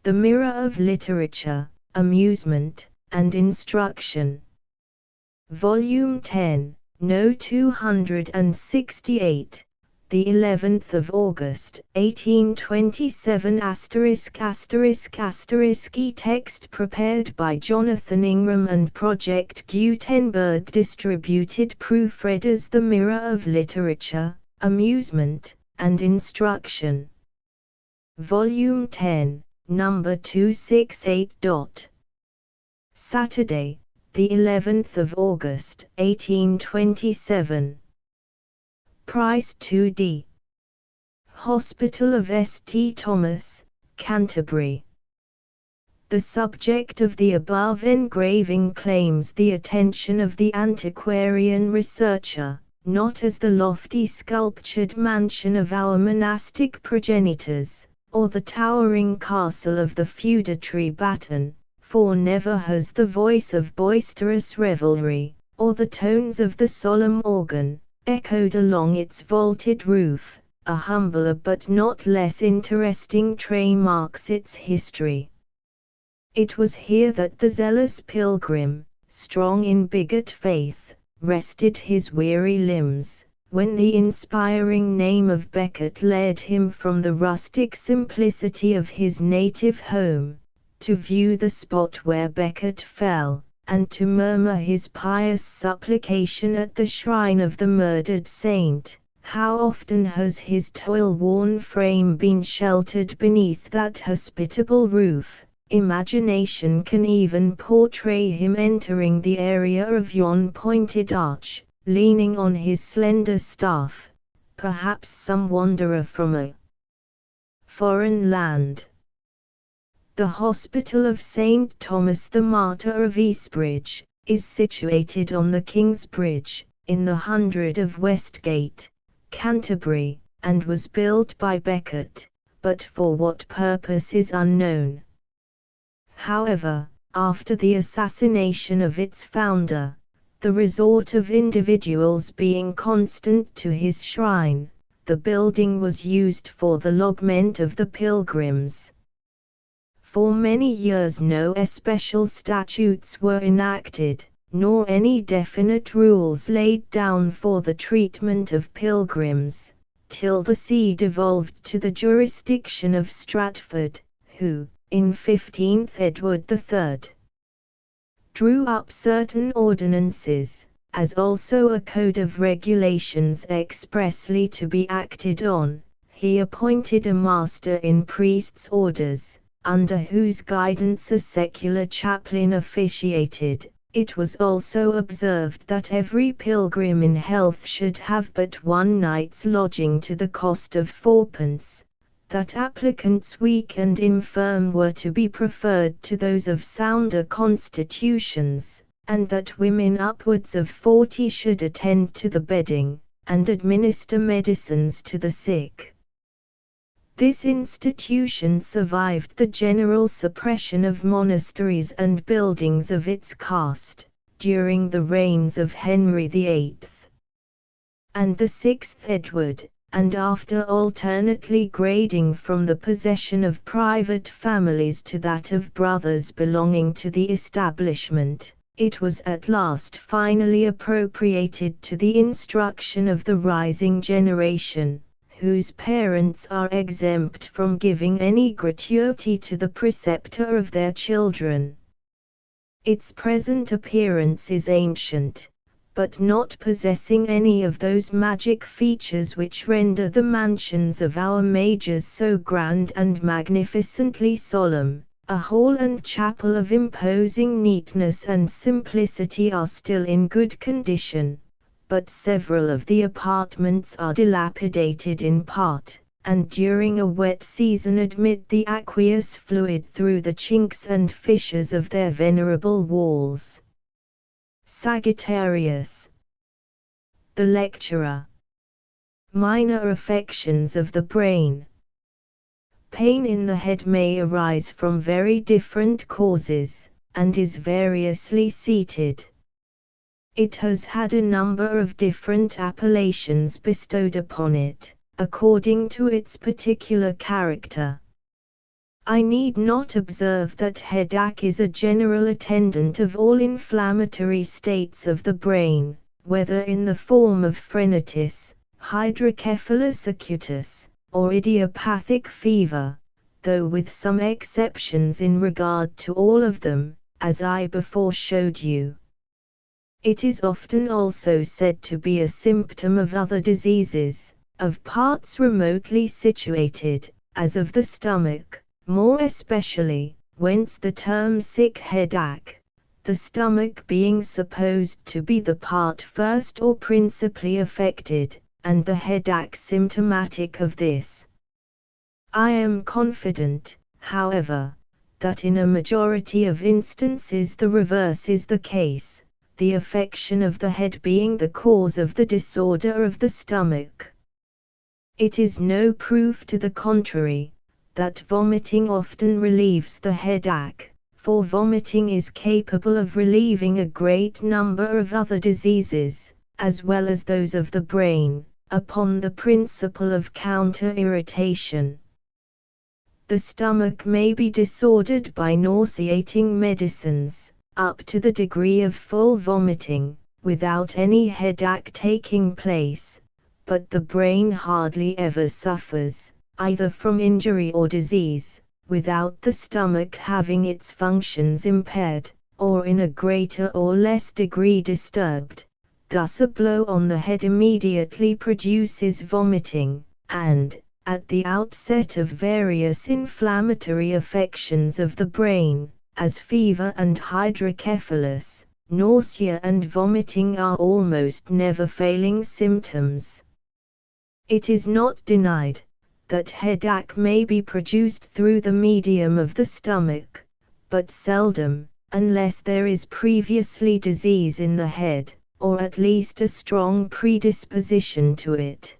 The Mirror of Literature, Amusement, and Instruction. Volume 10, No. 268, the 11th of August, 1827 ***** text prepared by Jonathan Ingram and Project Gutenberg, distributed proofreaders. The Mirror of Literature, Amusement, and Instruction. Volume 10, number 268. Saturday, the 11th of August, 1827. Price 2d. Hospital of St. Thomas, Canterbury. The subject of the above engraving claims the attention of the antiquarian researcher, not as the lofty sculptured mansion of our monastic progenitors, or the towering castle of the feudatory Baton, for never has the voice of boisterous revelry, or the tones of the solemn organ, echoed along its vaulted roof. A humbler but not less interesting train marks its history. It was here that the zealous pilgrim, strong in bigot faith, rested his weary limbs, when the inspiring name of Becket led him from the rustic simplicity of his native home, to view the spot where Becket fell, and to murmur his pious supplication at the shrine of the murdered saint. How often has his toil-worn frame been sheltered beneath that hospitable roof! Imagination can even portray him entering the area of yon pointed arch, leaning on his slender staff, perhaps some wanderer from a foreign land. The Hospital of St. Thomas the Martyr of Eastbridge is situated on the King's Bridge, in the 100 of Westgate, Canterbury, and was built by Becket, but for what purpose is unknown. However, after the assassination of its founder, the resort of individuals being constant to his shrine, the building was used for the lodgment of the pilgrims. For many years no especial statutes were enacted, nor any definite rules laid down for the treatment of pilgrims, till the see devolved to the jurisdiction of Stratford, who, in 15th Edward III, drew up certain ordinances, as also a code of regulations expressly to be acted on. He appointed a master in priests' orders, under whose guidance a secular chaplain officiated. It was also observed that every pilgrim in health should have but one night's lodging to the cost of 4d, that applicants weak and infirm were to be preferred to those of sounder constitutions, and that women upwards of 40 should attend to the bedding, and administer medicines to the sick. This institution survived the general suppression of monasteries and buildings of its caste, during the reigns of Henry VIII and the 6th Edward, and after alternately grading from the possession of private families to that of brothers belonging to the establishment, it was at last finally appropriated to the instruction of the rising generation, whose parents are exempt from giving any gratuity to the preceptor of their children. Its present appearance is ancient, but not possessing any of those magic features which render the mansions of our majors so grand and magnificently solemn. A hall and chapel of imposing neatness and simplicity are still in good condition, but several of the apartments are dilapidated in part, and during a wet season admit the aqueous fluid through the chinks and fissures of their venerable walls. Sagittarius. The lecturer. Minor affections of the brain. Pain in the head may arise from very different causes, and is variously seated. It has had a number of different appellations bestowed upon it, according to its particular character. I need not observe that headache is a general attendant of all inflammatory states of the brain, whether in the form of phrenitis, hydrocephalus acutus, or idiopathic fever, though with some exceptions in regard to all of them, as I before showed you. It is often also said to be a symptom of other diseases, of parts remotely situated, as of the stomach, more especially, whence the term sick headache, the stomach being supposed to be the part first or principally affected, and the headache symptomatic of this. I am confident, however, that in a majority of instances the reverse is the case, the affection of the head being the cause of the disorder of the stomach. It is no proof to the contrary, that vomiting often relieves the headache, for vomiting is capable of relieving a great number of other diseases, as well as those of the brain, upon the principle of counter-irritation. The stomach may be disordered by nauseating medicines, up to the degree of full vomiting, without any headache taking place, but the brain hardly ever suffers, either from injury or disease, without the stomach having its functions impaired, or in a greater or less degree disturbed. Thus a blow on the head immediately produces vomiting, and, at the outset of various inflammatory affections of the brain, as fever and hydrocephalus, nausea and vomiting are almost never failing symptoms. It is not denied that headache may be produced through the medium of the stomach, but seldom, unless there is previously disease in the head, or at least a strong predisposition to it.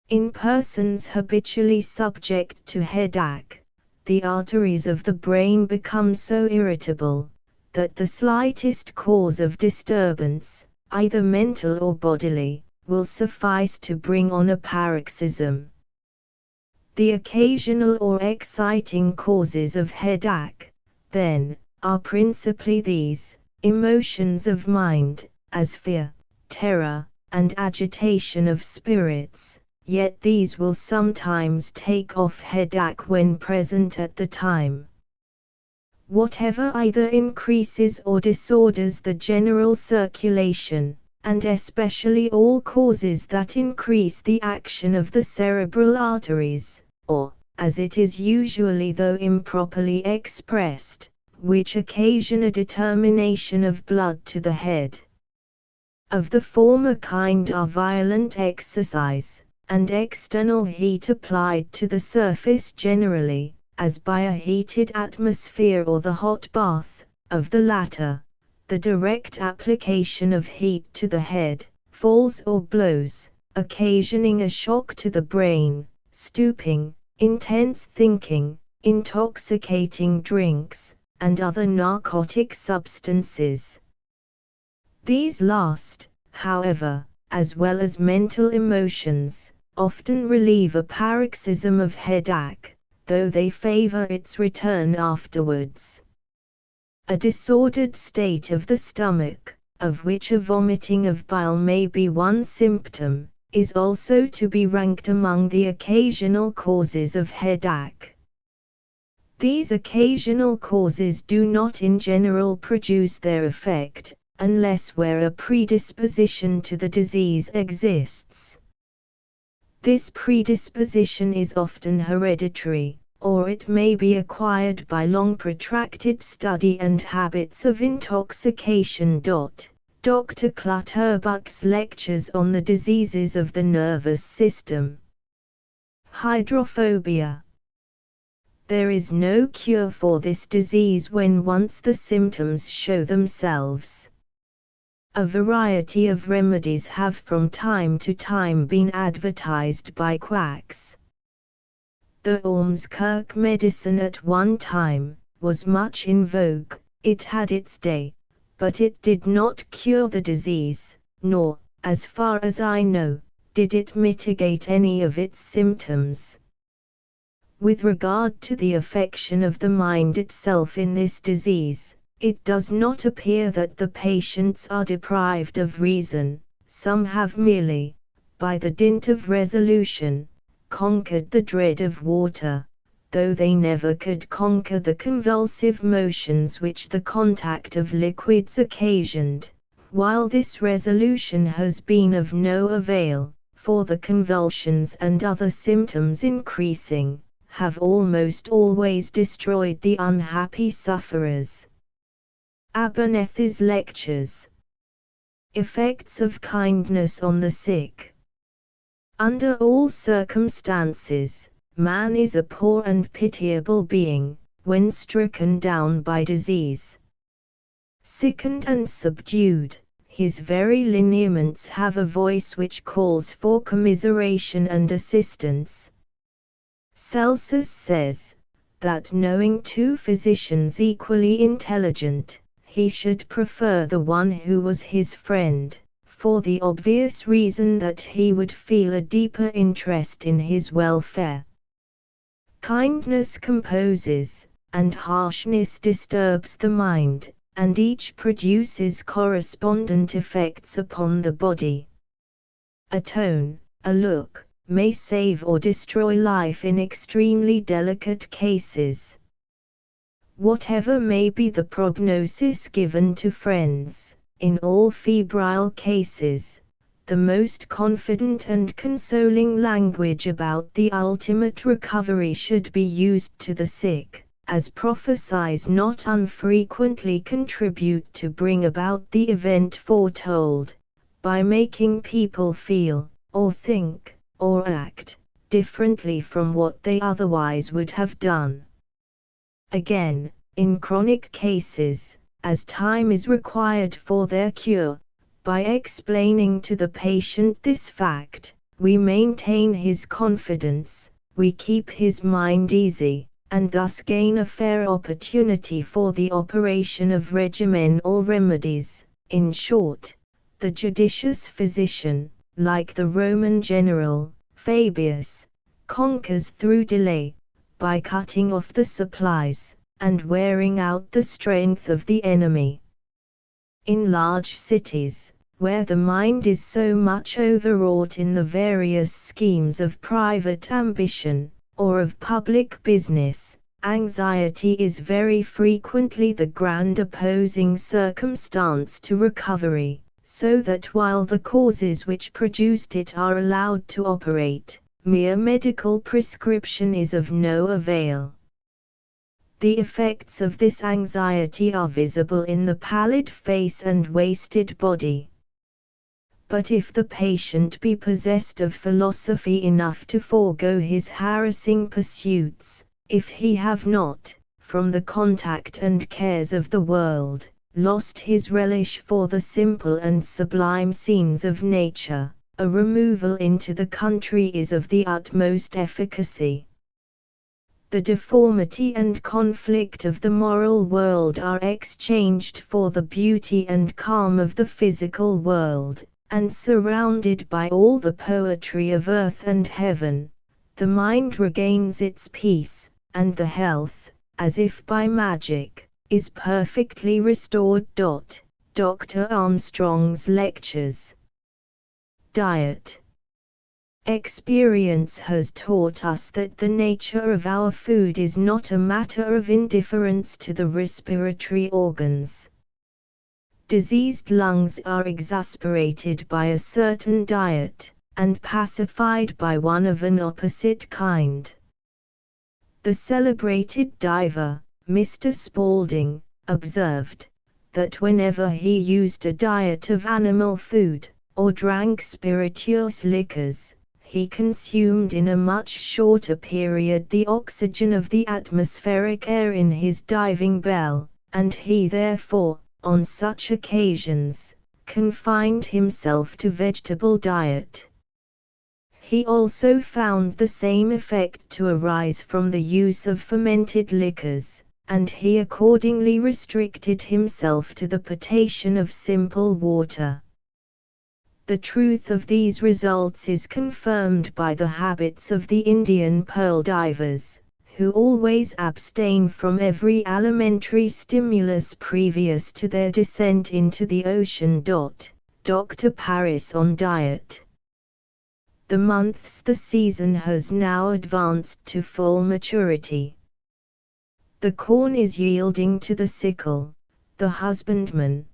In persons habitually subject to headache, the arteries of the brain become so irritable, that the slightest cause of disturbance, either mental or bodily, will suffice to bring on a paroxysm. The occasional or exciting causes of headache, then, are principally these: emotions of mind, as fear, terror, and agitation of spirits, yet these will sometimes take off headache when present at the time. Whatever either increases or disorders the general circulation, and especially all causes that increase the action of the cerebral arteries, or, as it is usually though improperly expressed, which occasion a determination of blood to the head. Of the former kind are violent exercise, and external heat applied to the surface generally, as by a heated atmosphere or the hot bath; of the latter, the direct application of heat to the head, falls or blows, occasioning a shock to the brain, stooping, intense thinking, intoxicating drinks, and other narcotic substances. These last, however, as well as mental emotions, often relieve a paroxysm of headache, though they favor its return afterwards. A disordered state of the stomach, of which a vomiting of bile may be one symptom, is also to be ranked among the occasional causes of headache. These occasional causes do not in general produce their effect, unless where a predisposition to the disease exists. This predisposition is often hereditary, or it may be acquired by long protracted study and habits of intoxication. Dr. Clutterbuck's lectures on the diseases of the nervous system. Hydrophobia. There is no cure for this disease when once the symptoms show themselves. A variety of remedies have from time to time been advertised by quacks. The Ormskirk medicine at one time was much in vogue. It had its day, but it did not cure the disease, nor, as far as I know, did it mitigate any of its symptoms. With regard to the affection of the mind itself in this disease, it does not appear that the patients are deprived of reason. Some have merely, by the dint of resolution, conquered the dread of water, though they never could conquer the convulsive motions which the contact of liquids occasioned, while this resolution has been of no avail, for the convulsions and other symptoms increasing, have almost always destroyed the unhappy sufferers. Abernethy's Lectures. Effects of kindness on the sick. Under all circumstances, man is a poor and pitiable being, when stricken down by disease. Sickened and subdued, his very lineaments have a voice which calls for commiseration and assistance. Celsus says, that knowing two physicians equally intelligent, he should prefer the one who was his friend, for the obvious reason that he would feel a deeper interest in his welfare. Kindness composes, and harshness disturbs the mind, and each produces correspondent effects upon the body. A tone, a look, may save or destroy life in extremely delicate cases. Whatever may be the prognosis given to friends, in all febrile cases, the most confident and consoling language about the ultimate recovery should be used to the sick, as prophecies not unfrequently contribute to bring about the event foretold, by making people feel, or think, or act, differently from what they otherwise would have done. Again, in chronic cases, as time is required for their cure, by explaining to the patient this fact, we maintain his confidence, we keep his mind easy, and thus gain a fair opportunity for the operation of regimen or remedies. In short, the judicious physician, like the Roman general, Fabius, conquers through delay, by cutting off the supplies, and wearing out the strength of the enemy. In large cities, where the mind is so much overwrought in the various schemes of private ambition, or of public business, anxiety is very frequently the grand opposing circumstance to recovery, so that while the causes which produced it are allowed to operate, mere medical prescription is of no avail. The effects of this anxiety are visible in the pallid face and wasted body. But if the patient be possessed of philosophy enough to forego his harassing pursuits, if he have not, from the contact and cares of the world, lost his relish for the simple and sublime scenes of nature, a removal into the country is of the utmost efficacy. The deformity and conflict of the moral world are exchanged for the beauty and calm of the physical world, and surrounded by all the poetry of earth and heaven, the mind regains its peace, and the health, as if by magic, is perfectly restored. Dr. Armstrong's Lectures. Diet. Experience has taught us that the nature of our food is not a matter of indifference to the respiratory organs. Diseased lungs are exasperated by a certain diet, and pacified by one of an opposite kind. The celebrated diver, Mr. Spalding, observed, that whenever he used a diet of animal food, or drank spirituous liquors, he consumed in a much shorter period the oxygen of the atmospheric air in his diving bell, and he therefore, on such occasions, confined himself to vegetable diet. He also found the same effect to arise from the use of fermented liquors, and he accordingly restricted himself to the potation of simple water. The truth of these results is confirmed by the habits of the Indian pearl divers, who always abstain from every alimentary stimulus previous to their descent into the ocean. Dr. Paris on diet. The months the season has now advanced to full maturity. The corn is yielding to the sickle. The husbandman,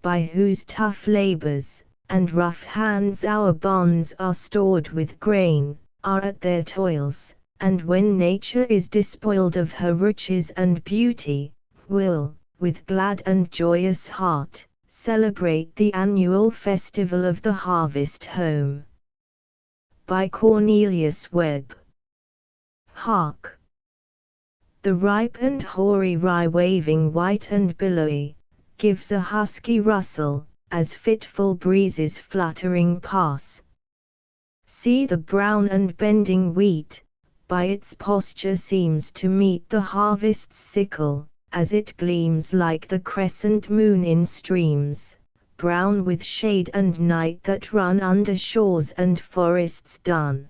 by whose tough labors and rough hands our barns are stored with grain, are at their toils, and when nature is despoiled of her riches and beauty, will, with glad and joyous heart, celebrate the annual festival of the harvest home. By Cornelius Webb. Hark! The ripe and hoary rye waving white and billowy, gives a husky rustle, as fitful breezes fluttering pass. See the brown and bending wheat, by its posture seems to meet the harvest's sickle, as it gleams like the crescent moon in streams, brown with shade and night that run under shores and forests dun.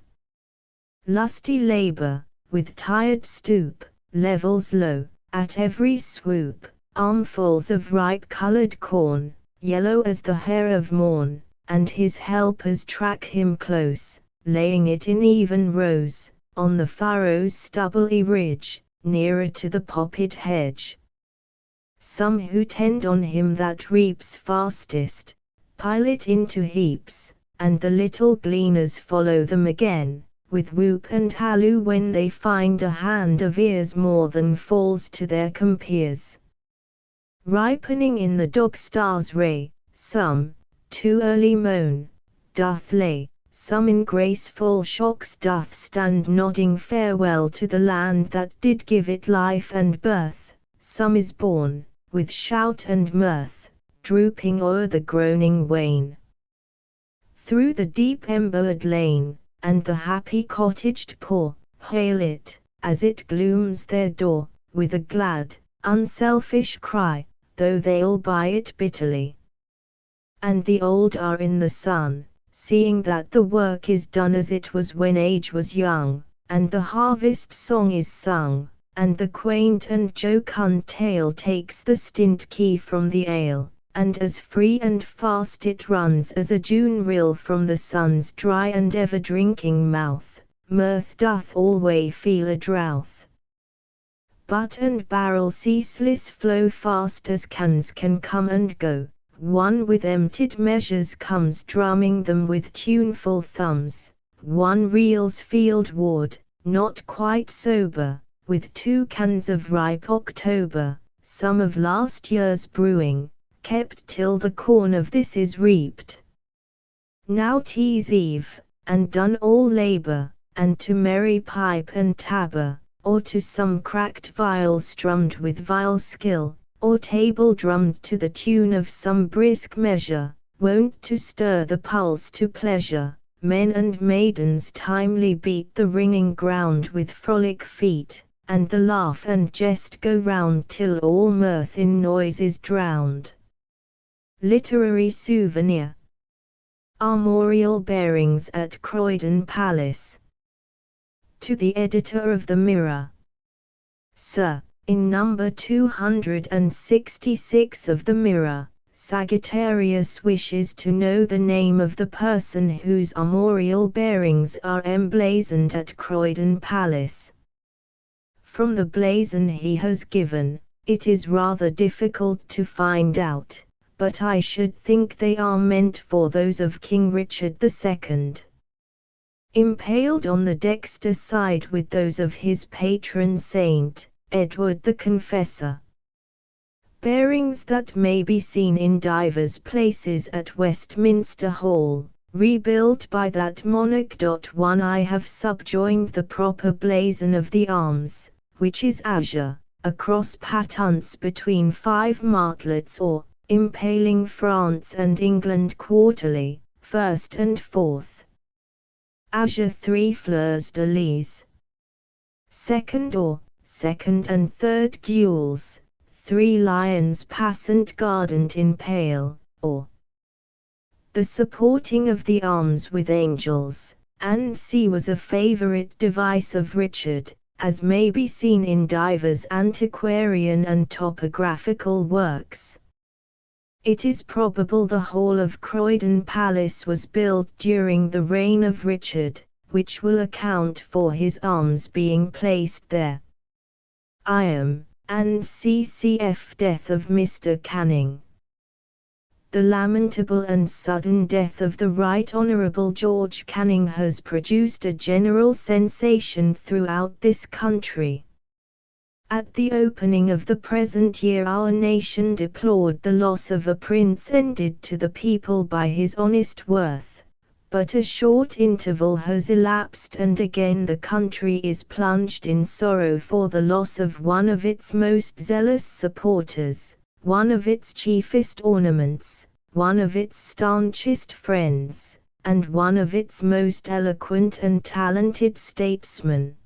Lusty labor, with tired stoop, levels low, at every swoop, armfuls of ripe-colored corn, yellow as the hair of morn, and his helpers track him close, laying it in even rows, on the furrow's stubbly ridge, nearer to the popped hedge. Some who tend on him that reaps fastest, pile it into heaps, and the little gleaners follow them again, with whoop and halloo when they find a hand of ears more than falls to their compeers. Ripening in the dog-star's ray, some, too early moan, doth lay, some in graceful shocks doth stand nodding farewell to the land that did give it life and birth, some is born, with shout and mirth, drooping o'er the groaning wain. Through the deep embered lane, and the happy cottaged poor, hail it, as it glooms their door, with a glad, unselfish cry, though they all buy it bitterly. And the old are in the sun, seeing that the work is done as it was when age was young, and the harvest song is sung, and the quaint and jocund tale takes the stint key from the ale, and as free and fast it runs as a June rill from the sun's dry and ever-drinking mouth, mirth doth alway feel a drouth. Butt and barrel ceaseless flow fast as cans can come and go, one with emptied measures comes drumming them with tuneful thumbs, one reels fieldward, not quite sober, with 2 cans of ripe October, some of last year's brewing, kept till the corn of this is reaped. Now 'tis eve, and done all labor, and to merry pipe and tabor, or to some cracked viol strummed with vile skill, or table drummed to the tune of some brisk measure, wont to stir the pulse to pleasure, men and maidens timely beat the ringing ground with frolic feet, and the laugh and jest go round till all mirth in noise is drowned. Literary souvenir. Armorial bearings at Croydon Palace. To the editor of the Mirror. Sir, in number 266 of the Mirror, Sagittarius wishes to know the name of the person whose armorial bearings are emblazoned at Croydon Palace. From the blazon he has given, it is rather difficult to find out, but I should think they are meant for those of King Richard II. Impaled on the dexter side with those of his patron saint, Edward the Confessor. Bearings that may be seen in divers places at Westminster Hall, rebuilt by that monarch. One I have subjoined the proper blazon of the arms, which is azure, a cross pattance between 5 martlets or, impaling France and England quarterly, 1st and 4th. Azure 3 fleurs de lis. 2nd or, 2nd and 3rd gules, 3 lions passant guardant in pale, or. The supporting of the arms with angels, and C was a favourite device of Richard, as may be seen in divers antiquarian and topographical works. It is probable the whole of Croydon Palace was built during the reign of Richard, which will account for his arms being placed there. I.M. and CCF Death of Mr. Canning. The lamentable and sudden death of the Right Honourable George Canning has produced a general sensation throughout this country. At the opening of the present year our nation deplored the loss of a prince ended to the people by his honest worth, but a short interval has elapsed and again the country is plunged in sorrow for the loss of one of its most zealous supporters, one of its chiefest ornaments, one of its staunchest friends, and one of its most eloquent and talented statesmen.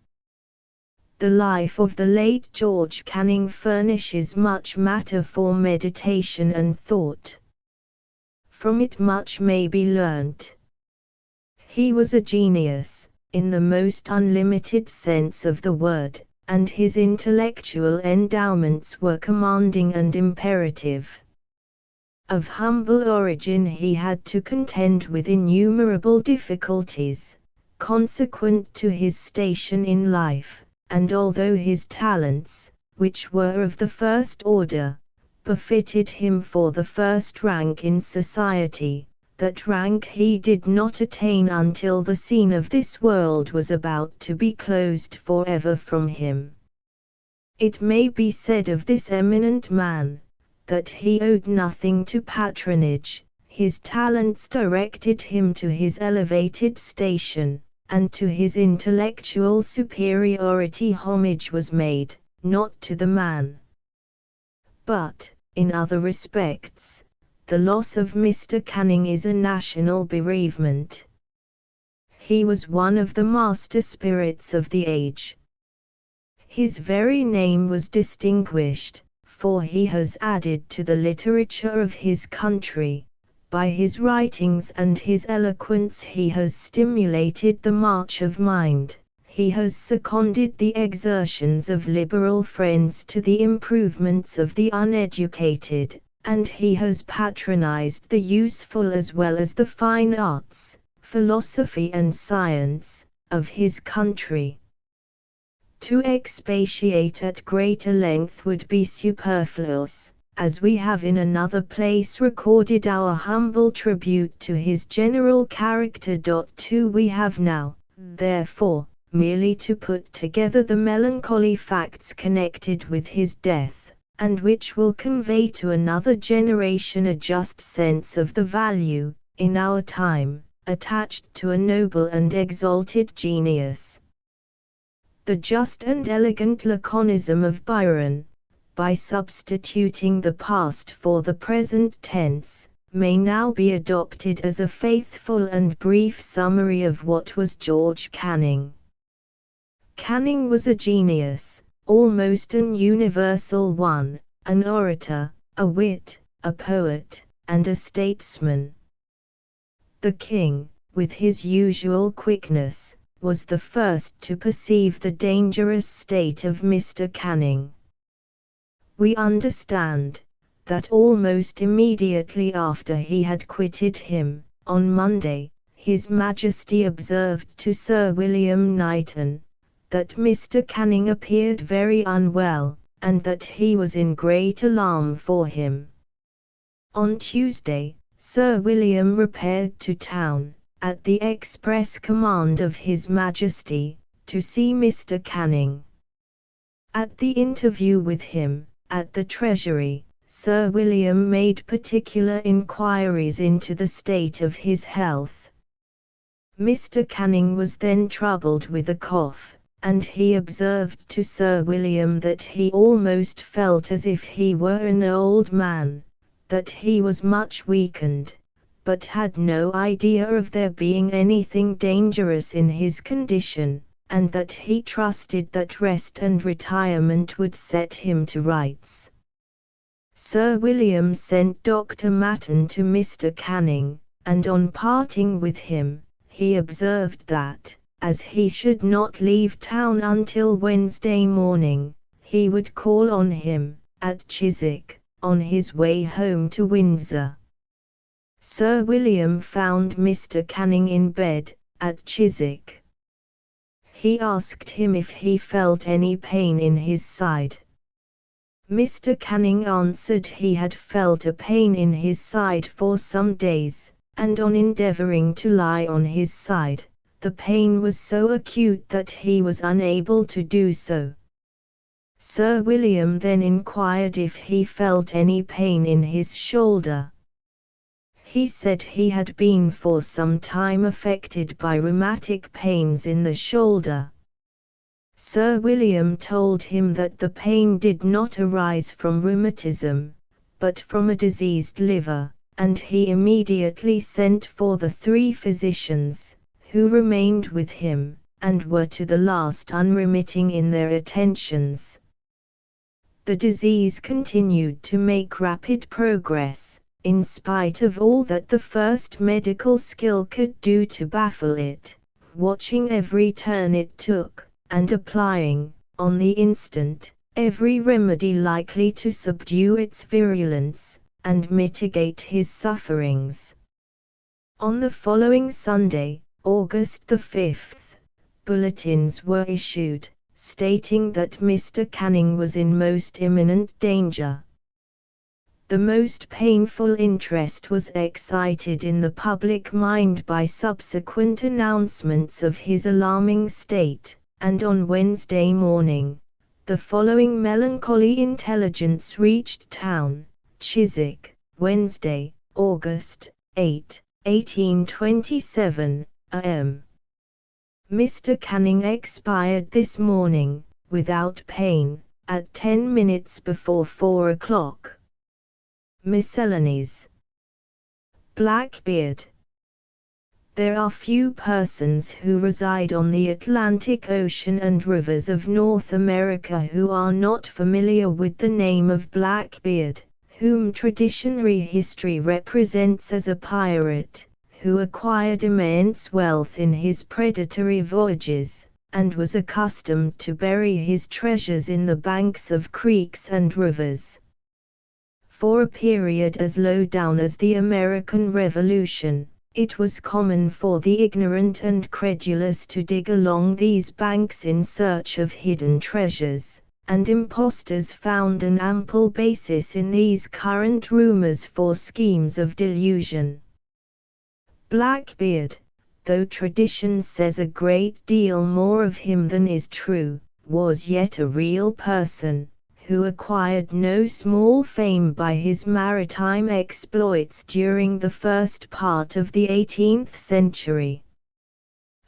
The life of the late George Canning furnishes much matter for meditation and thought. From it much may be learnt. He was a genius, in the most unlimited sense of the word, and his intellectual endowments were commanding and imperative. Of humble origin he had to contend with innumerable difficulties, consequent to his station in life, and although his talents, which were of the first order, befitted him for the first rank in society, that rank he did not attain until the scene of this world was about to be closed forever from him. It may be said of this eminent man, that he owed nothing to patronage, his talents directed him to his elevated station, and to his intellectual superiority homage was made, not to the man. But, in other respects, the loss of Mr. Canning is a national bereavement. He was one of the master spirits of the age. His very name was distinguished, for he has added to the literature of his country. By his writings and his eloquence he has stimulated the march of mind, he has seconded the exertions of liberal friends to the improvements of the uneducated, and he has patronized the useful as well as the fine arts, philosophy and science, of his country. To expatiate at greater length would be superfluous, as we have in another place recorded our humble tribute to his general character. 2 We have now, therefore, merely to put together the melancholy facts connected with his death, and which will convey to another generation a just sense of the value, in our time, attached to a noble and exalted genius. The just and elegant laconism of Byron, by substituting the past for the present tense, may now be adopted as a faithful and brief summary of what was George Canning. Canning was a genius, almost an universal one, an orator, a wit, a poet, and a statesman. The king, with his usual quickness, was the first to perceive the dangerous state of Mr. Canning. We understand that almost immediately after he had quitted him, on Monday, His Majesty observed to Sir William Knighton, that Mr. Canning appeared very unwell, and that he was in great alarm for him. On Tuesday, Sir William repaired to town, at the express command of His Majesty, to see Mr. Canning. At the interview with him, at the Treasury, Sir William made particular inquiries into the state of his health. Mr. Canning was then troubled with a cough, and he observed to Sir William that he almost felt as if he were an old man, that he was much weakened, but had no idea of there being anything dangerous in his condition, and that he trusted that rest and retirement would set him to rights. Sir William sent Dr. Matten to Mr. Canning, and on parting with him, he observed that, as he should not leave town until Wednesday morning, he would call on him, at Chiswick, on his way home to Windsor. Sir William found Mr. Canning in bed, at Chiswick. He asked him if he felt any pain in his side. Mr. Canning answered he had felt a pain in his side for some days, and on endeavouring to lie on his side, the pain was so acute that he was unable to do so. Sir William then inquired if he felt any pain in his shoulder. He said he had been for some time affected by rheumatic pains in the shoulder. Sir William told him that the pain did not arise from rheumatism, but from a diseased liver, and he immediately sent for the 3 physicians, who remained with him, and were to the last unremitting in their attentions. The disease continued to make rapid progress, in spite of all that the first medical skill could do to baffle it, watching every turn it took, and applying, on the instant, every remedy likely to subdue its virulence, and mitigate his sufferings. On the following Sunday, August the 5th, bulletins were issued, stating that Mr. Canning was in most imminent danger. The most painful interest was excited in the public mind by subsequent announcements of his alarming state, and on Wednesday morning, the following melancholy intelligence reached town: Chiswick, Wednesday, August 8, 1827, a.m. Mr. Canning expired this morning, without pain, at 10 minutes before 4 o'clock. Miscellanies. Blackbeard. There are few persons who reside on the Atlantic Ocean and rivers of North America who are not familiar with the name of Blackbeard, whom traditionary history represents as a pirate, who acquired immense wealth in his predatory voyages, and was accustomed to bury his treasures in the banks of creeks and rivers. For a period as low down as the American Revolution, it was common for the ignorant and credulous to dig along these banks in search of hidden treasures, and impostors found an ample basis in these current rumors for schemes of delusion. Blackbeard, though tradition says a great deal more of him than is true, was yet a real person, who acquired no small fame by his maritime exploits during the first part of the 18th century.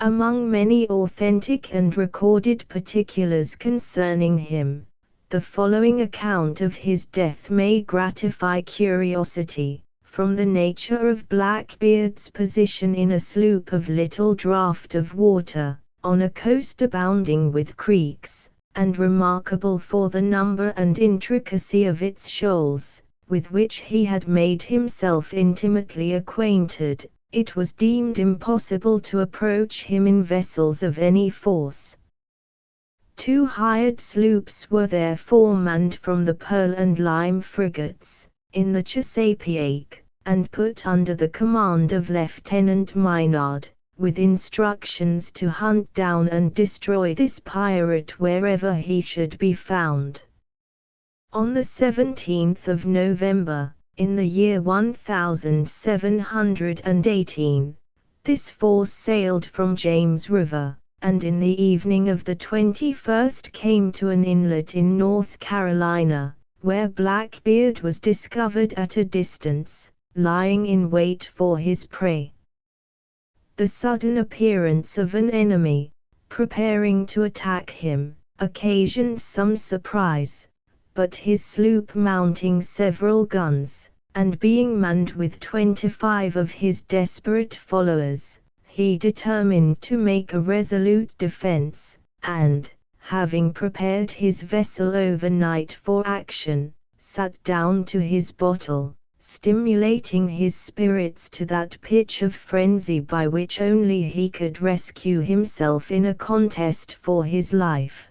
Among many authentic and recorded particulars concerning him, the following account of his death may gratify curiosity. From the nature of Blackbeard's position in a sloop of little draught of water, on a coast abounding with creeks, and remarkable for the number and intricacy of its shoals, with which he had made himself intimately acquainted, it was deemed impossible to approach him in vessels of any force. 2 hired sloops were therefore manned from the Pearl and Lime frigates, in the Chesapeake, and put under the command of Lieutenant Maynard, with instructions to hunt down and destroy this pirate wherever he should be found. On the 17th of November, in the year 1718, this force sailed from James River, and in the evening of the 21st came to an inlet in North Carolina, where Blackbeard was discovered at a distance, lying in wait for his prey. The sudden appearance of an enemy, preparing to attack him, occasioned some surprise, but his sloop mounting several guns, and being manned with 25 of his desperate followers, he determined to make a resolute defense, and, having prepared his vessel overnight for action, sat down to his bottle, stimulating his spirits to that pitch of frenzy by which only he could rescue himself in a contest for his life.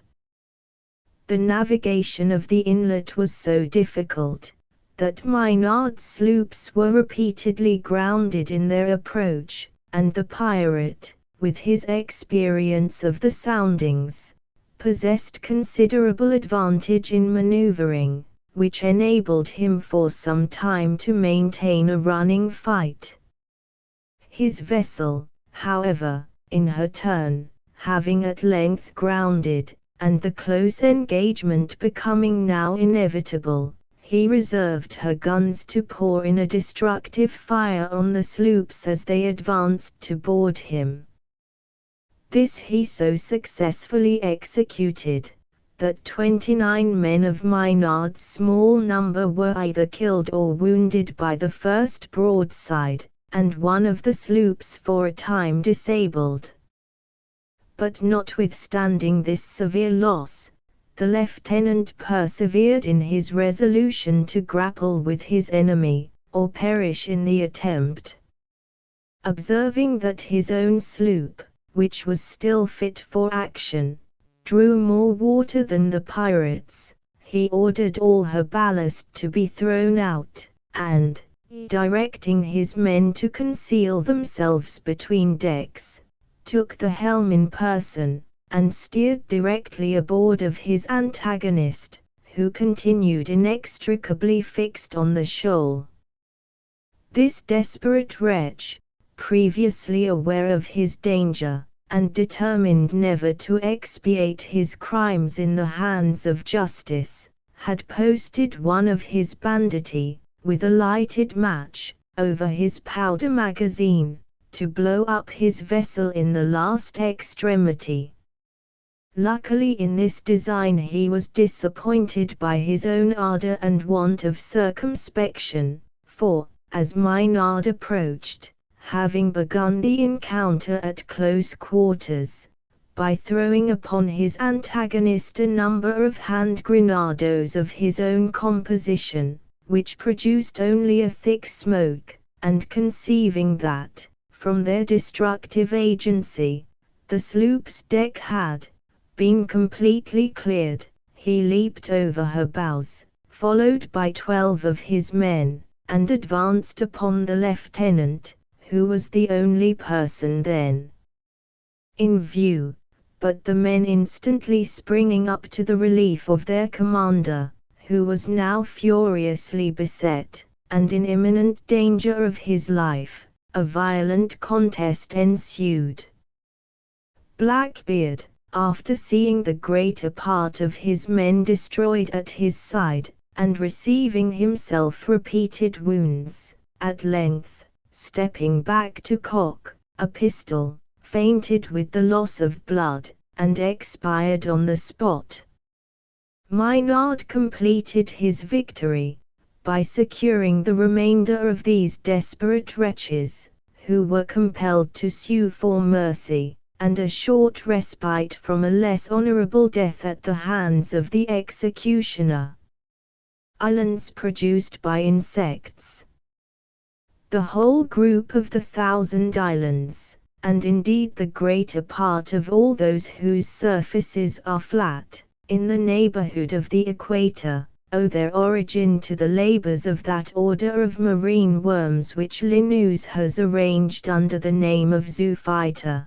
The navigation of the inlet was so difficult that Maynard's sloops were repeatedly grounded in their approach, and the pirate, with his experience of the soundings, possessed considerable advantage in maneuvering, which enabled him for some time to maintain a running fight. His vessel, however, in her turn, having at length grounded, and the close engagement becoming now inevitable, he reserved her guns to pour in a destructive fire on the sloops as they advanced to board him. This he so successfully executed, that 29 men of Maynard's small number were either killed or wounded by the first broadside, and one of the sloops for a time disabled. But notwithstanding this severe loss, the lieutenant persevered in his resolution to grapple with his enemy, or perish in the attempt. Observing that his own sloop, which was still fit for action, drew more water than the pirates, he ordered all her ballast to be thrown out, and, directing his men to conceal themselves between decks, took the helm in person, and steered directly aboard of his antagonist, who continued inextricably fixed on the shoal. This desperate wretch, previously aware of his danger, and determined never to expiate his crimes in the hands of justice, had posted one of his banditti, with a lighted match, over his powder magazine, to blow up his vessel in the last extremity. Luckily in this design he was disappointed by his own ardor and want of circumspection, for, as Maynard approached, having begun the encounter at close quarters, by throwing upon his antagonist a number of hand grenadoes of his own composition, which produced only a thick smoke, and conceiving that, from their destructive agency, the sloop's deck had been completely cleared, he leaped over her bows, followed by 12 of his men, and advanced upon the lieutenant, who was the only person then in view, but the men instantly springing up to the relief of their commander, who was now furiously beset, and in imminent danger of his life, a violent contest ensued. Blackbeard, after seeing the greater part of his men destroyed at his side, and receiving himself repeated wounds, at length, stepping back to cock a pistol, fainted with the loss of blood, and expired on the spot. Maynard completed his victory, by securing the remainder of these desperate wretches, who were compelled to sue for mercy, and a short respite from a less honorable death at the hands of the executioner. Islands produced by insects. The whole group of the 1,000 islands, and indeed the greater part of all those whose surfaces are flat, in the neighborhood of the equator, owe their origin to the labors of that order of marine worms which Linnaeus has arranged under the name of zoophyta.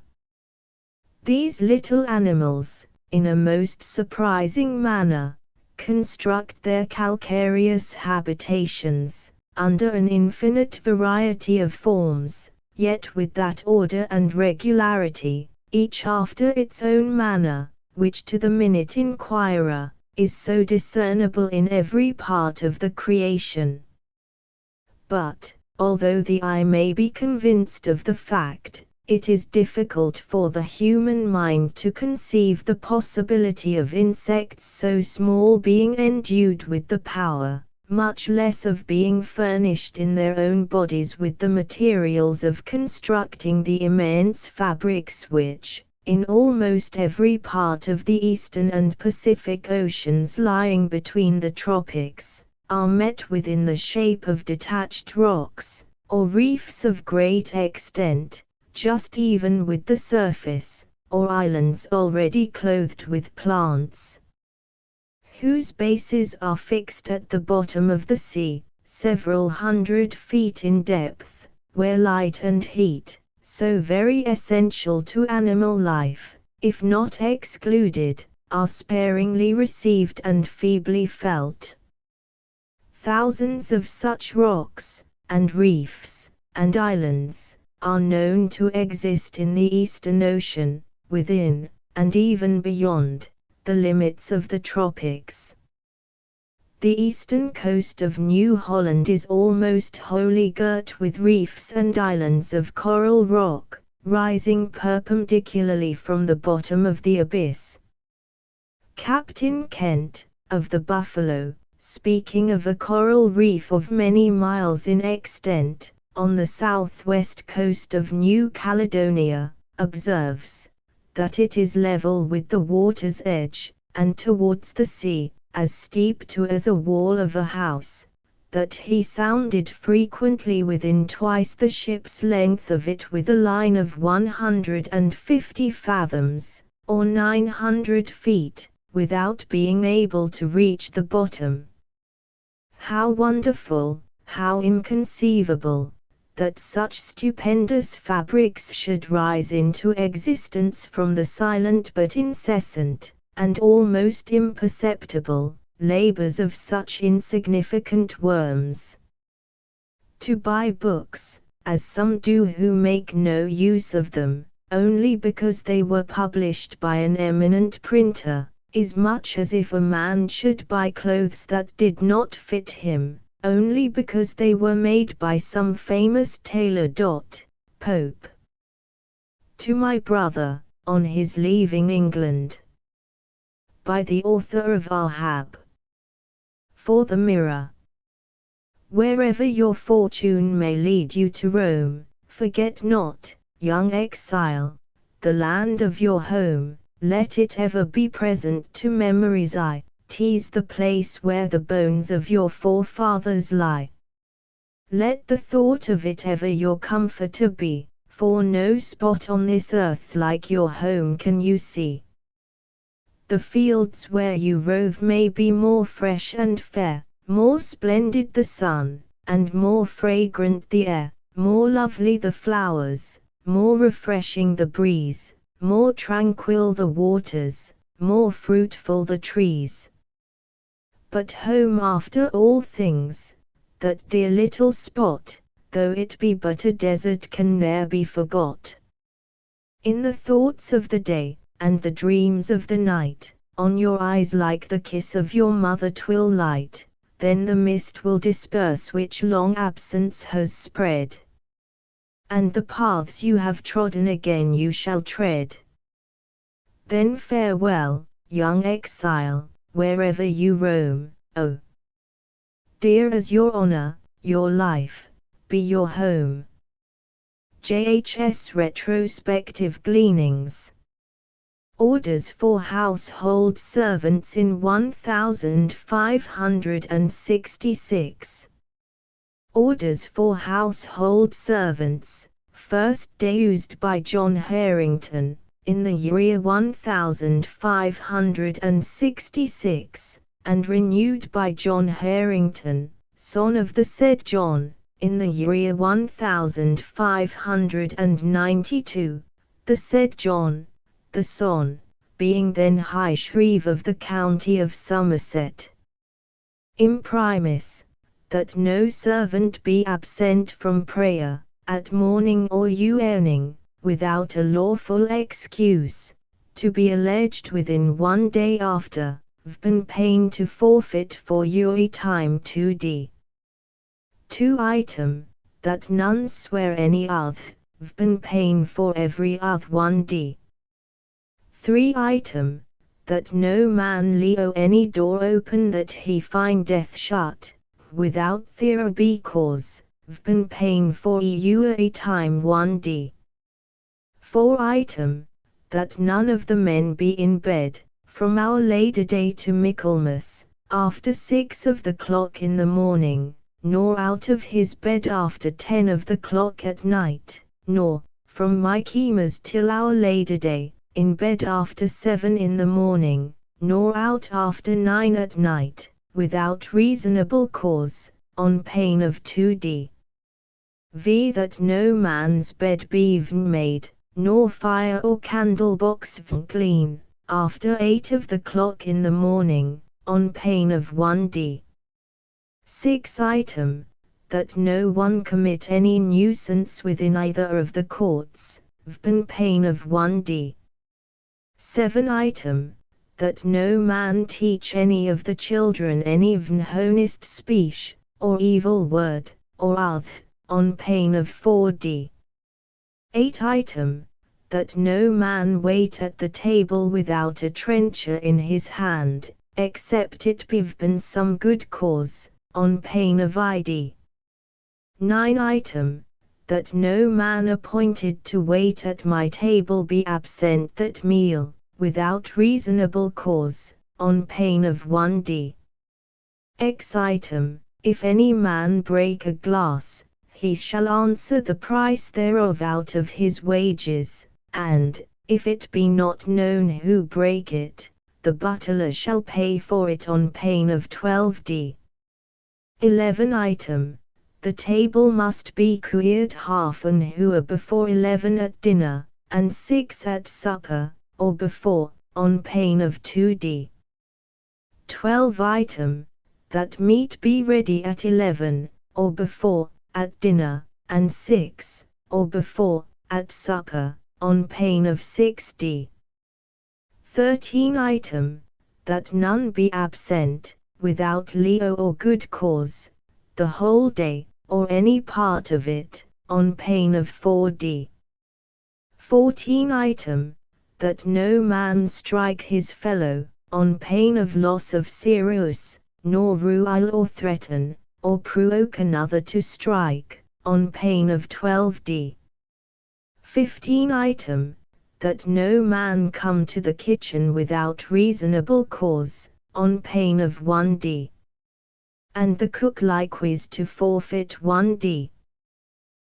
These little animals, in a most surprising manner, construct their calcareous habitations, under an infinite variety of forms, yet with that order and regularity, each after its own manner, which to the minute inquirer, is so discernible in every part of the creation. But, although the eye may be convinced of the fact, it is difficult for the human mind to conceive the possibility of insects so small being endued with the power, much less of being furnished in their own bodies with the materials of constructing the immense fabrics which, in almost every part of the Eastern and Pacific Oceans lying between the tropics, are met with in the shape of detached rocks, or reefs of great extent, just even with the surface, or islands already clothed with plants, whose bases are fixed at the bottom of the sea, several 100 feet in depth, where light and heat, so very essential to animal life, if not excluded, are sparingly received and feebly felt. Thousands of such rocks, and reefs, and islands, are known to exist in the Eastern Ocean, within, and even beyond, the limits of the tropics. The eastern coast of New Holland is almost wholly girt with reefs and islands of coral rock, rising perpendicularly from the bottom of the abyss. Captain Kent, of the Buffalo, speaking of a coral reef of many miles in extent, on the southwest coast of New Caledonia, observes, that it is level with the water's edge, and towards the sea, as steep to as a wall of a house, that he sounded frequently within twice the ship's length of it with a line of 150 fathoms, or 900 feet, without being able to reach the bottom. How wonderful, how inconceivable, that such stupendous fabrics should rise into existence from the silent but incessant, and almost imperceptible, labors of such insignificant worms. To buy books, as some do who make no use of them, only because they were published by an eminent printer, is much as if a man should buy clothes that did not fit him, only because they were made by some famous tailor. Pope. To my brother, on his leaving England. By the author of Ahab. For the Mirror. Wherever your fortune may lead you to roam, forget not, young exile, the land of your home. Let it ever be present to memory's eye, 'tis the place where the bones of your forefathers lie. Let the thought of it ever your comforter be, for no spot on this earth like your home can you see. The fields where you rove may be more fresh and fair, more splendid the sun, and more fragrant the air, more lovely the flowers, more refreshing the breeze, more tranquil the waters, more fruitful the trees. But home after all things, that dear little spot, though it be but a desert, can ne'er be forgot. In the thoughts of the day, and the dreams of the night, on your eyes like the kiss of your mother 'twill light, then the mist will disperse which long absence has spread. And the paths you have trodden again you shall tread. Then farewell, young exile, wherever you roam, oh! Dear as your honor, your life, be your home. JHS Retrospective Gleanings. Orders for household servants in 1566. Orders for household servants, first deused by John Harington, in the year 1566, and renewed by John Harington, son of the said John, in the year 1592, the said John, the son, being then High Shrieve of the county of Somerset. Imprimis, that no servant be absent from prayer, at morning or evening, without a lawful excuse, to be alleged within 1 day after, vpen pain to forfeit for your time 2d. 2 item, that none swear any oath, vpen pain for every oath 1d. 3 item, that no man leo any door open that he find death shut, without thereby cause, vpen pain for a time 1d. 4 item, that none of the men be in bed, from Our Lady Day to Michaelmas, after 6 of the clock in the morning, nor out of his bed after 10 of the clock at night, nor, from Michaelmas till our Lady Day, in bed after 7 in the morning, nor out after 9 at night, without reasonable cause, on pain of 2d. v. That no man's bed be made, nor fire or candle box clean, after 8 of the clock in the morning, on pain of 1d. 6 item. That no one commit any nuisance within either of the courts, vn pain of 1d. 7 item. That no man teach any of the children any vn honest speech, or evil word, or oath, on pain of 4d. 8 item. That no man wait at the table without a trencher in his hand, except it be vn some good cause, on pain of id. 9 item. That no man appointed to wait at my table be absent that meal, without reasonable cause, on pain of 1d. X item. If any man break a glass, he shall answer the price thereof out of his wages, and, if it be not known who break it, the butler shall pay for it on pain of 12d. 11 item. The table must be cleared half an hour before 11 at dinner, and 6 at supper, or before, on pain of 2d. 12 item. That meat be ready at 11, or before, at dinner, and 6, or before, at supper, on pain of 6d. 13 item. That none be absent, without leo or good cause, the whole day, or any part of it, on pain of 4d. 14 item. That no man strike his fellow, on pain of loss of serious, nor rule or threaten, or provoke another to strike, on pain of 12d. 15 item. That no man come to the kitchen without reasonable cause, on pain of 1d. And the cook likewise to forfeit 1d.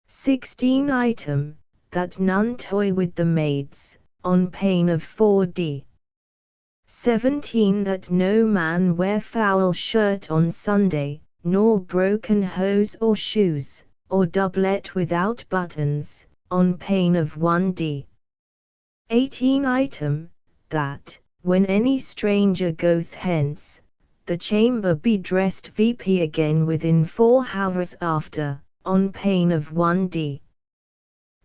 16 item. That none toy with the maids, on pain of 4d. 17 That no man wear foul shirt on Sunday, nor broken hose or shoes, or doublet without buttons, on pain of 1d. 18 item. That, when any stranger goeth hence, the chamber be dressed vp again within 4 hours after, on pain of 1d.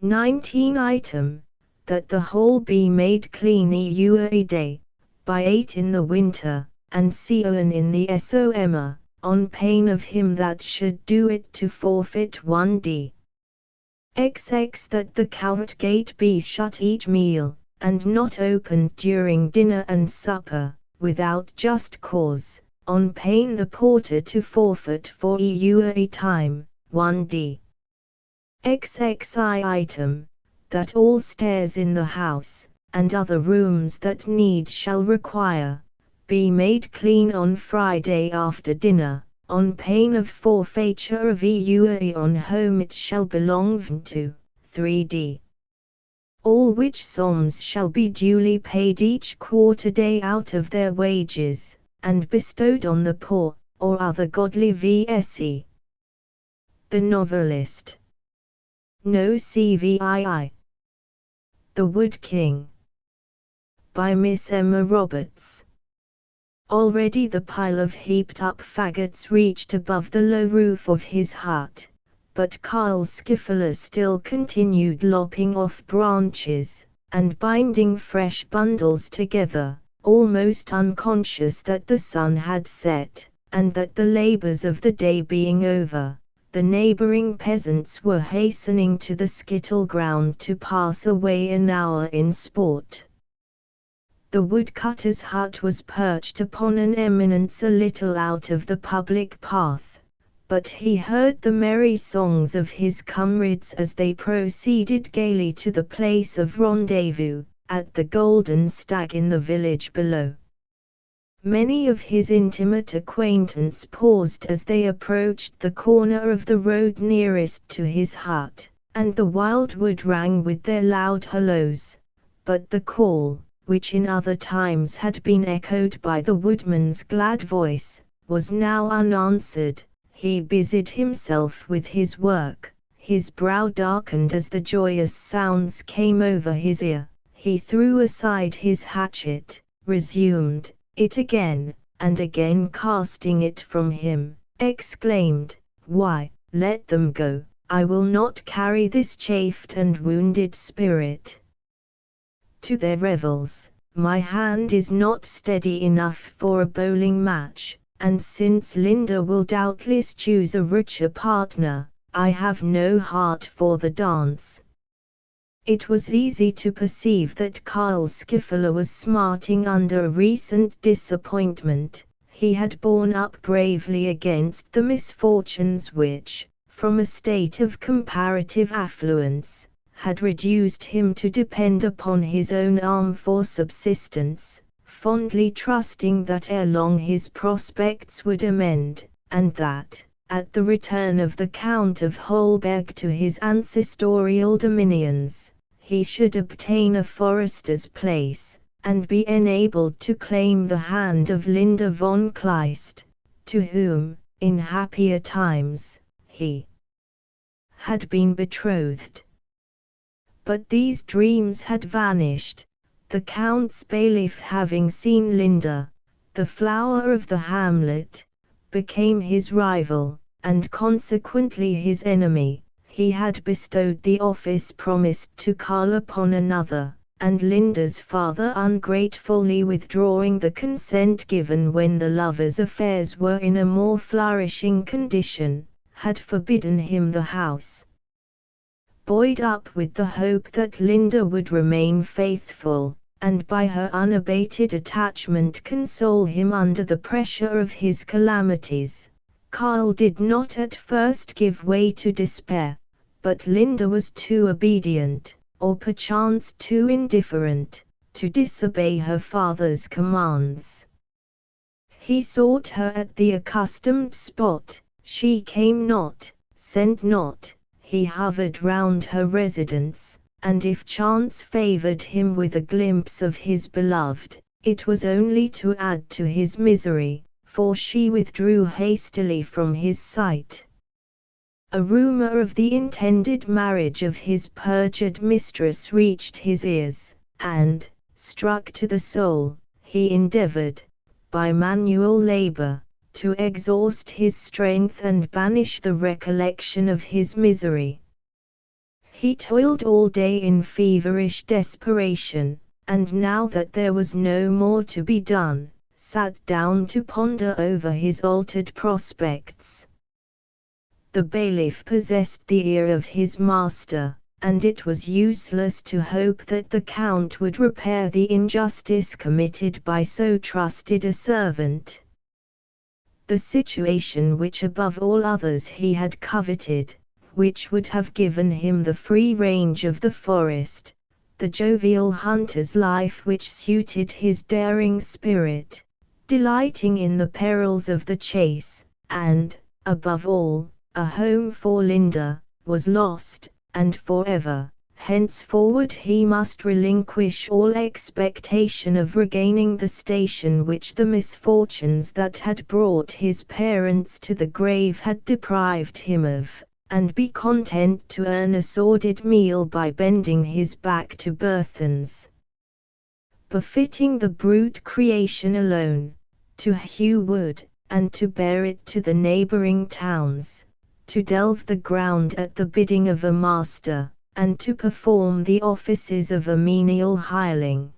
19 item. That the whole be made clean a day, by 8 in the winter, and seon in the summer, on pain of him that should do it to forfeit 1d. XX That the court gate be shut each meal, and not opened during dinner and supper, without just cause, on pain the porter to forfeit for a time, 1d. XXI item. That all stairs in the house, and other rooms that need shall require, be made clean on Friday after dinner, on pain of forfeiture of on whom it shall belong to, 3d. All which sums shall be duly paid each quarter day out of their wages, and bestowed on the poor, or other godly vse. The Novelist. No CVII. The Wood King. By Miss Emma Roberts. Already the pile of heaped-up faggots reached above the low roof of his hut, but Carl Skiffler still continued lopping off branches, and binding fresh bundles together, almost unconscious that the sun had set, and that the labors of the day being over, the neighboring peasants were hastening to the skittle ground to pass away an hour in sport. The woodcutter's hut was perched upon an eminence a little out of the public path, but he heard the merry songs of his comrades as they proceeded gaily to the place of rendezvous, at the Golden Stag in the village below. Many of his intimate acquaintance paused as they approached the corner of the road nearest to his hut, and the wildwood rang with their loud halloos. But the call, which in other times had been echoed by the woodman's glad voice, was now unanswered. He busied himself with his work, his brow darkened as the joyous sounds came over his ear. He threw aside his hatchet, resumed it again, and again casting it from him, exclaimed, "Why, let them go, I will not carry this chafed and wounded spirit to their revels. My hand is not steady enough for a bowling match, and since Linda will doubtless choose a richer partner, I have no heart for the dance." It was easy to perceive that Karl Skiffler was smarting under a recent disappointment. He had borne up bravely against the misfortunes which, from a state of comparative affluence, had reduced him to depend upon his own arm for subsistence, fondly trusting that ere long his prospects would amend, and that, at the return of the Count of Holberg to his ancestorial dominions, he should obtain a forester's place, and be enabled to claim the hand of Linda von Kleist, to whom, in happier times, he had been betrothed. But these dreams had vanished. The Count's bailiff, having seen Linda, the flower of the hamlet, became his rival, and consequently his enemy. He had bestowed the office promised to Karl upon another, and Linda's father, ungratefully withdrawing the consent given when the lovers' affairs were in a more flourishing condition, had forbidden him the house. Buoyed up with the hope that Linda would remain faithful, and by her unabated attachment console him under the pressure of his calamities, Karl did not at first give way to despair, but Linda was too obedient, or perchance too indifferent, to disobey her father's commands. He sought her at the accustomed spot, she came not, sent not. He hovered round her residence, and if chance favored him with a glimpse of his beloved, it was only to add to his misery, for she withdrew hastily from his sight. A rumor of the intended marriage of his perjured mistress reached his ears, and, struck to the soul, he endeavored, by manual labor, to exhaust his strength and banish the recollection of his misery. He toiled all day in feverish desperation, and now that there was no more to be done, sat down to ponder over his altered prospects. The bailiff possessed the ear of his master, and it was useless to hope that the Count would repair the injustice committed by so trusted a servant. The situation which above all others he had coveted, which would have given him the free range of the forest, the jovial hunter's life which suited his daring spirit, delighting in the perils of the chase, and, above all, a home for Linda, was lost, and forever. Henceforward he must relinquish all expectation of regaining the station which the misfortunes that had brought his parents to the grave had deprived him of, and be content to earn a sordid meal by bending his back to burthens befitting the brute creation alone, to hew wood, and to bear it to the neighboring towns, to delve the ground at the bidding of a master, and to perform the offices of a menial hireling.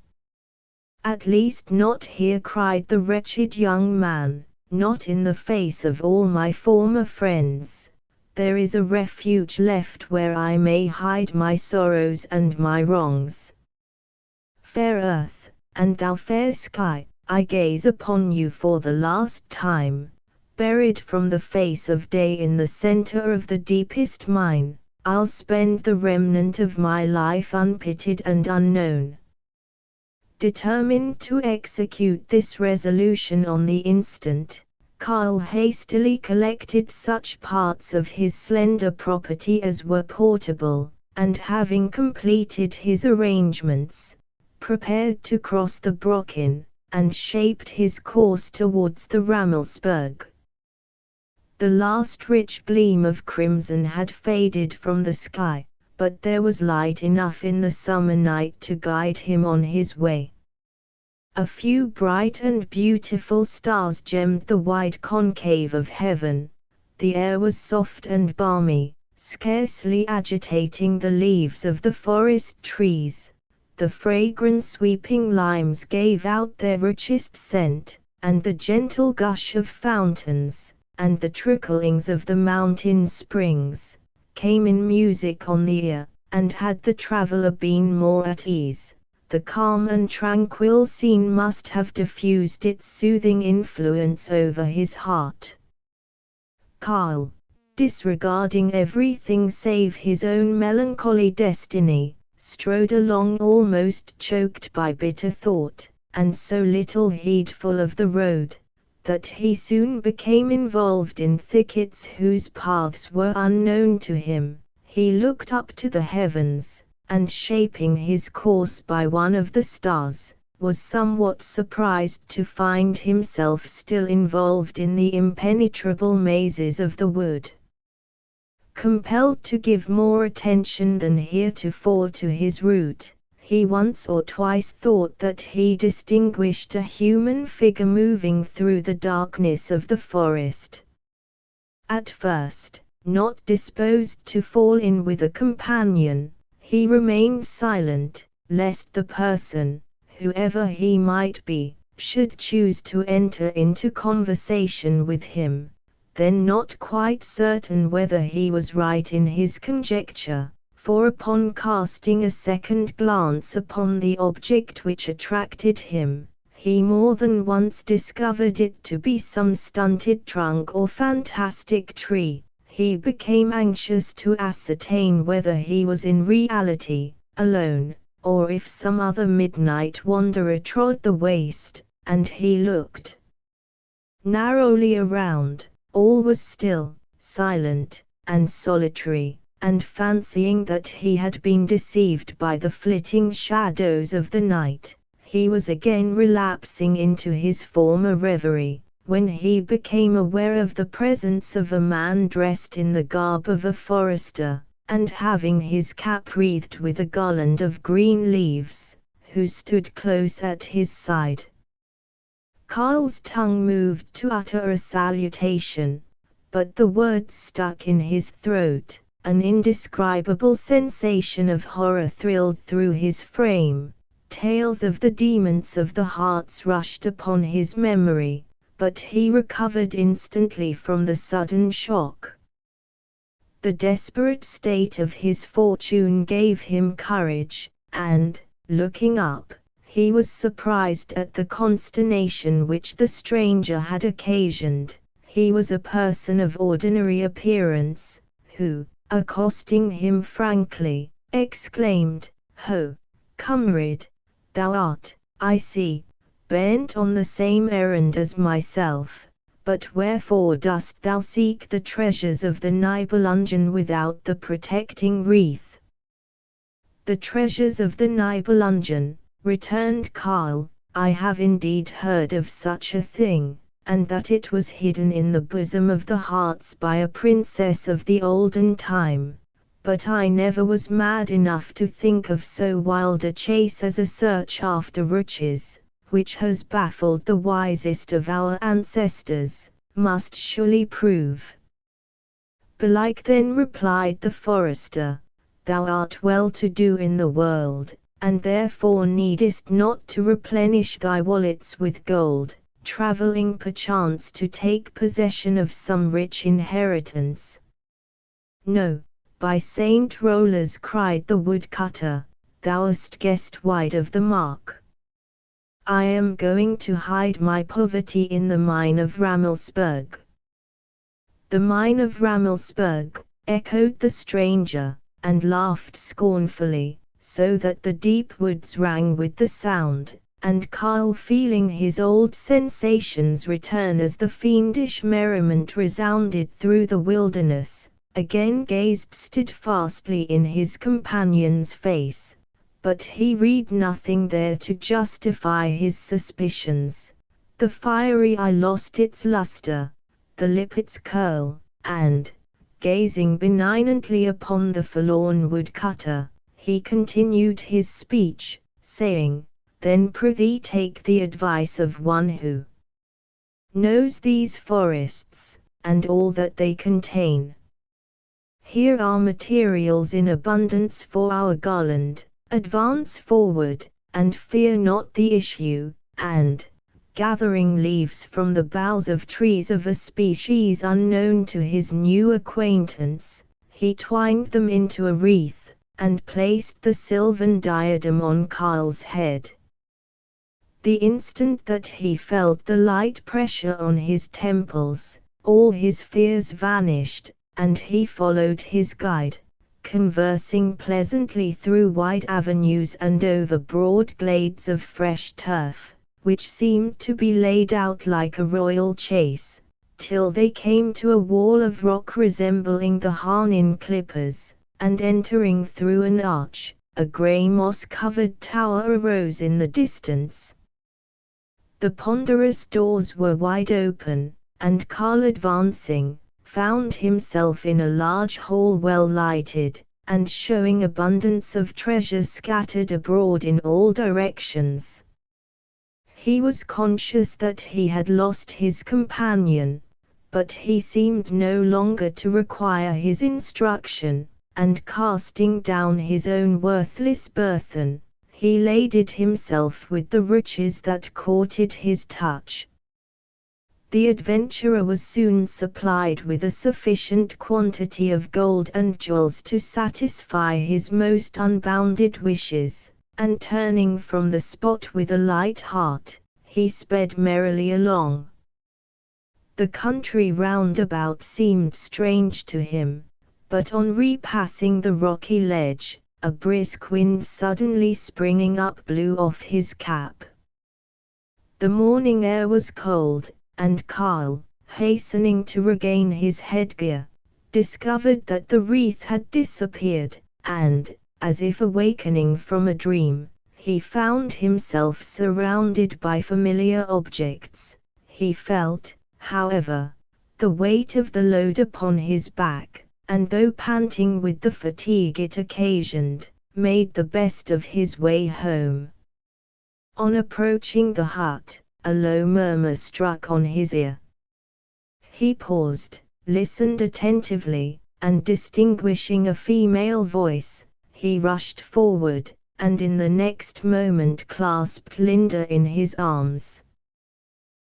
"At least not here," cried the wretched young man, "not in the face of all my former friends. There is a refuge left where I may hide my sorrows and my wrongs. Fair earth, and thou fair sky, I gaze upon you for the last time. Buried from the face of day in the center of the deepest mine, I'll spend the remnant of my life unpitied and unknown. Determined to execute this resolution on the instant, Karl hastily collected such parts of his slender property as were portable, and having completed his arrangements, prepared to cross the Brocken, and shaped his course towards the Rammelsberg. The last rich gleam of crimson had faded from the sky, but there was light enough in the summer night to guide him on his way. A few bright and beautiful stars gemmed the wide concave of heaven. The air was soft and balmy, scarcely agitating the leaves of the forest trees. The fragrant sweeping limes gave out their richest scent, and the gentle gush of fountains, and the tricklings of the mountain springs, came in music on the ear, and had the traveller been more at ease, the calm and tranquil scene must have diffused its soothing influence over his heart. Karl, disregarding everything save his own melancholy destiny, strode along almost choked by bitter thought, and so little heedful of the road, that he soon became involved in thickets whose paths were unknown to him. He looked up to the heavens, and shaping his course by one of the stars, was somewhat surprised to find himself still involved in the impenetrable mazes of the wood. Compelled to give more attention than heretofore to his route, he once or twice thought that he distinguished a human figure moving through the darkness of the forest. At first, not disposed to fall in with a companion, he remained silent, lest the person, whoever he might be, should choose to enter into conversation with him. Then, not quite certain whether he was right in his conjecture, for upon casting a second glance upon the object which attracted him, he more than once discovered it to be some stunted trunk or fantastic tree. He became anxious to ascertain whether he was in reality alone, or if some other midnight wanderer trod the waste, and he looked narrowly around. All was still, silent, and solitary, and fancying that he had been deceived by the flitting shadows of the night, he was again relapsing into his former reverie, when he became aware of the presence of a man dressed in the garb of a forester, and having his cap wreathed with a garland of green leaves, who stood close at his side. Karl's tongue moved to utter a salutation, but the words stuck in his throat. An indescribable sensation of horror thrilled through his frame. Tales of the demons of the hearts rushed upon his memory, but he recovered instantly from the sudden shock. The desperate state of his fortune gave him courage, and, looking up, he was surprised at the consternation which the stranger had occasioned. He was a person of ordinary appearance, who, accosting him frankly, exclaimed, "Ho, comrade, thou art, I see, bent on the same errand as myself, but wherefore dost thou seek the treasures of the Nibelungen without the protecting wreath?" "The treasures of the Nibelungen," returned Karl, "I have indeed heard of such a thing, and that it was hidden in the bosom of the Harz by a princess of the olden time, but I never was mad enough to think of so wild a chase as a search after riches, which has baffled the wisest of our ancestors, must surely prove." "Belike then," replied the forester, "thou art well to do in the world, and therefore needest not to replenish thy wallets with gold, travelling perchance to take possession of some rich inheritance." "No, by Saint Rollers," cried the woodcutter, "thou hast guessed wide of the mark. I am going to hide my poverty in the mine of Rammelsberg." "The mine of Rammelsberg," echoed the stranger, and laughed scornfully, so that the deep woods rang with the sound. and Kyle, feeling his old sensations return as the fiendish merriment resounded through the wilderness, again gazed steadfastly in his companion's face, but he read nothing there to justify his suspicions. The fiery eye lost its luster, the lip its curl, and, gazing benignantly upon the forlorn woodcutter, he continued his speech, saying, "Then prithee take the advice of one who knows these forests, and all that they contain. Here are materials in abundance for our garland. Advance forward, and fear not the issue," and, gathering leaves from the boughs of trees of a species unknown to his new acquaintance, he twined them into a wreath, and placed the sylvan diadem on Kyle's head. The instant that he felt the light pressure on his temples, all his fears vanished, and he followed his guide, conversing pleasantly through wide avenues and over broad glades of fresh turf, which seemed to be laid out like a royal chase, till they came to a wall of rock resembling the Harnin clippers, and entering through an arch, a grey moss-covered tower arose in the distance. The ponderous doors were wide open, and Karl, advancing, found himself in a large hall well lighted, and showing abundance of treasure scattered abroad in all directions. He was conscious that he had lost his companion, but he seemed no longer to require his instruction, and casting down his own worthless burthen, he laded himself with the riches that courted his touch. The adventurer was soon supplied with a sufficient quantity of gold and jewels to satisfy his most unbounded wishes, and turning from the spot with a light heart, he sped merrily along. The country round about seemed strange to him, but on repassing the rocky ledge, a brisk wind suddenly springing up blew off his cap. The morning air was cold, and Karl, hastening to regain his headgear, discovered that the wreath had disappeared, and, as if awakening from a dream, he found himself surrounded by familiar objects. He felt, however, the weight of the load upon his back, and though panting with the fatigue it occasioned, made the best of his way home. On approaching the hut, a low murmur struck on his ear. He paused, listened attentively, and distinguishing a female voice, he rushed forward, and in the next moment clasped Linda in his arms.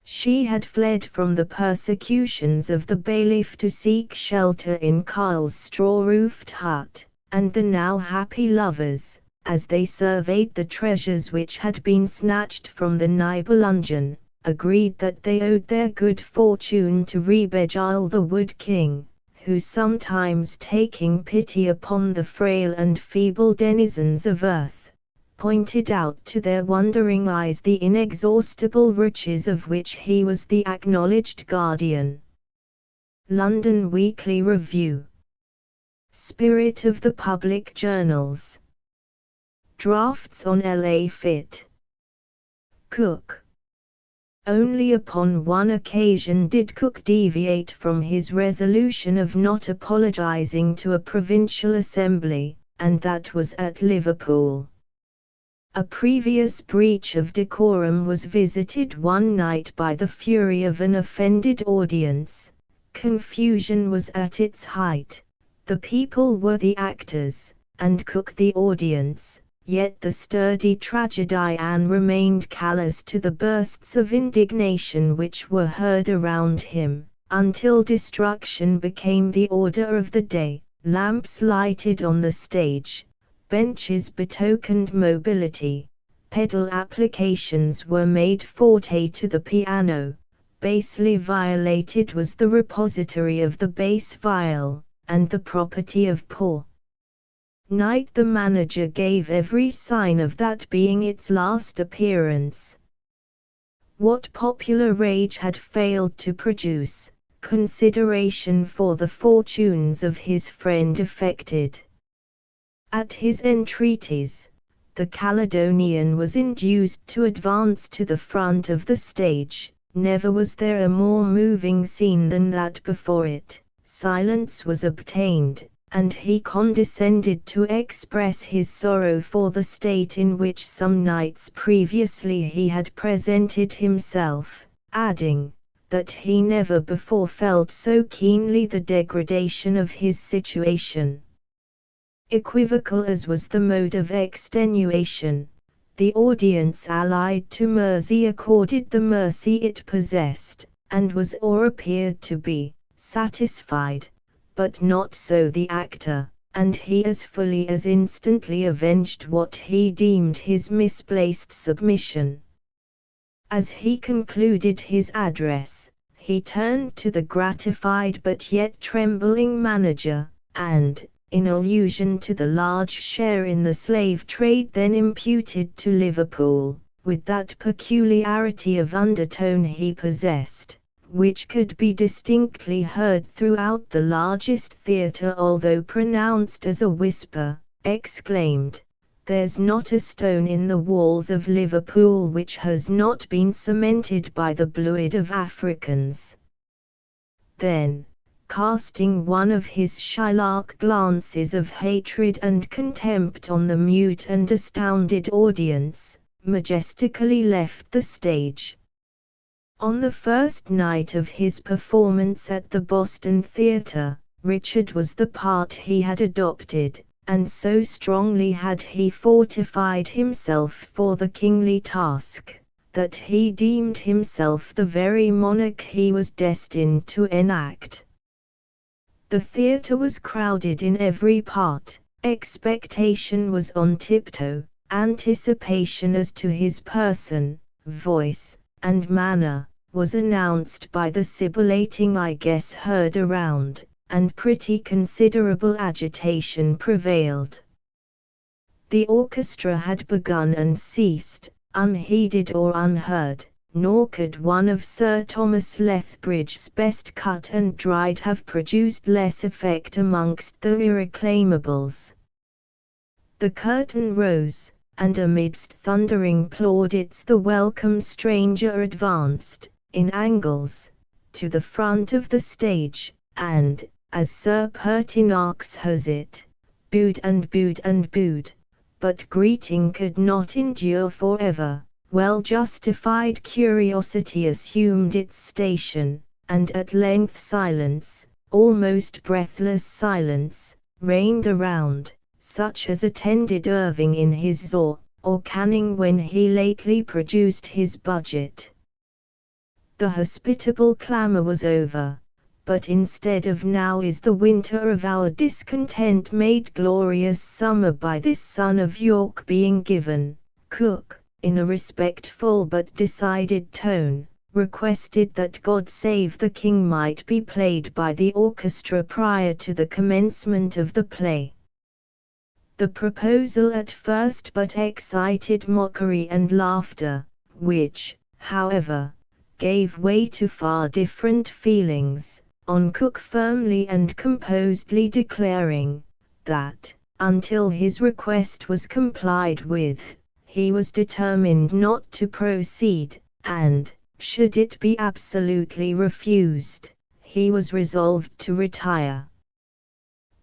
She had fled from the persecutions of the bailiff to seek shelter in Kyle's straw-roofed hut, and the now happy lovers, as they surveyed the treasures which had been snatched from the Nibelungen, agreed that they owed their good fortune to Rebegile the Wood King, who sometimes, taking pity upon the frail and feeble denizens of earth, pointed out to their wondering eyes the inexhaustible riches of which he was the acknowledged guardian. London Weekly Review. Spirit of the Public Journals. Drafts on L.A. Fit. Cook. Only upon one occasion did Cook deviate from his resolution of not apologizing to a provincial assembly, and that was at Liverpool. A previous breach of decorum was visited one night by the fury of an offended audience. Confusion was at its height. The people were the actors, and Cook the audience, yet the sturdy tragedian remained callous to the bursts of indignation which were heard around him, until destruction became the order of the day. Lamps lighted on the stage, benches betokened mobility, pedal applications were made forte to the piano, basely violated was the repository of the bass viol, and the property of poor night the manager gave every sign of that being its last appearance. What popular rage had failed to produce, consideration for the fortunes of his friend effected. At his entreaties, the Caledonian was induced to advance to the front of the stage. Never was there a more moving scene than that before it. Silence was obtained, and he condescended to express his sorrow for the state in which some nights previously he had presented himself, adding, that he never before felt so keenly the degradation of his situation. Equivocal as was the mode of extenuation, the audience allied to mercy accorded the mercy it possessed, and was or appeared to be, satisfied, but not so the actor, and he as fully as instantly avenged what he deemed his misplaced submission. As he concluded his address, he turned to the gratified but yet trembling manager, and, in allusion to the large share in the slave trade then imputed to Liverpool, with that peculiarity of undertone he possessed, which could be distinctly heard throughout the largest theatre although pronounced as a whisper, exclaimed, "There's not a stone in the walls of Liverpool which has not been cemented by the blood of Africans." Then, casting one of his Shylock glances of hatred and contempt on the mute and astounded audience, majestically left the stage. On the first night of his performance at the Boston Theatre, Richard was the part he had adopted, and so strongly had he fortified himself for the kingly task, that he deemed himself the very monarch he was destined to enact. The theatre was crowded in every part, expectation was on tiptoe, anticipation as to his person, voice, and manner, was announced by the sibilating I guess heard around, and pretty considerable agitation prevailed. The orchestra had begun and ceased, unheeded or unheard, nor could one of Sir Thomas Lethbridge's best cut and dried have produced less effect amongst the irreclamables. The curtain rose, and amidst thundering plaudits the welcome stranger advanced, in angles, to the front of the stage, and, as Sir Pertinax has it, booed and booed and booed, but greeting could not endure forever. Well-justified curiosity assumed its station, and at length silence, almost breathless silence, reigned around, such as attended Irving in his Zor, or Canning when he lately produced his Budget. The hospitable clamour was over, but instead of now is the winter of our discontent made glorious summer by this son of York being given. Cook, in a respectful but decided tone, requested that God Save the King might be played by the orchestra prior to the commencement of the play. The proposal at first but excited mockery and laughter, which, however, gave way to far different feelings, on Cook firmly and composedly declaring, that, until his request was complied with, he was determined not to proceed, and, should it be absolutely refused, he was resolved to retire.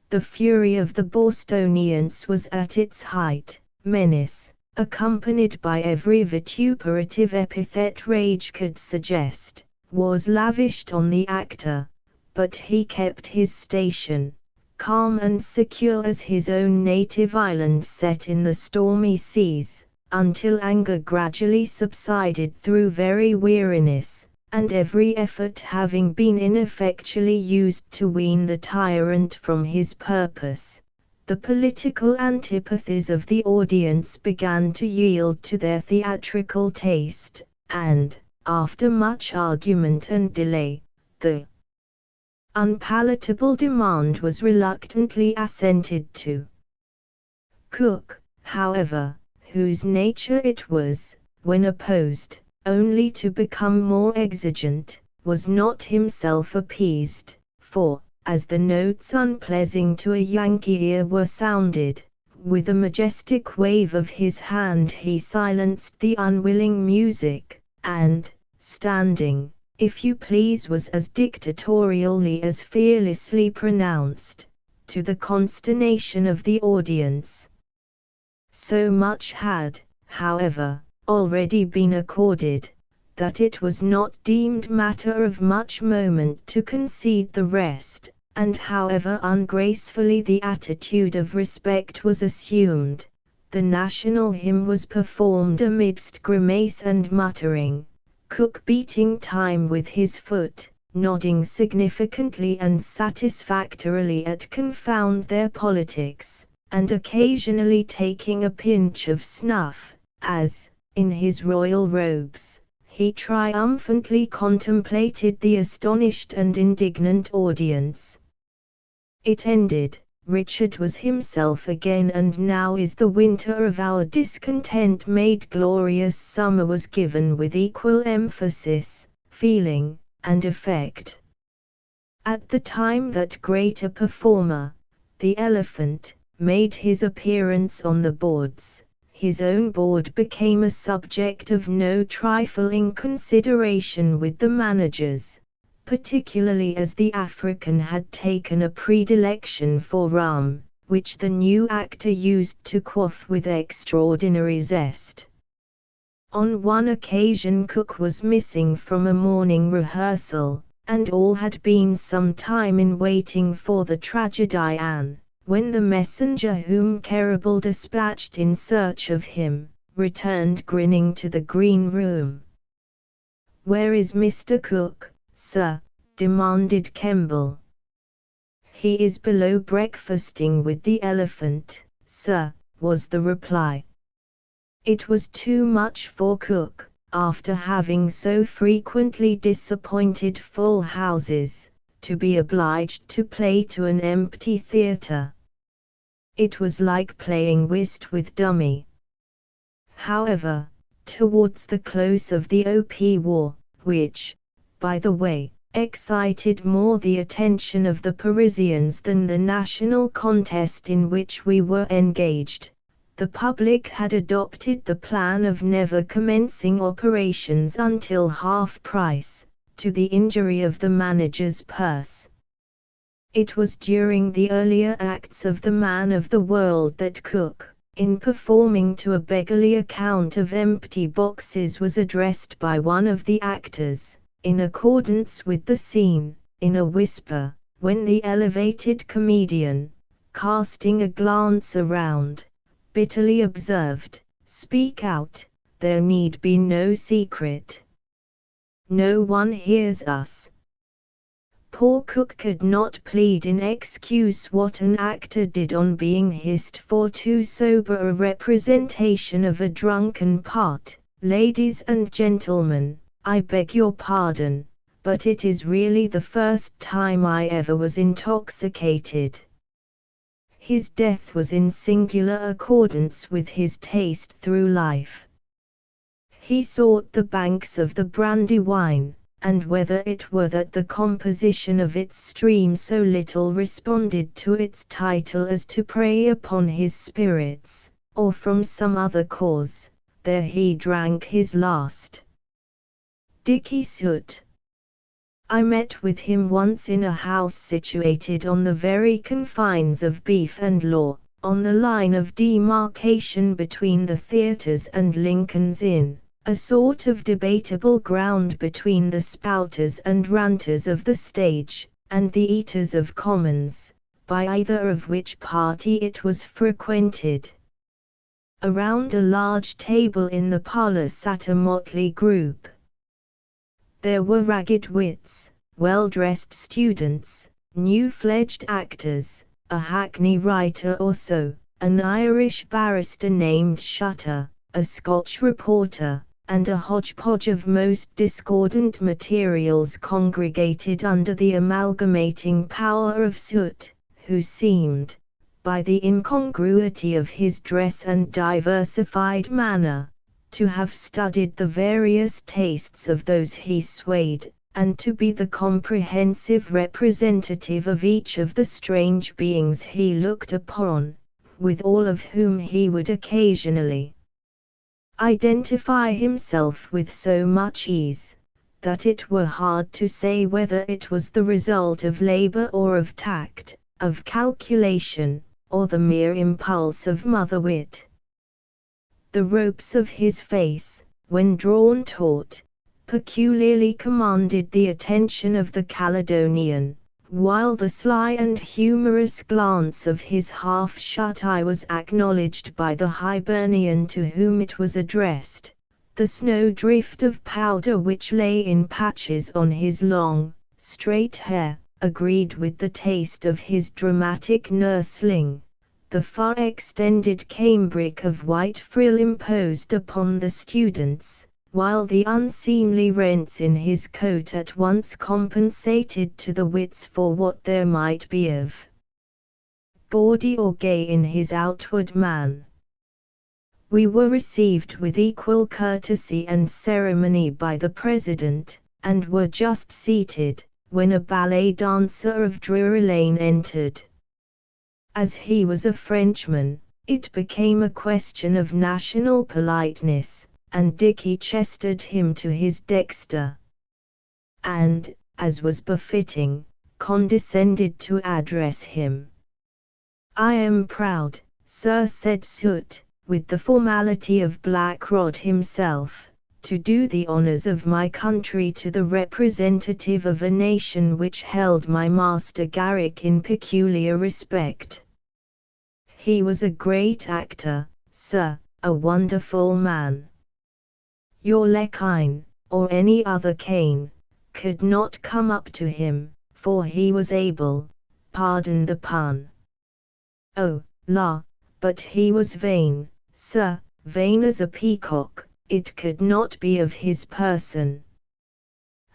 The fury of the Bostonians was at its height. Menace, accompanied by every vituperative epithet rage could suggest, was lavished on the actor, but he kept his station, calm and secure as his own native island set in the stormy seas, until anger gradually subsided through very weariness, and every effort having been ineffectually used to wean the tyrant from his purpose, the political antipathies of the audience began to yield to their theatrical taste, and, after much argument and delay, the unpalatable demand was reluctantly assented to. Cook, however, whose nature it was, when opposed, only to become more exigent, was not himself appeased, for, as the notes unpleasing to a Yankee ear were sounded, with a majestic wave of his hand he silenced the unwilling music, and, standing, if you please, was as dictatorially as fearlessly pronounced, to the consternation of the audience. So much had, however, already been accorded, that it was not deemed matter of much moment to concede the rest, and however ungracefully the attitude of respect was assumed, the national hymn was performed amidst grimace and muttering, Cook beating time with his foot, nodding significantly and satisfactorily at confound their politics, and occasionally taking a pinch of snuff, as, in his royal robes, he triumphantly contemplated the astonished and indignant audience. It ended, Richard was himself again, and now is the winter of our discontent made glorious. Summer was given with equal emphasis, feeling, and effect. At the time that greater performer, the elephant, made his appearance on the boards, his own board became a subject of no trifling consideration with the managers, particularly as the African had taken a predilection for rum, which the new actor used to quaff with extraordinary zest. On one occasion Cook was missing from a morning rehearsal, and all had been some time in waiting for the tragedian, when the messenger whom Kerrible dispatched in search of him, returned grinning to the green room. "Where is Mr. Cook, sir?" demanded Kemble. "He is below breakfasting with the elephant, sir," was the reply. It was too much for Cook, after having so frequently disappointed full houses, to be obliged to play to an empty theatre. It was like playing whist with dummy. However, towards the close of the O.P. War, which, by the way, excited more the attention of the Parisians than the national contest in which we were engaged, the public had adopted the plan of never commencing operations until half price, to the injury of the manager's purse. It was during the earlier acts of The Man of the World that Cook, in performing to a beggarly account of empty boxes, was addressed by one of the actors, in accordance with the scene, in a whisper, when the elevated comedian, casting a glance around, bitterly observed, "Speak out, there need be no secret. No one hears us." Poor Cook could not plead in excuse what an actor did on being hissed for too sober a representation of a drunken part. "Ladies and gentlemen, I beg your pardon, but it is really the first time I ever was intoxicated." His death was in singular accordance with his taste through life. He sought the banks of the Brandywine, and whether it were that the composition of its stream so little responded to its title as to prey upon his spirits, or from some other cause, there he drank his last. Dicky Soot. I met with him once in a house situated on the very confines of Beef and Law, on the line of demarcation between the theatres and Lincoln's Inn, a sort of debatable ground between the spouters and ranters of the stage, and the eaters of commons, by either of which party it was frequented. Around a large table in the parlour sat a motley group. There were ragged wits, well-dressed students, new-fledged actors, a hackney writer or so, an Irish barrister named Shutter, a Scotch reporter, and a hodgepodge of most discordant materials congregated under the amalgamating power of Soot, who seemed, by the incongruity of his dress and diversified manner, to have studied the various tastes of those he swayed, and to be the comprehensive representative of each of the strange beings he looked upon, with all of whom he would occasionally identify himself with so much ease, that it were hard to say whether it was the result of labor or of tact, of calculation, or the mere impulse of mother wit. The ropes of his face, when drawn taut, peculiarly commanded the attention of the Caledonian, while the sly and humorous glance of his half-shut eye was acknowledged by the Hibernian to whom it was addressed. The snowdrift of powder which lay in patches on his long, straight hair, agreed with the taste of his dramatic nursling. The far-extended cambric of white frill imposed upon the students, while the unseemly rents in his coat at once compensated to the wits for what there might be of gaudy or gay in his outward man. We were received with equal courtesy and ceremony by the President, and were just seated, when a ballet dancer of Drury Lane entered. As he was a Frenchman, it became a question of national politeness, and Dicky chested him to his dexter, and, as was befitting, condescended to address him. "I am proud, sir," said Soot, with the formality of Blackrod himself, "to do the honors of my country to the representative of a nation which held my master Garrick in peculiar respect. He was a great actor, sir, a wonderful man. Your Leckine, or any other cane, could not come up to him, for he was able, pardon the pun. Oh, la, but he was vain, sir, vain as a peacock. It could not be of his person.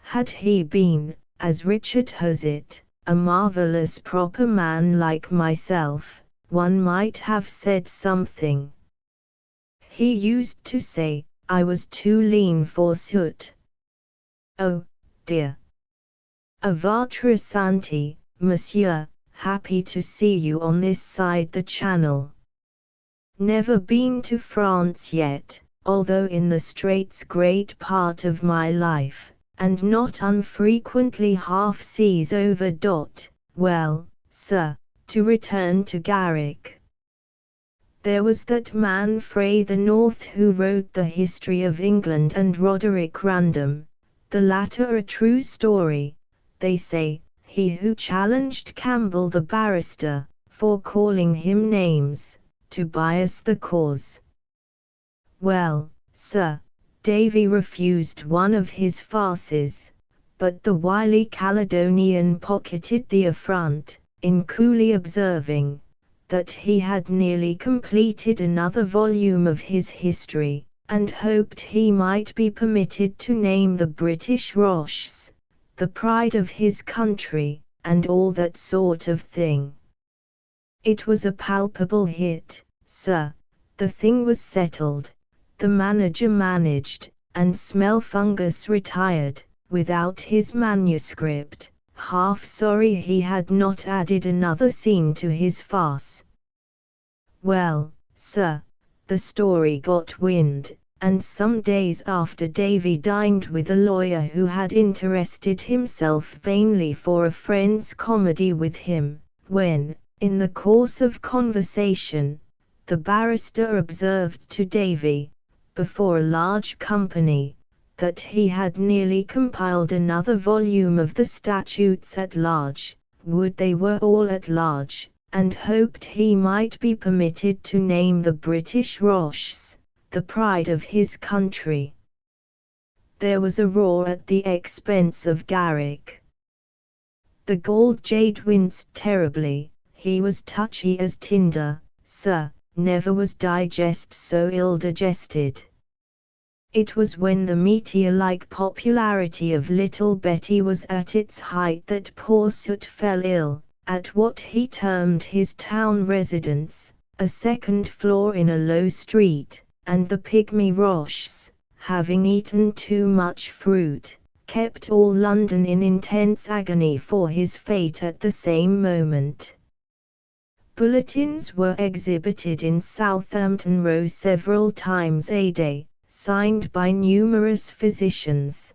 Had he been, as Richard has it, a marvelous proper man like myself, one might have said something. He used to say, I was too lean for Soot. Oh, dear. A votre santé, monsieur, happy to see you on this side the Channel. Never been to France yet, although in the Straits great part of my life, and not unfrequently half seas over. Well, sir, to return to Garrick. There was that man Fray the North who wrote the History of England, and Roderick Random, the latter a true story, they say, he who challenged Campbell the barrister, for calling him names, to bias the cause. Well, sir, Davy refused one of his farces, but the wily Caledonian pocketed the affront, in coolly observing that he had nearly completed another volume of his history, and hoped he might be permitted to name the British Roches, the pride of his country, and all that sort of thing. It was a palpable hit, sir. The thing was settled, the manager managed, and Smelfungus retired, without his manuscript, half sorry he had not added another scene to his farce. Well, sir, the story got wind, and some days after Davy dined with a lawyer who had interested himself vainly for a friend's comedy with him, when, in the course of conversation, the barrister observed to Davy, before a large company, that he had nearly compiled another volume of the statutes at large, would they were all at large, and hoped he might be permitted to name the British Roches, the pride of his country. There was a roar at the expense of Garrick. The gold jade winced terribly, he was touchy as tinder, sir, never was digest so ill digested. It was when the meteor-like popularity of Little Betty was at its height that poor Soot fell ill, at what he termed his town residence, a second floor in a low street, and the pygmy Roches, having eaten too much fruit, kept all London in intense agony for his fate at the same moment. Bulletins were exhibited in Southampton Row several times a day, signed by numerous physicians.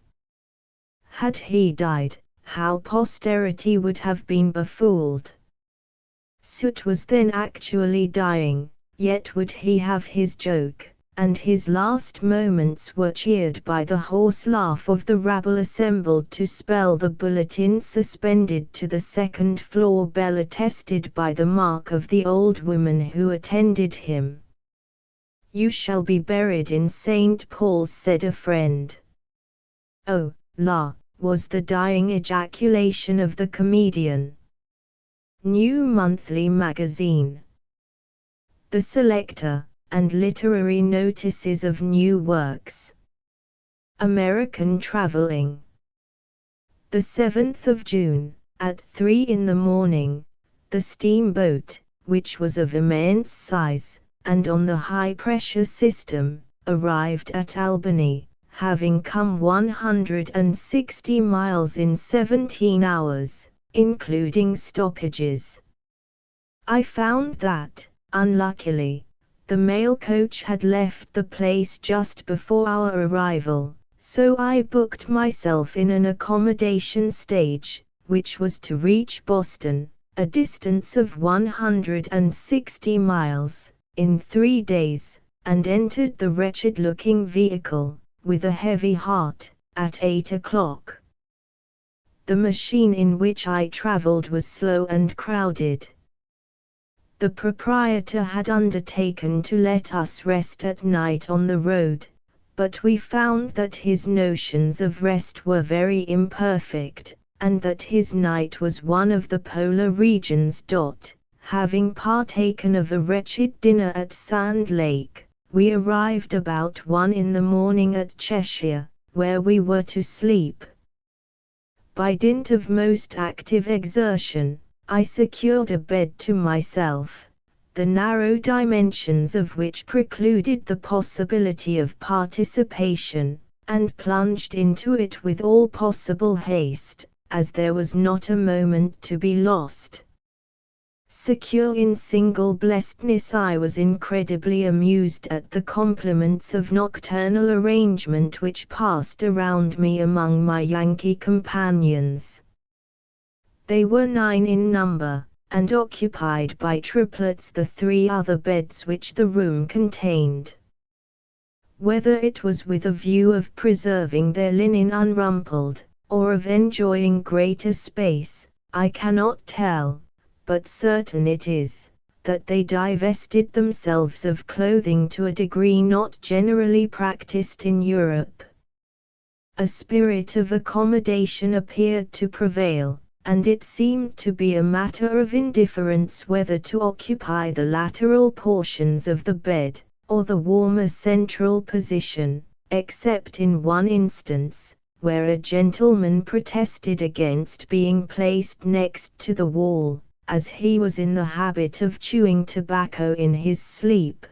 Had he died, how posterity would have been befooled. Soot was then actually dying, yet would he have his joke, and his last moments were cheered by the hoarse laugh of the rabble assembled to spell the bulletin suspended to the second-floor bell, attested by the mark of the old woman who attended him. "You shall be buried in St. Paul's," said a friend. "Oh, la," was the dying ejaculation of the comedian. New Monthly Magazine. The Selector, and literary notices of new works. American Traveling. The 7th of June, at 3 in the morning, the steamboat, which was of immense size, and on the high-pressure system, arrived at Albany, having come 160 miles in 17 hours, including stoppages. I found that, unluckily, the mail coach had left the place just before our arrival, so I booked myself in an accommodation stage, which was to reach Boston, a distance of 160 miles, in 3 days, and entered the wretched-looking vehicle, with a heavy heart, at 8 o'clock. The machine in which I traveled was slow and crowded. The proprietor had undertaken to let us rest at night on the road, but we found that his notions of rest were very imperfect, and that his night was one of the polar regions. Having partaken of a wretched dinner at Sand Lake, we arrived about 1 in the morning at Cheshire, where we were to sleep. By dint of most active exertion, I secured a bed to myself, the narrow dimensions of which precluded the possibility of participation, and plunged into it with all possible haste, as there was not a moment to be lost. Secure in single blessedness, I was incredibly amused at the compliments of nocturnal arrangement which passed around me among my Yankee companions. They were 9 in number, and occupied by triplets the 3 other beds which the room contained. Whether it was with a view of preserving their linen unrumpled, or of enjoying greater space, I cannot tell, but certain it is, that they divested themselves of clothing to a degree not generally practiced in Europe. A spirit of accommodation appeared to prevail, and it seemed to be a matter of indifference whether to occupy the lateral portions of the bed, or the warmer central position, except in one instance, where a gentleman protested against being placed next to the wall, as he was in the habit of chewing tobacco in his sleep.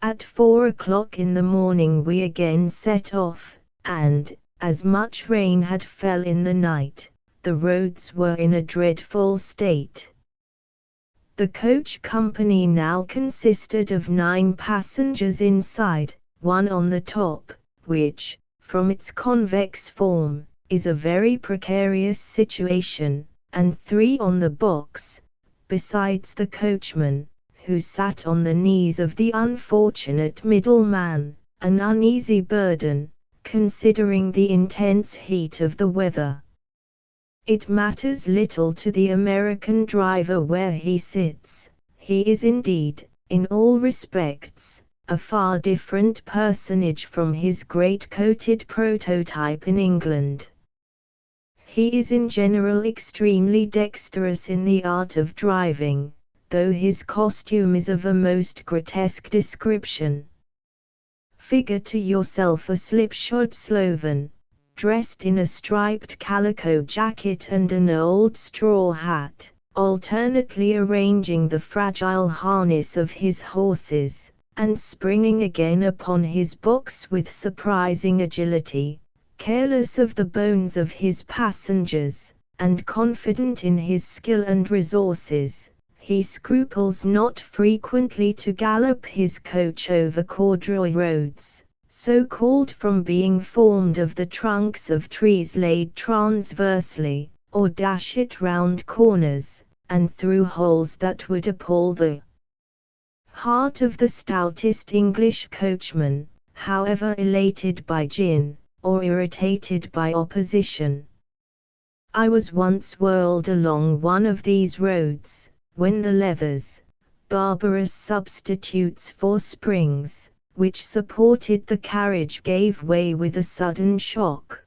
At 4 o'clock in the morning we again set off, and, as much rain had fell in the night, the roads were in a dreadful state. The coach company now consisted of 9 passengers inside, 1 on the top, which, from its convex form, is a very precarious situation, and 3 on the box, besides the coachman, who sat on the knees of the unfortunate middleman, an uneasy burden, considering the intense heat of the weather. It matters little to the American driver where he sits. He is indeed, in all respects, a far different personage from his great-coated prototype in England. He is in general extremely dexterous in the art of driving, though his costume is of a most grotesque description. Figure to yourself a slipshod sloven, dressed in a striped calico jacket and an old straw hat, alternately arranging the fragile harness of his horses, and springing again upon his box with surprising agility, careless of the bones of his passengers, and confident in his skill and resources. He scruples not frequently to gallop his coach over corduroy roads, so called from being formed of the trunks of trees laid transversely, or dash it round corners, and through holes that would appall the heart of the stoutest English coachman, however elated by gin, or irritated by opposition. I was once whirled along one of these roads, when the leathers, barbarous substitutes for springs, which supported the carriage gave way with a sudden shock.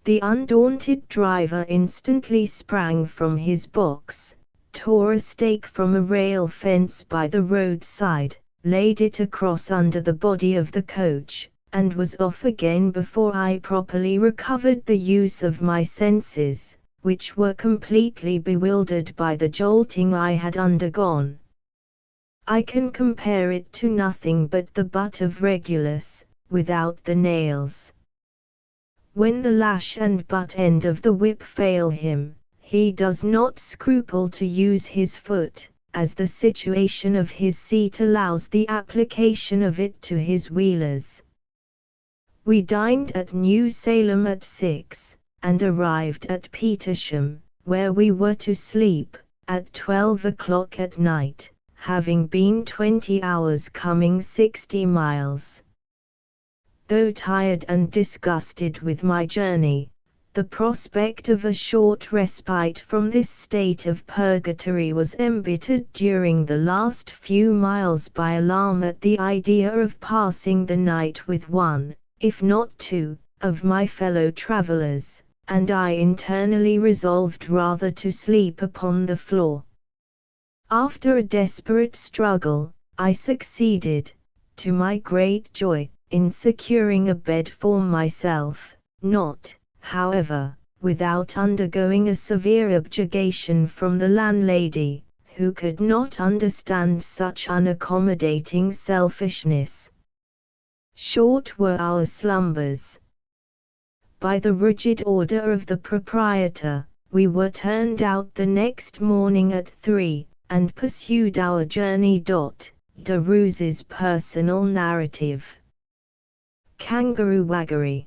The undaunted driver instantly sprang from his box, tore a stake from a rail fence by the roadside, laid it across under the body of the coach, and was off again before I properly recovered the use of my senses, which were completely bewildered by the jolting I had undergone. I can compare it to nothing but the butt of Regulus, without the nails. When the lash and butt end of the whip fail him, he does not scruple to use his foot, as the situation of his seat allows the application of it to his wheelers. We dined at New Salem at 6, and arrived at Petersham, where we were to sleep, at 12 o'clock at night, having been 20 hours coming 60 miles. Though tired and disgusted with my journey, the prospect of a short respite from this state of purgatory was embittered during the last few miles by alarm at the idea of passing the night with one, if not two, of my fellow travellers, and I internally resolved rather to sleep upon the floor. After a desperate struggle, I succeeded, to my great joy, in securing a bed for myself, not, however, without undergoing a severe objurgation from the landlady, who could not understand such unaccommodating selfishness. Short were our slumbers. By the rigid order of the proprietor, we were turned out the next morning at 3, and pursued our journey. De Roos's personal narrative. Kangaroo waggery.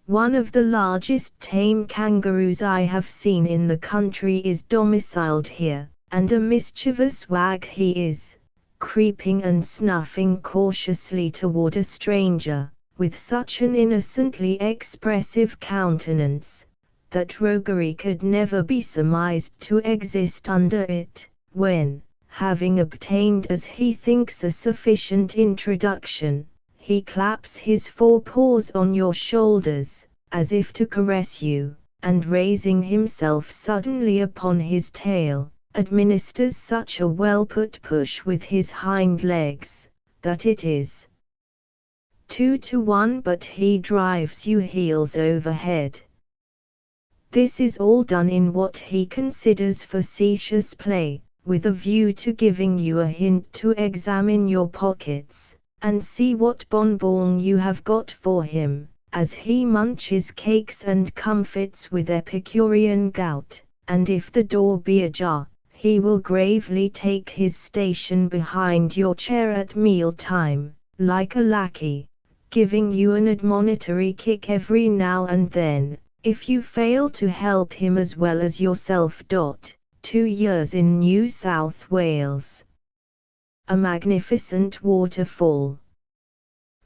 One of the largest tame kangaroos I have seen in the country is domiciled here, and a mischievous wag he is, creeping and snuffing cautiously toward a stranger, with such an innocently expressive countenance, that roguery could never be surmised to exist under it, when, having obtained as he thinks a sufficient introduction, he claps his forepaws on your shoulders, as if to caress you, and raising himself suddenly upon his tail, administers such a well-put push with his hind legs, that it is 2 to 1 but he drives you heels over head. This is all done in what he considers facetious play, with a view to giving you a hint to examine your pockets, and see what bonbon you have got for him, as he munches cakes and comfits with Epicurean gout, and if the door be ajar, he will gravely take his station behind your chair at meal time, like a lackey, giving you an admonitory kick every now and then, if you fail to help him as well as yourself. 2 years in New South Wales. A magnificent waterfall.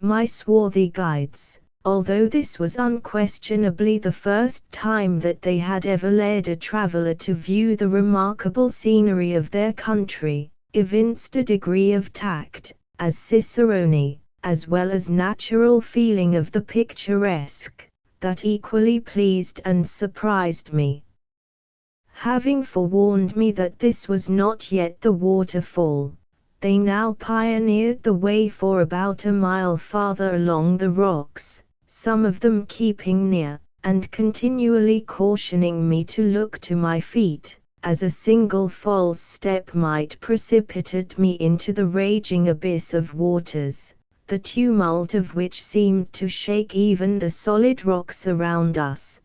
My swarthy guides, although this was unquestionably the first time that they had ever led a traveller to view the remarkable scenery of their country, evinced a degree of tact, as cicerone, as well as natural feeling of the picturesque, that equally pleased and surprised me. Having forewarned me that this was not yet the waterfall, they now pioneered the way for about a mile farther along the rocks, some of them keeping near, and continually cautioning me to look to my feet, as a single false step might precipitate me into the raging abyss of waters, the tumult of which seemed to shake even the solid rocks around us.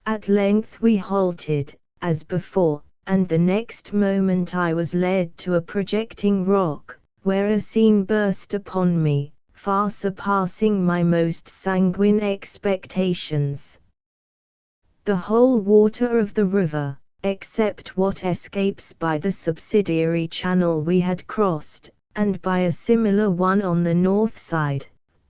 At length we halted, as before, and the next moment I was led to a projecting rock, where a scene burst upon me, far surpassing my most sanguine expectations. The whole water of the river, except what escapes by the subsidiary channel we had crossed, and by a similar one on the north side,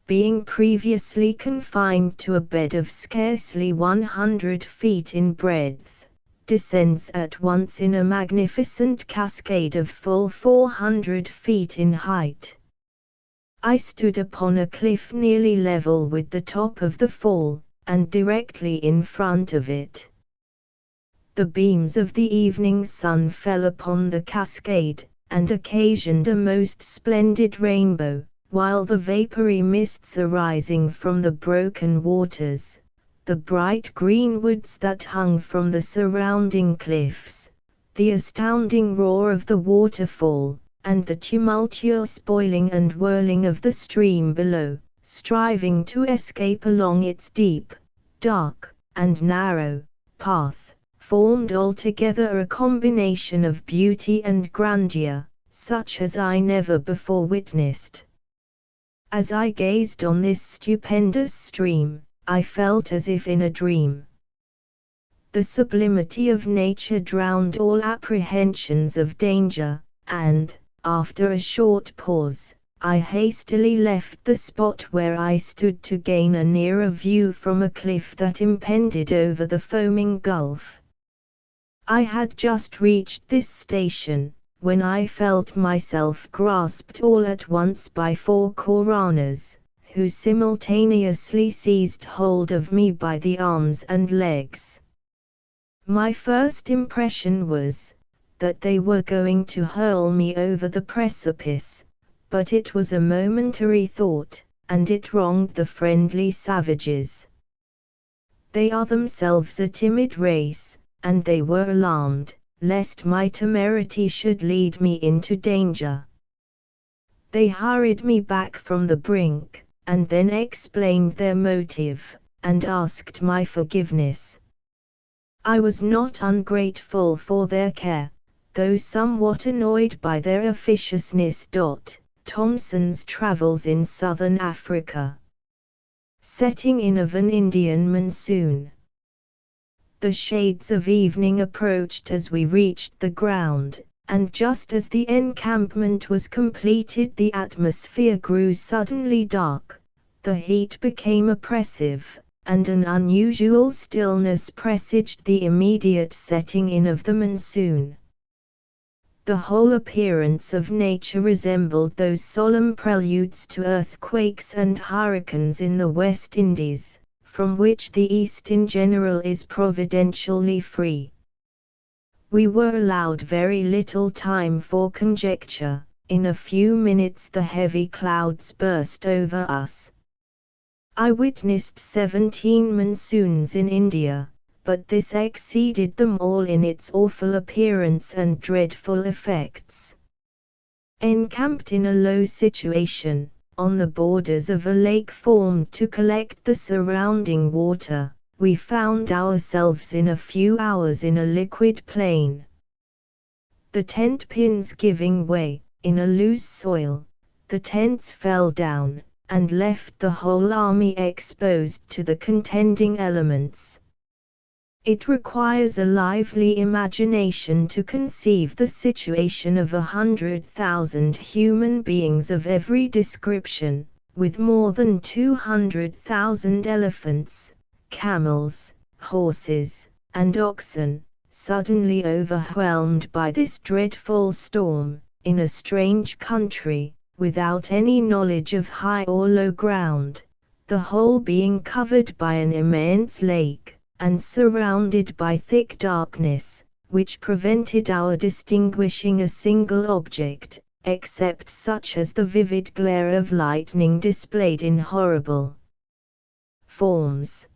being previously confined to a bed of scarcely 100 feet in breadth, descends at once in a magnificent cascade of full 400 feet in height. I stood upon a cliff nearly level with the top of the fall, and directly in front of it. The beams of the evening sun fell upon the cascade, and occasioned a most splendid rainbow, while the vapory mists arising from the broken waters, the bright green woods that hung from the surrounding cliffs, the astounding roar of the waterfall, and the tumultuous boiling and whirling of the stream below, striving to escape along its deep, dark, and narrow path, formed altogether a combination of beauty and grandeur, such as I never before witnessed. As I gazed on this stupendous stream, I felt as if in a dream. The sublimity of nature drowned all apprehensions of danger, and, after a short pause, I hastily left the spot where I stood to gain a nearer view from a cliff that impended over the foaming gulf. I had just reached this station, when I felt myself grasped all at once by 4 Koranas, who simultaneously seized hold of me by the arms and legs. My first impression was, that they were going to hurl me over the precipice, but it was a momentary thought, and it wronged the friendly savages. They are themselves a timid race, and they were alarmed, lest my temerity should lead me into danger. They hurried me back from the brink, and then explained their motive, and asked my forgiveness. I was not ungrateful for their care, though somewhat annoyed by their officiousness. Thomson's Travels in Southern Africa. Setting in of an Indian monsoon. The shades of evening approached as we reached the ground, and just as the encampment was completed the atmosphere grew suddenly dark, the heat became oppressive, and an unusual stillness presaged the immediate setting in of the monsoon. The whole appearance of nature resembled those solemn preludes to earthquakes and hurricanes in the West Indies, from which the East in general is providentially free. We were allowed very little time for conjecture. In a few minutes the heavy clouds burst over us. I witnessed 17 monsoons in India, but this exceeded them all in its awful appearance and dreadful effects. Encamped in a low situation, on the borders of a lake formed to collect the surrounding water, we found ourselves in a few hours in a liquid plain. The tent pins giving way, in a loose soil, the tents fell down, and left the whole army exposed to the contending elements. It requires a lively imagination to conceive the situation of 100,000 human beings of every description, with more than 200,000 elephants, camels, horses, and oxen, suddenly overwhelmed by this dreadful storm, in a strange country, without any knowledge of high or low ground, the whole being covered by an immense lake, and surrounded by thick darkness, which prevented our distinguishing a single object, except such as the vivid glare of lightning displayed in horrible forms.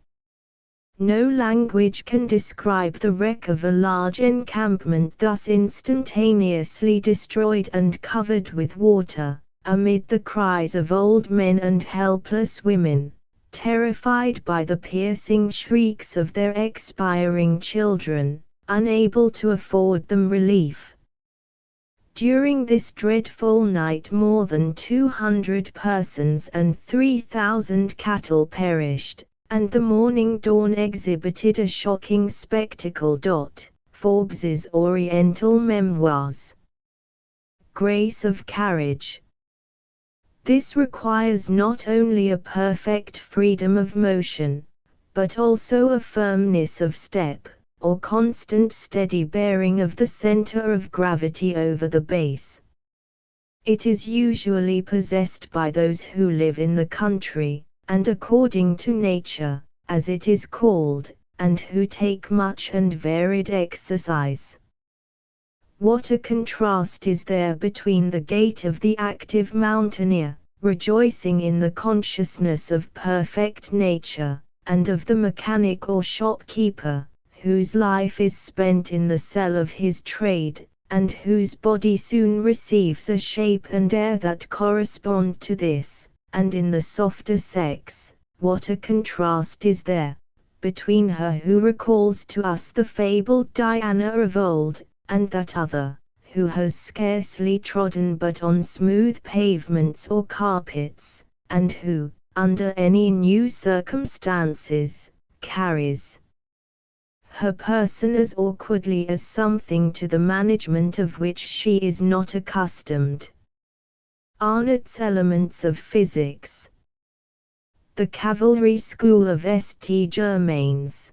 No language can describe the wreck of a large encampment thus instantaneously destroyed and covered with water, amid the cries of old men and helpless women, terrified by the piercing shrieks of their expiring children, unable to afford them relief. During this dreadful night more than 200 persons and 3,000 cattle perished, and the morning dawn exhibited a shocking spectacle. Forbes's Oriental Memoirs. Grace of carriage. This requires not only a perfect freedom of motion, but also a firmness of step, or constant steady bearing of the center of gravity over the base. It is usually possessed by those who live in the country, and according to nature, as it is called, and who take much and varied exercise. What a contrast is there between the gait of the active mountaineer, rejoicing in the consciousness of perfect nature, and of the mechanic or shopkeeper, whose life is spent in the cell of his trade, and whose body soon receives a shape and air that correspond to this. And in the softer sex, what a contrast is there, between her who recalls to us the fabled Diana of old, and that other, who has scarcely trodden but on smooth pavements or carpets, and who, under any new circumstances, carries her person as awkwardly as something to the management of which she is not accustomed. Arnott's Elements of Physics. The Cavalry School of St. Germain's.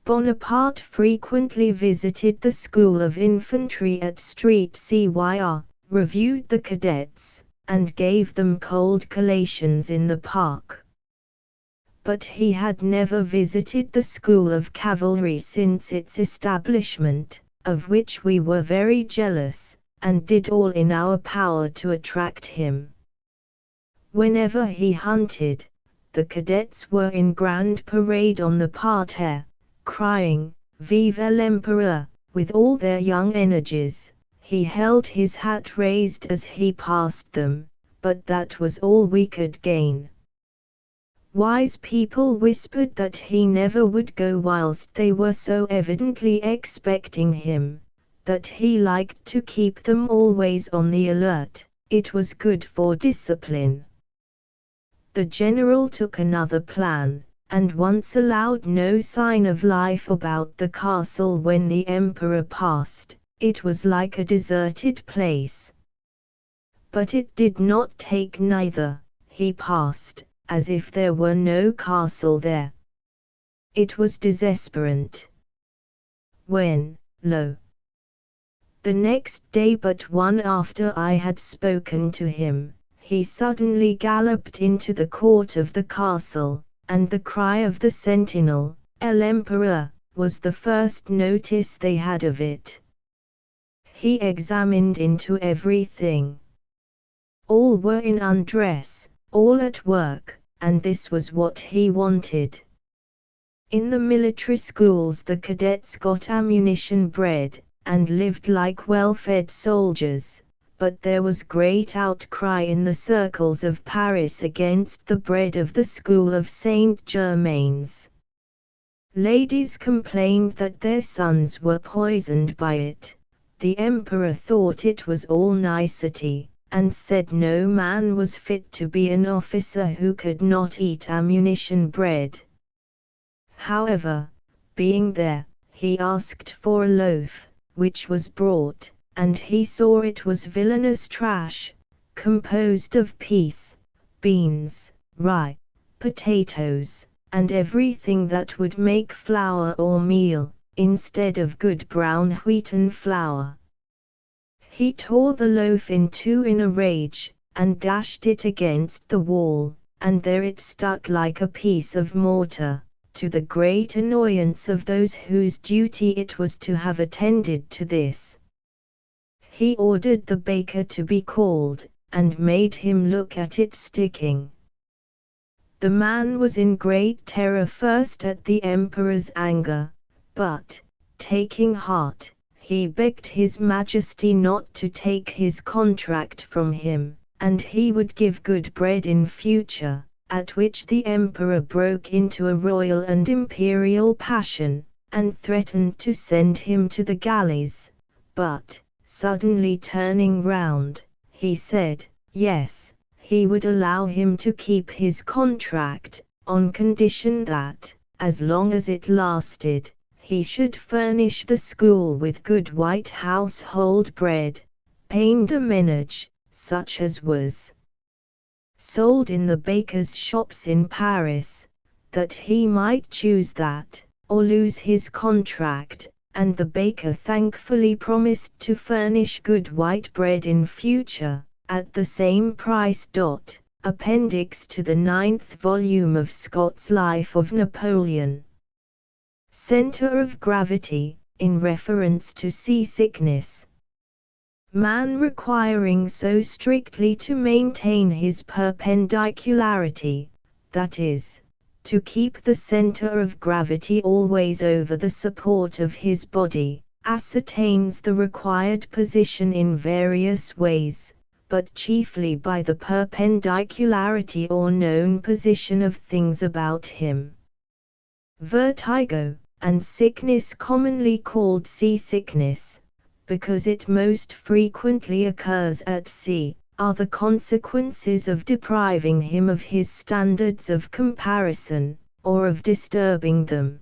Bonaparte frequently visited the School of Infantry at Street Cyr, reviewed the cadets, and gave them cold collations in the park. But he had never visited the School of Cavalry since its establishment, of which we were very jealous, and did all in our power to attract him. Whenever he hunted, the cadets were in grand parade on the parterre, crying, "Vive l'Empereur," with all their young energies. He held his hat raised as he passed them, but that was all we could gain. Wise people whispered that he never would go whilst they were so evidently expecting him, that he liked to keep them always on the alert. It was good for discipline. The general took another plan, and once allowed no sign of life about the castle when the emperor passed. It was like a deserted place. But it did not take neither. He passed, as if there were no castle there. It was desperate. When, lo, the next day but one after I had spoken to him, he suddenly galloped into the court of the castle, and the cry of the sentinel, "L'Empereur," was the first notice they had of it. He examined into everything. All were in undress, all at work, and this was what he wanted. In the military schools the cadets got ammunition bread, and lived like well-fed soldiers, but there was great outcry in the circles of Paris against the bread of the School of St. Germain's. Ladies complained that their sons were poisoned by it. The emperor thought it was all nicety, and said no man was fit to be an officer who could not eat ammunition bread. However, being there, he asked for a loaf, which was brought, and he saw it was villainous trash, composed of peas, beans, rye, potatoes, and everything that would make flour or meal, instead of good brown wheaten flour. He tore the loaf in two in a rage, and dashed it against the wall, and there it stuck like a piece of mortar, to the great annoyance of those whose duty it was to have attended to this. He ordered the baker to be called, and made him look at it sticking. The man was in great terror first at the emperor's anger, but, taking heart, he begged his majesty not to take his contract from him, and he would give good bread in future, at which the emperor broke into a royal and imperial passion, and threatened to send him to the galleys, but, suddenly turning round, he said, yes, he would allow him to keep his contract, on condition that, as long as it lasted, he should furnish the school with good white household bread, pain de ménage, such as was sold in the bakers' shops in Paris, that he might choose that, or lose his contract, and the baker thankfully promised to furnish good white bread in future, at the same price. Appendix to the 9th volume of Scott's Life of Napoleon. Center of gravity, in reference to seasickness. Man requiring so strictly to maintain his perpendicularity, that is, to keep the center of gravity always over the support of his body, ascertains the required position in various ways, but chiefly by the perpendicularity or known position of things about him. Vertigo, and sickness commonly called seasickness, because it most frequently occurs at sea, are the consequences of depriving him of his standards of comparison, or of disturbing them.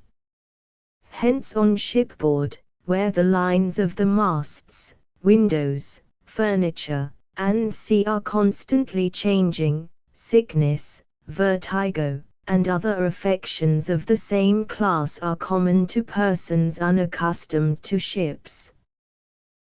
Hence on shipboard, where the lines of the masts, windows, furniture, and sea are constantly changing, sickness, vertigo, and other affections of the same class are common to persons unaccustomed to ships.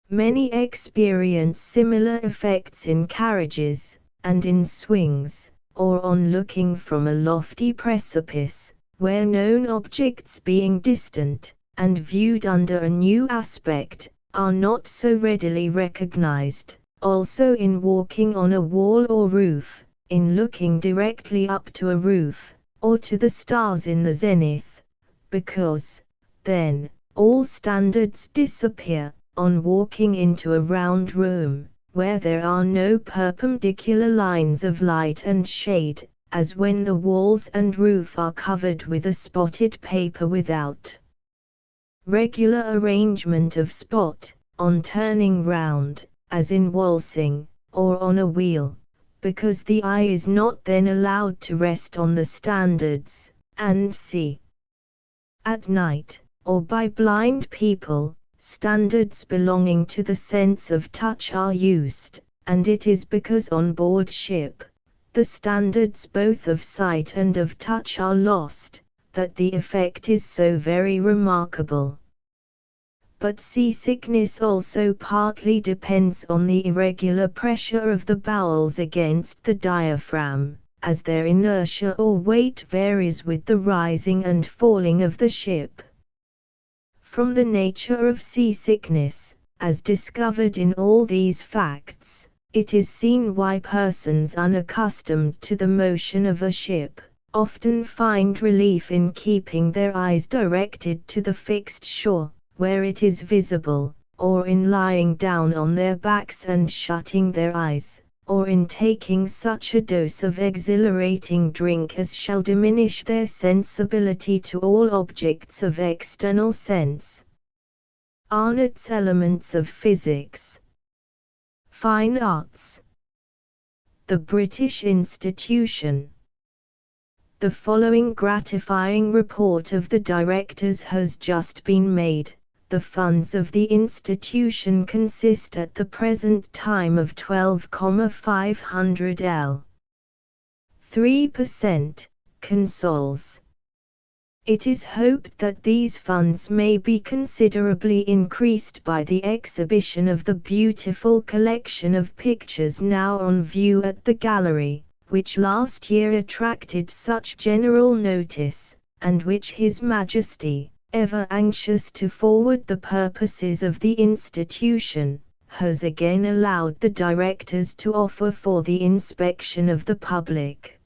Many experience similar effects in carriages, and in swings, or on looking from a lofty precipice, where known objects being distant, and viewed under a new aspect, are not so readily recognized, also in walking on a wall or roof, in looking directly up to a roof, or to the stars in the zenith, because, then, all standards disappear, on walking into a round room, where there are no perpendicular lines of light and shade, as when the walls and roof are covered with a spotted paper without regular arrangement of spot, on turning round, as in waltzing, or on a wheel, because the eye is not then allowed to rest on the standards, and see. At night, or by blind people, standards belonging to the sense of touch are used, and it is because on board ship, the standards both of sight and of touch are lost, that the effect is so very remarkable. But seasickness also partly depends on the irregular pressure of the bowels against the diaphragm, as their inertia or weight varies with the rising and falling of the ship. From the nature of seasickness, as discovered in all these facts, it is seen why persons unaccustomed to the motion of a ship often find relief in keeping their eyes directed to the fixed shore, where it is visible, or in lying down on their backs and shutting their eyes, or in taking such a dose of exhilarating drink as shall diminish their sensibility to all objects of external sense. Arnott's Elements of Physics. Fine Arts. The British Institution. The following gratifying report of the directors has just been made. The funds of the institution consist at the present time of 12,500 L. 3%, consols. It is hoped that these funds may be considerably increased by the exhibition of the beautiful collection of pictures now on view at the gallery, which last year attracted such general notice, and which His Majesty, ever anxious to forward the purposes of the institution, has again allowed the directors to offer for the inspection of the public.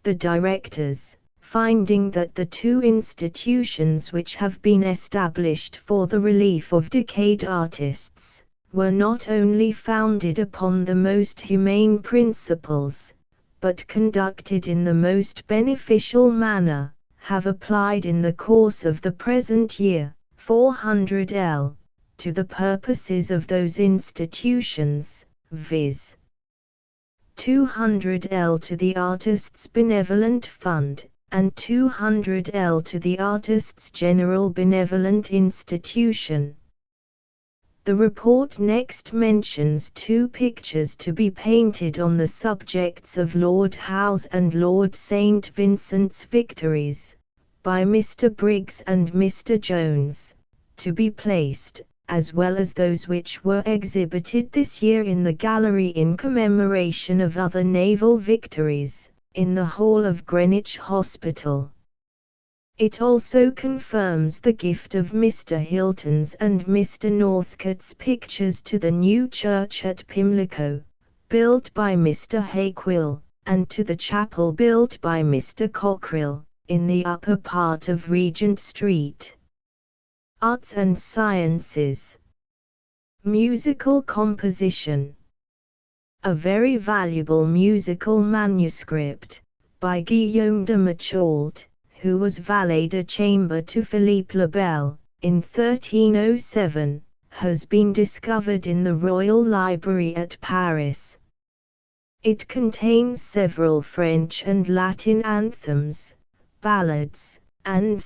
The directors, finding that the two institutions which have been established for the relief of decayed artists, were not only founded upon the most humane principles, but conducted in the most beneficial manner, have applied in the course of the present year, 400L, to the purposes of those institutions, viz. 200L to the Artists' Benevolent Fund, and 200L to the Artists' General Benevolent Institution. The report next mentions 2 pictures to be painted on the subjects of Lord Howe's and Lord St. Vincent's victories, by Mr. Briggs and Mr. Jones, to be placed, as well as those which were exhibited this year in the gallery in commemoration of other naval victories, in the hall of Greenwich Hospital. It also confirms the gift of Mr. Hilton's and Mr. Northcote's pictures to the new church at Pimlico, built by Mr. Hakewill, and to the chapel built by Mr. Cockerill, in the upper part of Regent Street. Arts and Sciences. Musical composition. A very valuable musical manuscript, by Guillaume de Machault, who was valet de chambre to Philippe le Bel, in 1307, has been discovered in the Royal Library at Paris. It contains several French and Latin anthems, ballads, and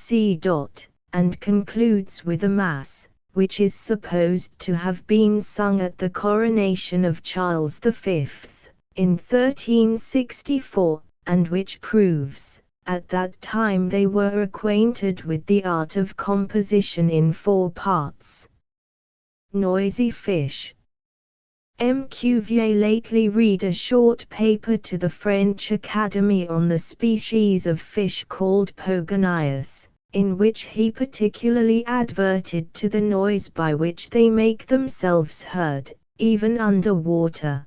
and concludes with a mass, which is supposed to have been sung at the coronation of Charles V, in 1364, and which proves, at that time they were acquainted with the art of composition in 4 parts. Noisy fish. M. Cuvier lately read a short paper to the French Academy on the species of fish called Pogonias, in which he particularly adverted to the noise by which they make themselves heard, even under water.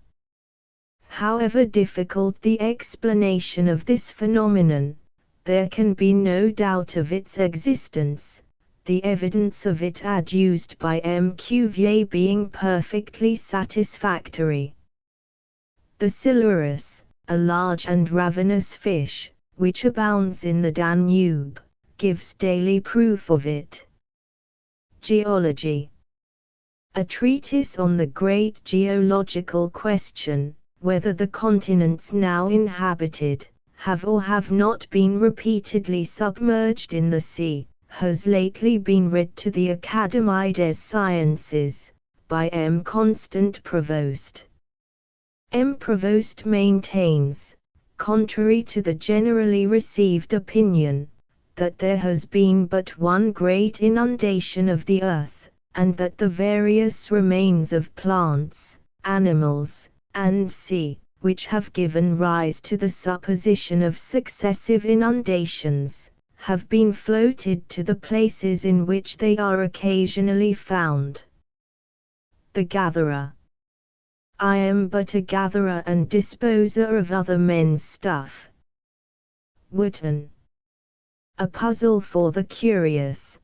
However difficult the explanation of this phenomenon, there can be no doubt of its existence, the evidence of it adduced by M. Cuvier being perfectly satisfactory. The Silurus, a large and ravenous fish, which abounds in the Danube, gives daily proof of it. Geology. A treatise on the great geological question, whether the continents now inhabited, have or have not been repeatedly submerged in the sea, has lately been read to the Académie des Sciences, by M. Constant Provost. M. Provost maintains, contrary to the generally received opinion, that there has been but one great inundation of the earth, and that the various remains of plants, animals, and sea, which have given rise to the supposition of successive inundations, have been floated to the places in which they are occasionally found. The gatherer. I am but a gatherer and disposer of other men's stuff. Wootton. A puzzle for the curious.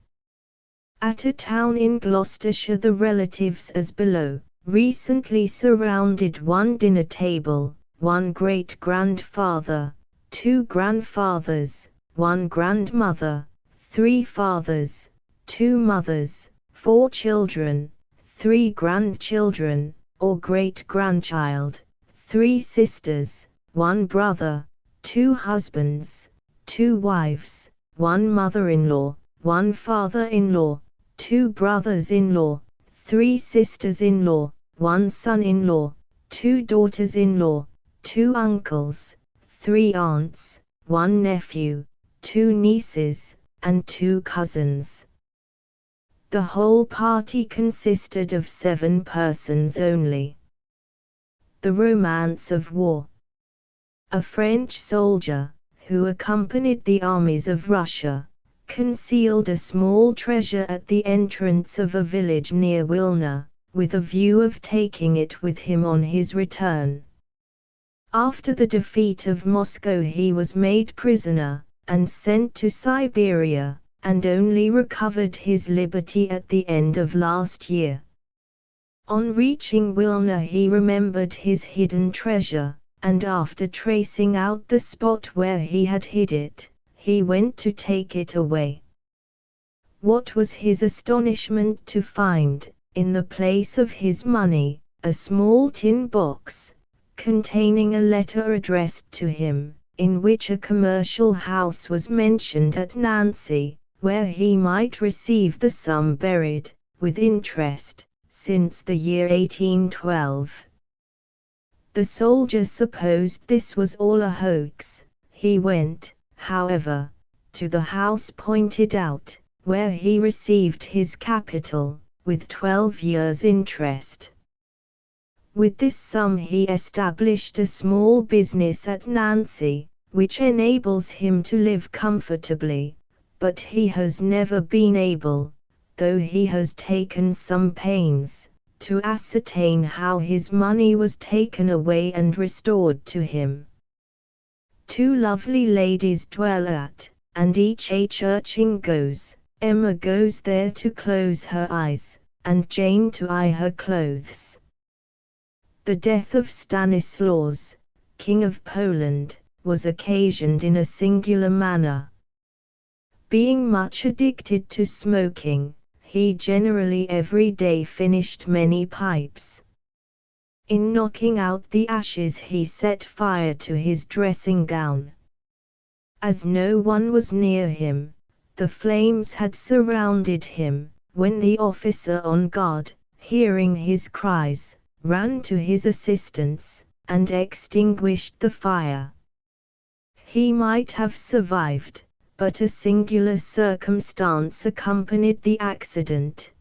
At a town in Gloucestershire the relatives as below, recently surrounded one dinner table, one great-grandfather, 2 grandfathers, 1 grandmother, 3 fathers, 2 mothers, 4 children, 3 grandchildren, or great-grandchild, 3 sisters, 1 brother, 2 husbands, 2 wives, 1 mother-in-law, 1 father-in-law, 2 brothers-in-law, 3 sisters-in-law, 1 son-in-law, 2 daughters-in-law, 2 uncles, 3 aunts, 1 nephew, 2 nieces, and 2 cousins. The whole party consisted of 7 persons only. The Romance of War. A French soldier, who accompanied the armies of Russia, concealed a small treasure at the entrance of a village near Wilna, with a view of taking it with him on his return. After the defeat of Moscow he was made prisoner, and sent to Siberia, and only recovered his liberty at the end of last year. On reaching Wilna he remembered his hidden treasure, and after tracing out the spot where he had hid it, he went to take it away. What was his astonishment to find, in the place of his money, a small tin box, containing a letter addressed to him, in which a commercial house was mentioned at Nancy, where he might receive the sum buried, with interest, since the year 1812. The soldier supposed this was all a hoax. He went, however, to the house pointed out, where he received his capital, with 12 years' interest. With this sum he established a small business at Nancy, which enables him to live comfortably, but he has never been able, though he has taken some pains, to ascertain how his money was taken away and restored to him. 2 lovely ladies dwell at, and each a churching goes. Emma goes there to close her eyes, and Jane to eye her clothes. The death of Stanislaus, King of Poland, was occasioned in a singular manner. Being much addicted to smoking, he generally every day finished many pipes. In knocking out the ashes he set fire to his dressing gown. As no one was near him, the flames had surrounded him, when the officer on guard, hearing his cries, ran to his assistance, and extinguished the fire. He might have survived, but a singular circumstance accompanied the accident.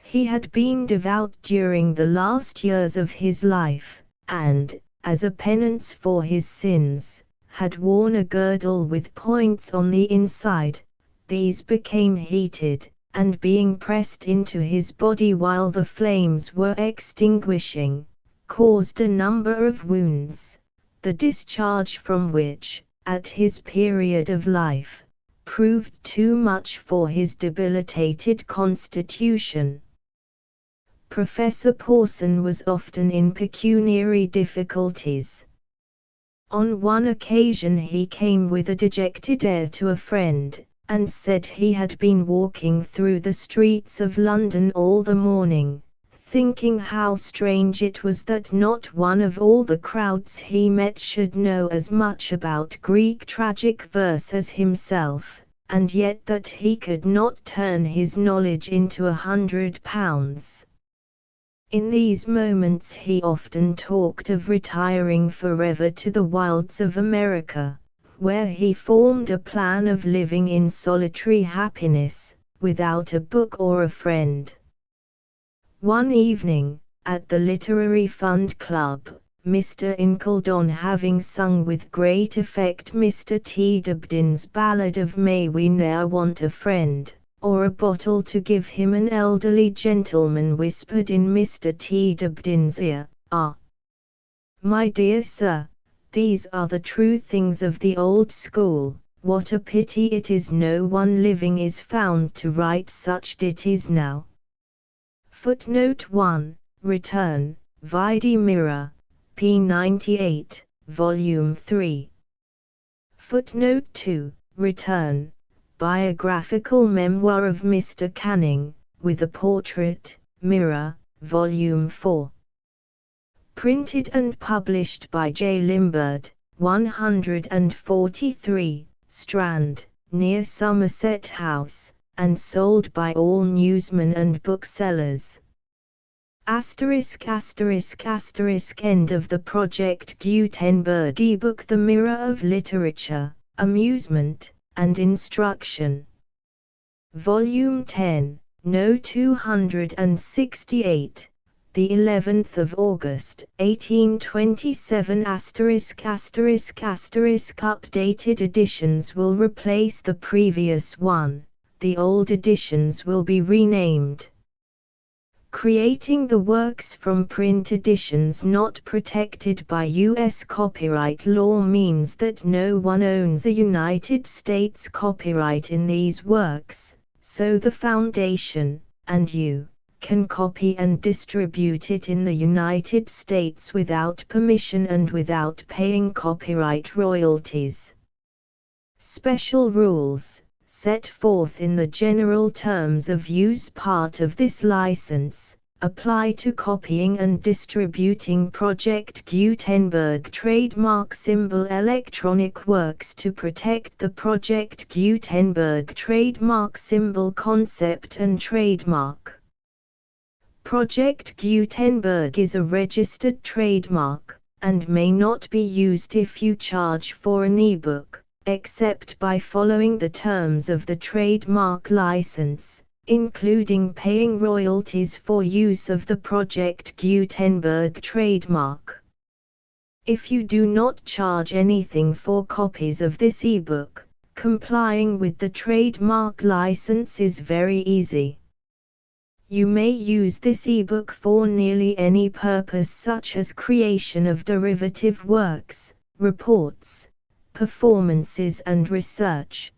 He had been devout during the last years of his life, and, as a penance for his sins, had worn a girdle with points on the inside. These became heated, and being pressed into his body while the flames were extinguishing, caused a number of wounds, the discharge from which, at his period of life, proved too much for his debilitated constitution. Professor Pawson was often in pecuniary difficulties. On one occasion he came with a dejected air to a friend, and said he had been walking through the streets of London all the morning, thinking how strange it was that not one of all the crowds he met should know as much about Greek tragic verse as himself, and yet that he could not turn his knowledge into £100. In these moments he often talked of retiring forever to the wilds of America, where he formed a plan of living in solitary happiness, without a book or a friend. One evening, at the Literary Fund Club, Mr. Incledon having sung with great effect Mr. T. Dibdin's ballad of May We Ne'er Want a Friend, or a bottle to give him, an elderly gentleman whispered in Mr. T. Dibdin's ear, "Ah, my dear sir, these are the true things of the old school. What a pity it is no one living is found to write such ditties now." Footnote 1, Return, Vide Mirror, p. 98, Volume 3. Footnote 2, Return, Biographical Memoir of Mr. Canning, with a portrait, Mirror, Volume 4. Printed and published by J. Limbird, 143, Strand, near Somerset House, and sold by all newsmen and booksellers. ****** End of the Project Gutenberg ebook The Mirror of Literature, Amusement, and Instruction. Volume 10, No. 268, the 11th of August, 1827 *****. Updated editions will replace the previous one, the old editions will be renamed. Creating the works from print editions not protected by U.S. copyright law means that no one owns a United States copyright in these works, so the Foundation, and you, can copy and distribute it in the United States without permission and without paying copyright royalties. Special rules, set forth in the general terms of use part of this license, apply to copying and distributing Project Gutenberg trademark symbol electronic works to protect the Project Gutenberg trademark symbol concept and trademark. Project Gutenberg is a registered trademark, and may not be used if you charge for an ebook, except by following the terms of the trademark license, including paying royalties for use of the Project Gutenberg trademark. If you do not charge anything for copies of this ebook, complying with the trademark license is very easy. You may use this ebook for nearly any purpose, such as creation of derivative works, reports, performances and research.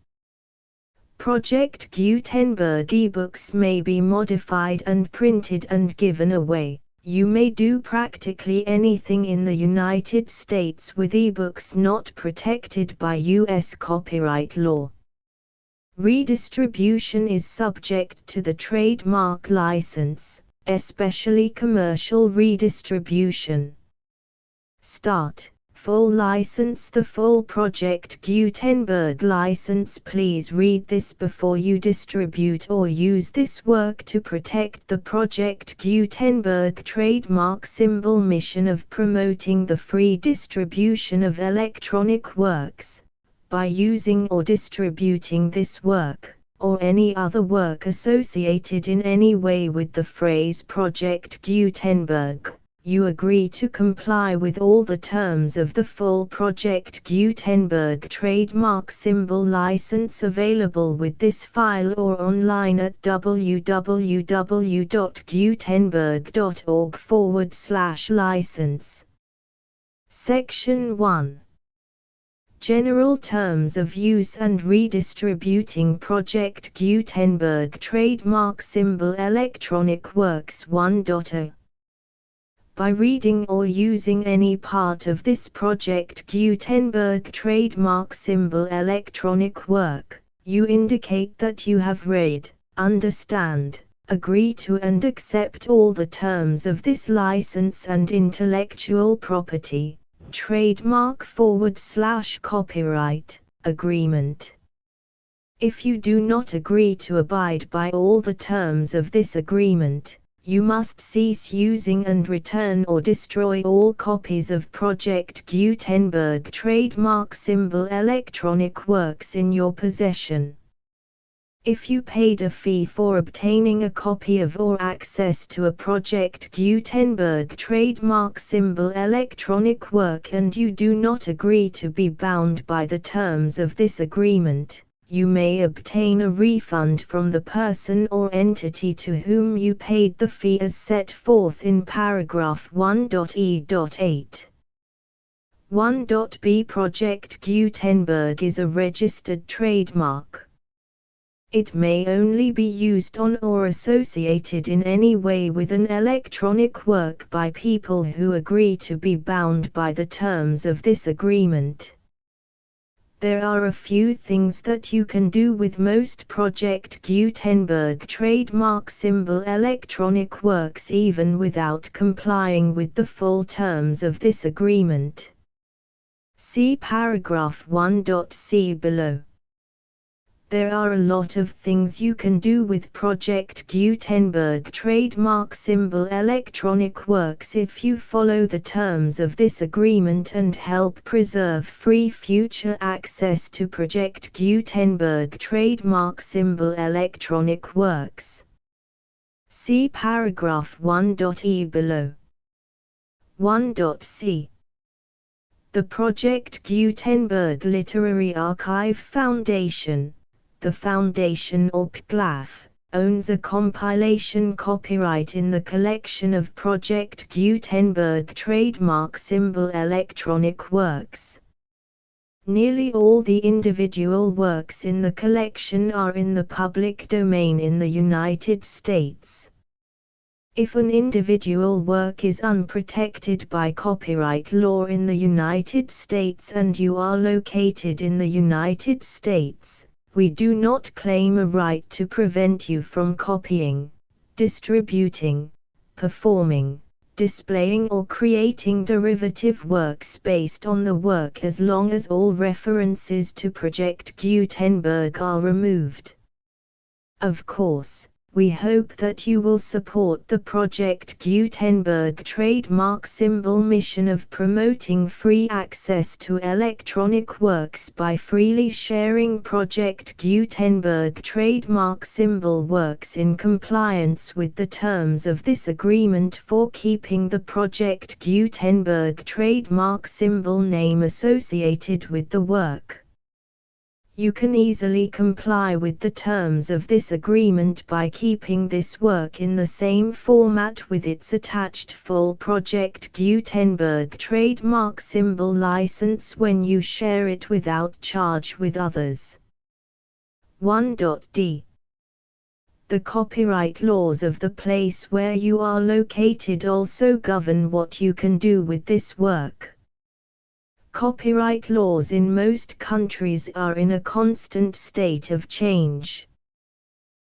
Project Gutenberg ebooks may be modified and printed and given away. You may do practically anything in the United States with ebooks not protected by U.S. copyright law. Redistribution is subject to the trademark license, especially commercial redistribution. Start. Full license. The full Project Gutenberg license. Please read this before you distribute or use this work to protect the Project Gutenberg trademark symbol mission of promoting the free distribution of electronic works, by using or distributing this work, or any other work associated in any way with the phrase Project Gutenberg. You agree to comply with all the terms of the full Project Gutenberg trademark symbol license available with this file or online at www.gutenberg.org/license. Section 1. General Terms of Use and Redistributing Project Gutenberg Trademark Symbol Electronic Works 1.0. By reading or using any part of this Project Gutenberg trademark symbol electronic work, you indicate that you have read, understand, agree to and accept all the terms of this license and intellectual property, trademark/copyright, agreement. If you do not agree to abide by all the terms of this agreement, you must cease using and return or destroy all copies of Project Gutenberg trademark symbol electronic works in your possession. If you paid a fee for obtaining a copy of or access to a Project Gutenberg trademark symbol electronic work and you do not agree to be bound by the terms of this agreement, you may obtain a refund from the person or entity to whom you paid the fee as set forth in paragraph 1.e.8. 1.b. Project Gutenberg is a registered trademark. It may only be used on or associated in any way with an electronic work by people who agree to be bound by the terms of this agreement. There are a few things that you can do with most Project Gutenberg trademark symbol electronic works even without complying with the full terms of this agreement. See paragraph 1.c below. There are a lot of things you can do with Project Gutenberg trademark symbol electronic works if you follow the terms of this agreement and help preserve free future access to Project Gutenberg trademark symbol electronic works. See paragraph 1.e below. 1.c. The Project Gutenberg Literary Archive Foundation, the Foundation or PGLAF, owns a compilation copyright in the collection of Project Gutenberg trademark symbol electronic works. Nearly all the individual works in the collection are in the public domain in the United States. If an individual work is unprotected by copyright law in the United States and you are located in the United States, we do not claim a right to prevent you from copying, distributing, performing, displaying or creating derivative works based on the work as long as all references to Project Gutenberg are removed. Of course, we hope that you will support the Project Gutenberg trademark symbol mission of promoting free access to electronic works by freely sharing Project Gutenberg trademark symbol works in compliance with the terms of this agreement for keeping the Project Gutenberg trademark symbol name associated with the work. You can easily comply with the terms of this agreement by keeping this work in the same format with its attached full Project Gutenberg trademark symbol license when you share it without charge with others. 1.d. The copyright laws of the place where you are located also govern what you can do with this work. Copyright laws in most countries are in a constant state of change.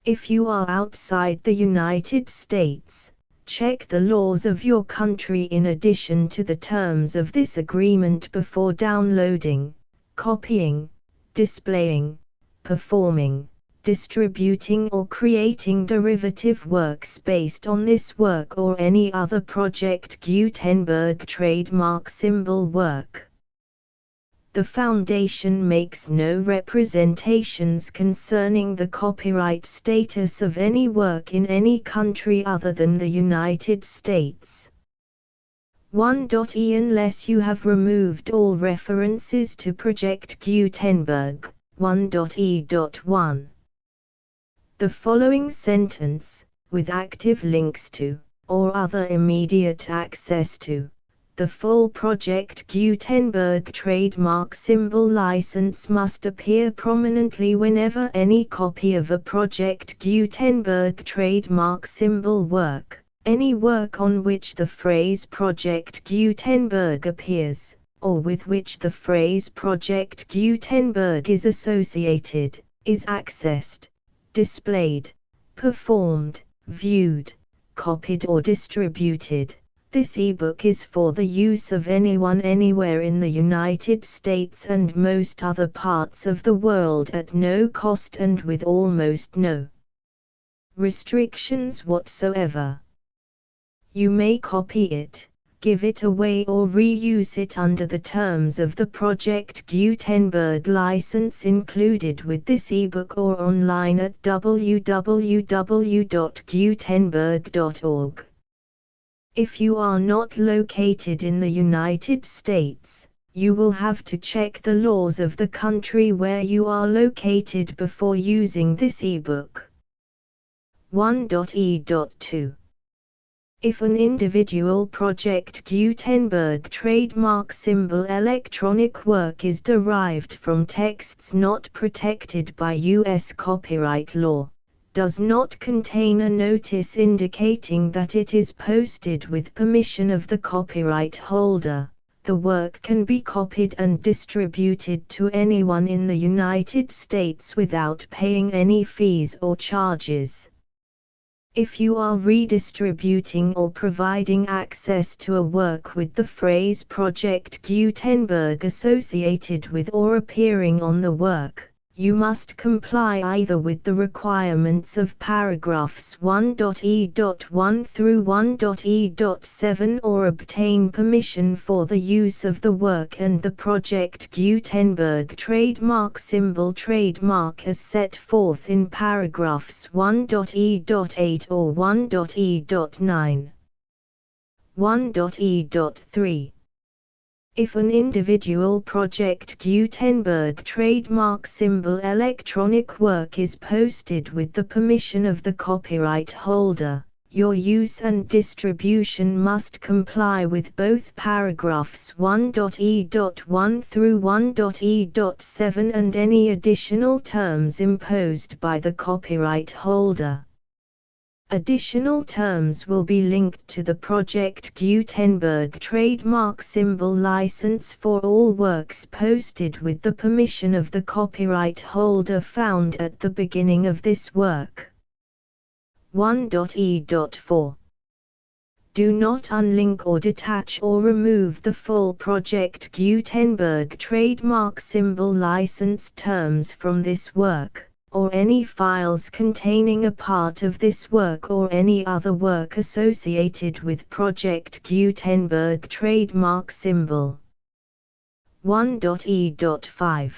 If you are outside the United States, check the laws of your country in addition to the terms of this agreement before downloading, copying, displaying, performing, distributing or creating derivative works based on this work or any other Project Gutenberg trademark symbol work. The Foundation makes no representations concerning the copyright status of any work in any country other than the United States. 1.e. Unless you have removed all references to Project Gutenberg, 1.e.1. The following sentence, with active links to, or other immediate access to, the full Project Gutenberg trademark symbol license must appear prominently whenever any copy of a Project Gutenberg trademark symbol work, any work on which the phrase Project Gutenberg appears, or with which the phrase Project Gutenberg is associated, is accessed, displayed, performed, viewed, copied or distributed. This ebook is for the use of anyone anywhere in the United States and most other parts of the world at no cost and with almost no restrictions whatsoever. You may copy it, give it away or reuse it under the terms of the Project Gutenberg license included with this ebook or online at www.gutenberg.org. If you are not located in the United States, you will have to check the laws of the country where you are located before using this ebook. 1.e.2. If an individual Project Gutenberg trademark symbol electronic work is derived from texts not protected by U.S. copyright law, does not contain a notice indicating that it is posted with permission of the copyright holder, the work can be copied and distributed to anyone in the United States without paying any fees or charges. If you are redistributing or providing access to a work with the phrase Project Gutenberg associated with or appearing on the work, you must comply either with the requirements of paragraphs 1.e.1 through 1.e.7 or obtain permission for the use of the work and the Project Gutenberg trademark symbol trademark as set forth in paragraphs 1.e.8 or 1.e.9. 1.e.3. If an individual Project Gutenberg trademark symbol electronic work is posted with the permission of the copyright holder, your use and distribution must comply with both paragraphs 1.e.1 through 1.e.7 and any additional terms imposed by the copyright holder. Additional terms will be linked to the Project Gutenberg trademark symbol license for all works posted with the permission of the copyright holder found at the beginning of this work. 1.e.4. Do not unlink or detach or remove the full Project Gutenberg trademark symbol license terms from this work, or any files containing a part of this work or any other work associated with Project Gutenberg trademark symbol. 1.e.5.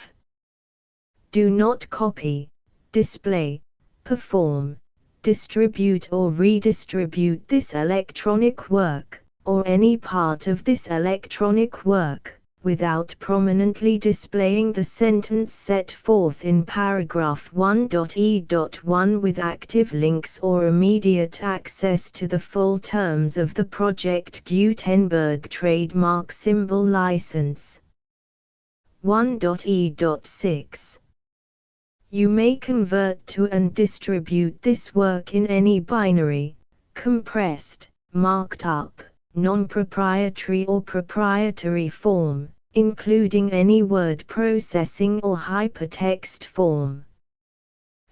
Do not copy, display, perform, distribute or redistribute this electronic work, or any part of this electronic work, without prominently displaying the sentence set forth in paragraph 1.e.1 with active links or immediate access to the full terms of the Project Gutenberg trademark symbol license. 1.e.6. You may convert to and distribute this work in any binary, compressed, marked up, non-proprietary or proprietary form, including any word processing or hypertext form.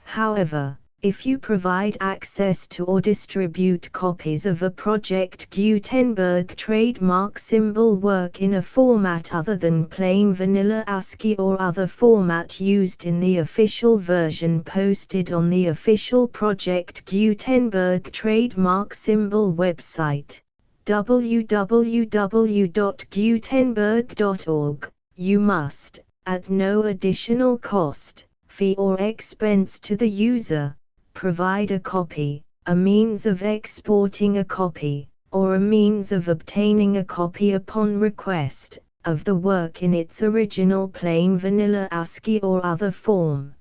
However, if you provide access to or distribute copies of a Project Gutenberg trademark symbol work in a format other than plain vanilla ASCII or other format used in the official version posted on the official Project Gutenberg trademark symbol website, www.gutenberg.org, you must, at no additional cost, fee or expense to the user, provide a copy, a means of exporting a copy, or a means of obtaining a copy upon request, of the work in its original plain vanilla ASCII or other form.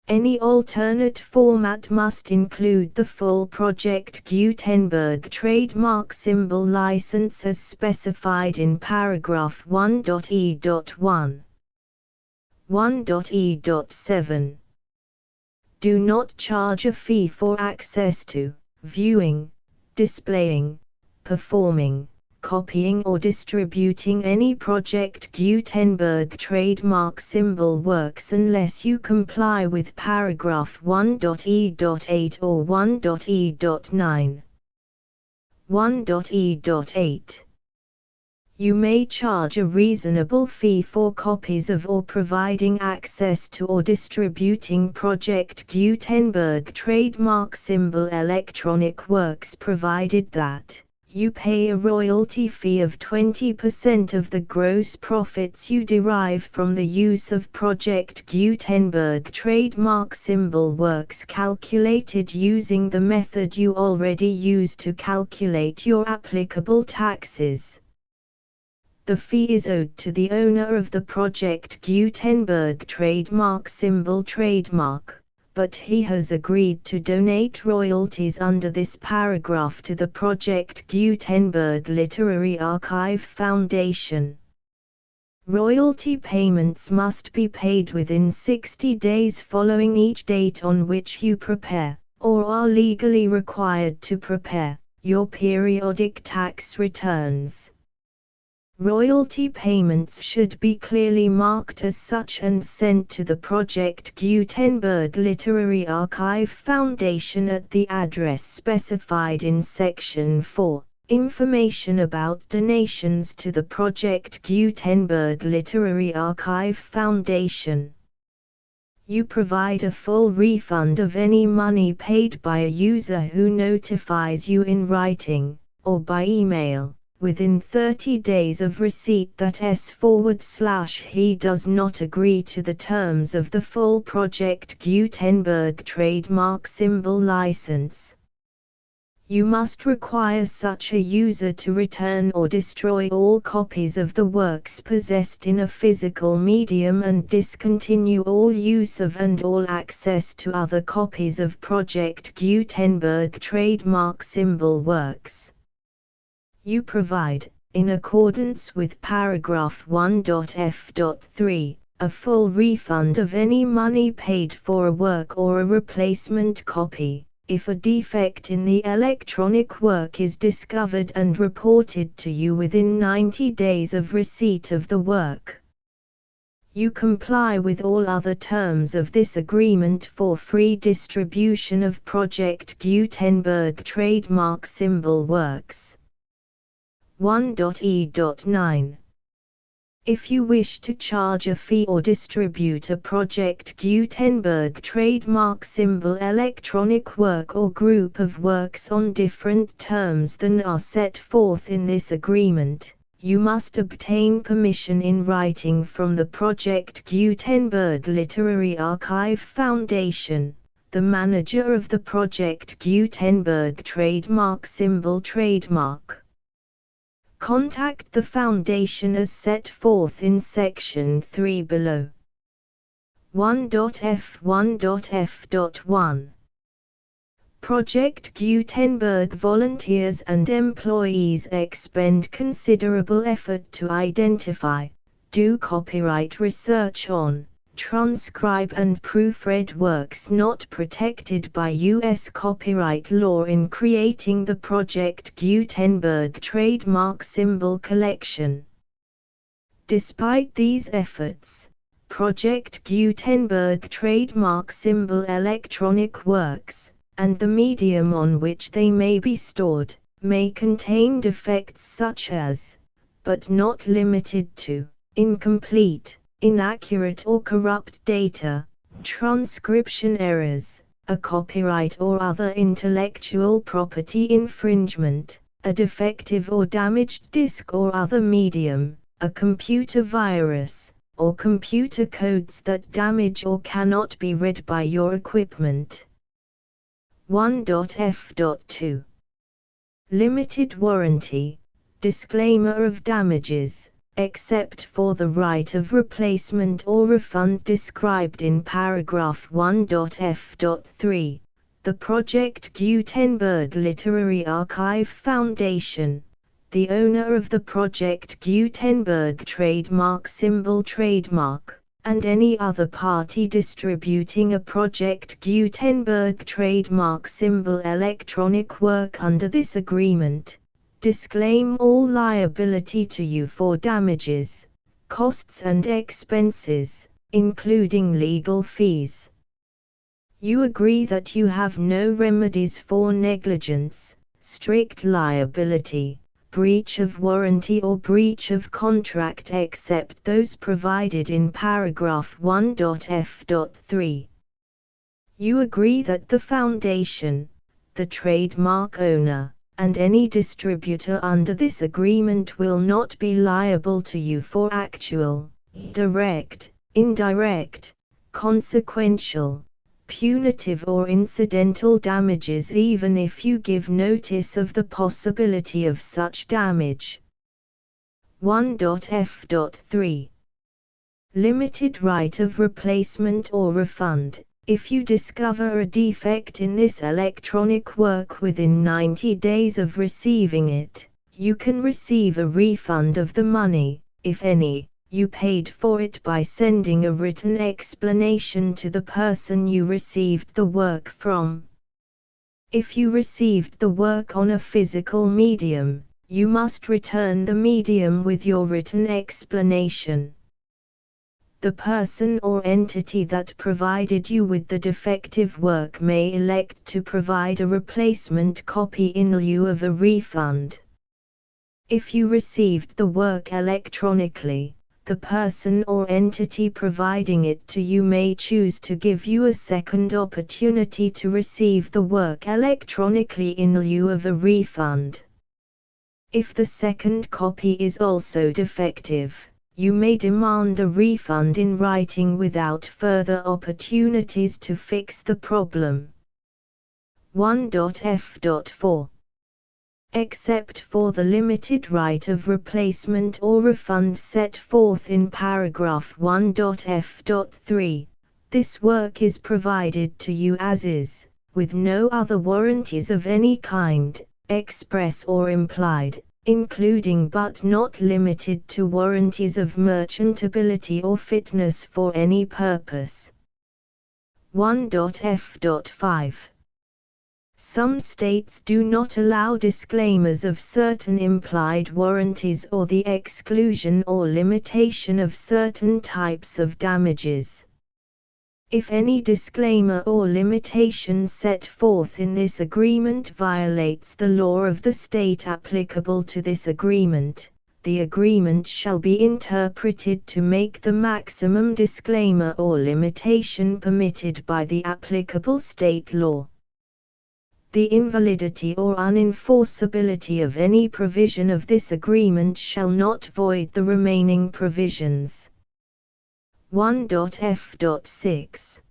Any alternate format must include the full Project Gutenberg trademark symbol license as specified in paragraph 1.e.1. 1.e.7. Do not charge a fee for access to, viewing, displaying, performing, copying or distributing any Project Gutenberg trademark symbol works unless you comply with paragraph 1.e.8 or 1.e.9. 1.e.8. You may charge a reasonable fee for copies of or providing access to or distributing Project Gutenberg trademark symbol electronic works provided that you pay a royalty fee of 20% of the gross profits you derive from the use of Project Gutenberg trademark symbol works calculated using the method you already use to calculate your applicable taxes. The fee is owed to the owner of the Project Gutenberg trademark symbol trademark, but he has agreed to donate royalties under this paragraph to the Project Gutenberg Literary Archive Foundation. Royalty payments must be paid within 60 days following each date on which you prepare, or are legally required to prepare, your periodic tax returns. Royalty payments should be clearly marked as such and sent to the Project Gutenberg Literary Archive Foundation at the address specified in Section 4, Information about donations to the Project Gutenberg Literary Archive Foundation. You provide a full refund of any money paid by a user who notifies you in writing, or by email, within 30 days of receipt that he does not agree to the terms of the full Project Gutenberg trademark symbol license. You must require such a user to return or destroy all copies of the works possessed in a physical medium and discontinue all use of and all access to other copies of Project Gutenberg trademark symbol works. You provide, in accordance with paragraph 1.f.3, a full refund of any money paid for a work or a replacement copy, if a defect in the electronic work is discovered and reported to you within 90 days of receipt of the work. You comply with all other terms of this agreement for free distribution of Project Gutenberg trademark symbol works. 1.e.9. If you wish to charge a fee or distribute a Project Gutenberg trademark symbol electronic work or group of works on different terms than are set forth in this agreement, you must obtain permission in writing from the Project Gutenberg Literary Archive Foundation, the manager of the Project Gutenberg trademark symbol trademark. Contact the Foundation as set forth in Section 3 below. 1.f1.f.1 Project Gutenberg volunteers and employees expend considerable effort to identify, do copyright research on, transcribe and proofread works not protected by U.S. copyright law in creating the Project Gutenberg trademark symbol collection. Despite these efforts, Project Gutenberg trademark symbol electronic works, and the medium on which they may be stored, may contain defects such as, but not limited to, incomplete, inaccurate or corrupt data, transcription errors, a copyright or other intellectual property infringement, a defective or damaged disk or other medium, a computer virus, or computer codes that damage or cannot be read by your equipment. 1.f.2 Limited warranty, disclaimer of damages, except for the right of replacement or refund described in paragraph 1.f.3, the Project Gutenberg Literary Archive Foundation, the owner of the Project Gutenberg trademark symbol trademark, and any other party distributing a Project Gutenberg trademark symbol electronic work under this agreement, disclaim all liability to you for damages, costs and expenses, including legal fees. You agree that you have no remedies for negligence, strict liability, breach of warranty or breach of contract except those provided in paragraph 1.f.3. You agree that the Foundation, the trademark owner, and any distributor under this agreement will not be liable to you for actual, direct, indirect, consequential, punitive or incidental damages even if you give notice of the possibility of such damage. 1.f.3 Limited right of replacement or refund. If you discover a defect in this electronic work within 90 days of receiving it, you can receive a refund of the money, if any, you paid for it by sending a written explanation to the person you received the work from. If you received the work on a physical medium, you must return the medium with your written explanation. The person or entity that provided you with the defective work may elect to provide a replacement copy in lieu of a refund. If you received the work electronically, the person or entity providing it to you may choose to give you a second opportunity to receive the work electronically in lieu of a refund. If the second copy is also defective, you may demand a refund in writing without further opportunities to fix the problem. 1.f.4 except for the limited right of replacement or refund set forth in paragraph 1.f.3. This work is provided to you as is, with no other warranties of any kind, express or implied, including but not limited to warranties of merchantability or fitness for any purpose. 1.f.5. Some states do not allow disclaimers of certain implied warranties or the exclusion or limitation of certain types of damages. If any disclaimer or limitation set forth in this agreement violates the law of the state applicable to this agreement, the agreement shall be interpreted to make the maximum disclaimer or limitation permitted by the applicable state law. The invalidity or unenforceability of any provision of this agreement shall not void the remaining provisions. 1.f.6.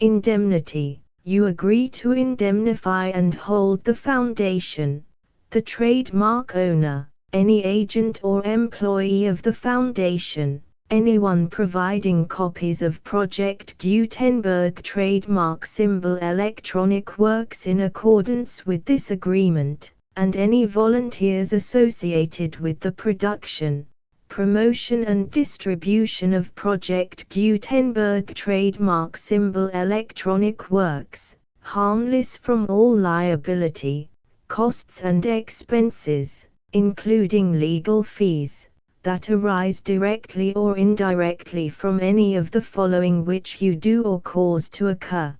Indemnity. You agree to indemnify and hold the foundation, the trademark owner, any agent or employee of the foundation, anyone providing copies of Project Gutenberg trademark symbol electronic works in accordance with this agreement, and any volunteers associated with the production, promotion and distribution of Project Gutenberg trademark symbol electronic works, harmless from all liability, costs and expenses, including legal fees, that arise directly or indirectly from any of the following which you do or cause to occur.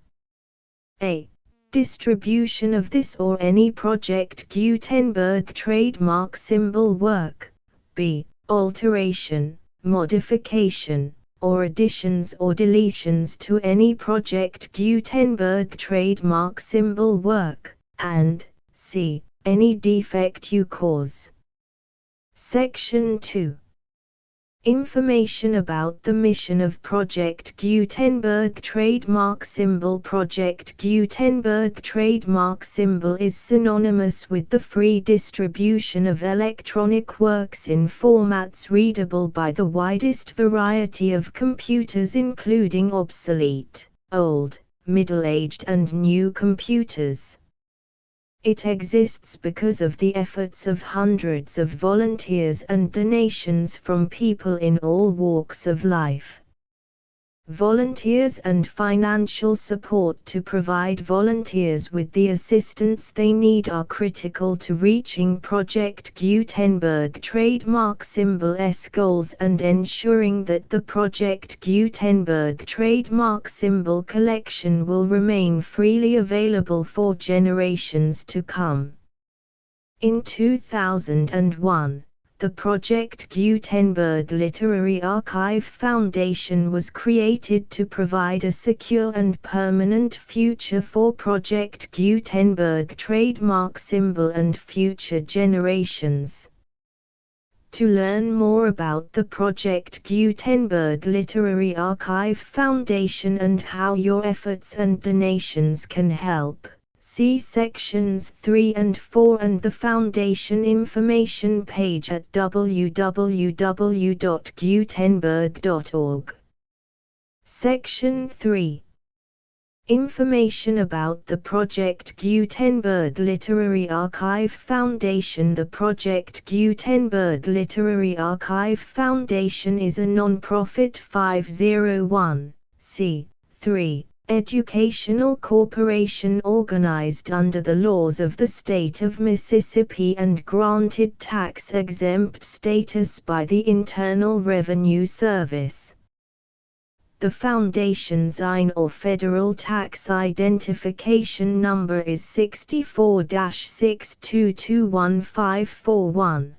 A. Distribution of this or any Project Gutenberg trademark symbol work. B. Alteration, modification, or additions or deletions to any Project Gutenberg trademark symbol work, and C. Any defect you cause. Section 2. Information about the mission of Project Gutenberg trademark symbol. Project Gutenberg trademark symbol is synonymous with the free distribution of electronic works in formats readable by the widest variety of computers, including obsolete, old, middle-aged and new computers. It exists because of the efforts of hundreds of volunteers and donations from people in all walks of life. Volunteers and financial support to provide volunteers with the assistance they need are critical to reaching Project Gutenberg trademark symbol's goals and ensuring that the Project Gutenberg trademark symbol collection will remain freely available for generations to come. In 2001, the Project Gutenberg Literary Archive Foundation was created to provide a secure and permanent future for Project Gutenberg trademark symbol and future generations. To learn more about the Project Gutenberg Literary Archive Foundation and how your efforts and donations can help, see sections 3 and 4 and the Foundation information page at www.gutenberg.org. Section 3. Information about the Project Gutenberg Literary Archive Foundation. The Project Gutenberg Literary Archive Foundation is a non-profit 501(c)(3) educational corporation organized under the laws of the state of Mississippi and granted tax-exempt status by the Internal Revenue Service. The Foundation's IN or Federal Tax Identification Number is 64-6221541.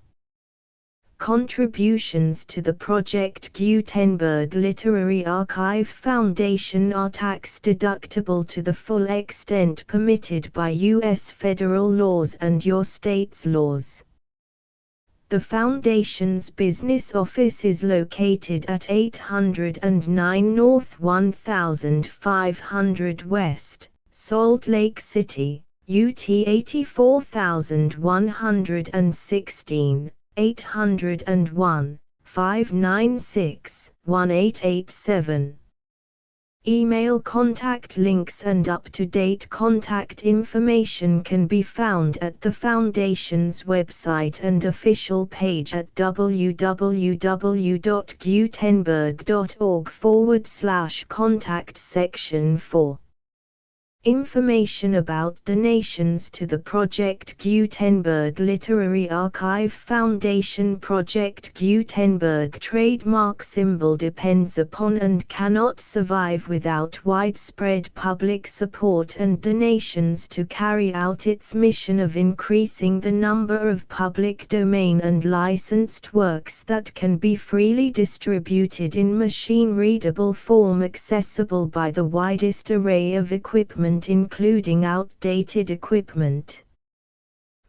Contributions to the Project Gutenberg Literary Archive Foundation are tax-deductible to the full extent permitted by U.S. federal laws and your state's laws. The Foundation's business office is located at 809 North 1500 West, Salt Lake City, UT 84116, 801, 596, 1887. Email contact links and up-to-date contact information can be found at the Foundation's website and official page at www.gutenberg.org/contact section 4. Information about donations to the Project Gutenberg Literary Archive Foundation. Project Gutenberg trademark symbol depends upon and cannot survive without widespread public support and donations to carry out its mission of increasing the number of public domain and licensed works that can be freely distributed in machine-readable form accessible by the widest array of equipment including outdated equipment.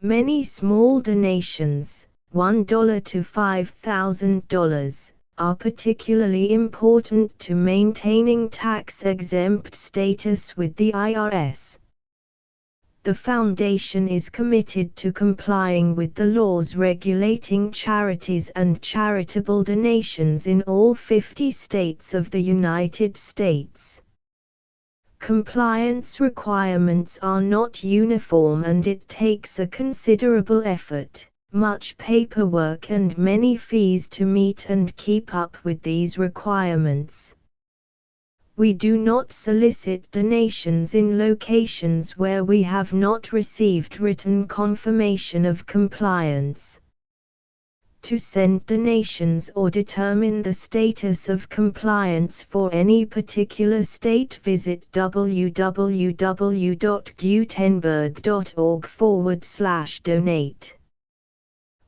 Many small donations, $1 to $5,000, are particularly important to maintaining tax-exempt status with the IRS. The Foundation is committed to complying with the laws regulating charities and charitable donations in all 50 states of the United States. Compliance requirements are not uniform and it takes a considerable effort, much paperwork and many fees to meet and keep up with these requirements. We do not solicit donations in locations where we have not received written confirmation of compliance. To send donations or determine the status of compliance for any particular state, visit www.gutenberg.org/donate.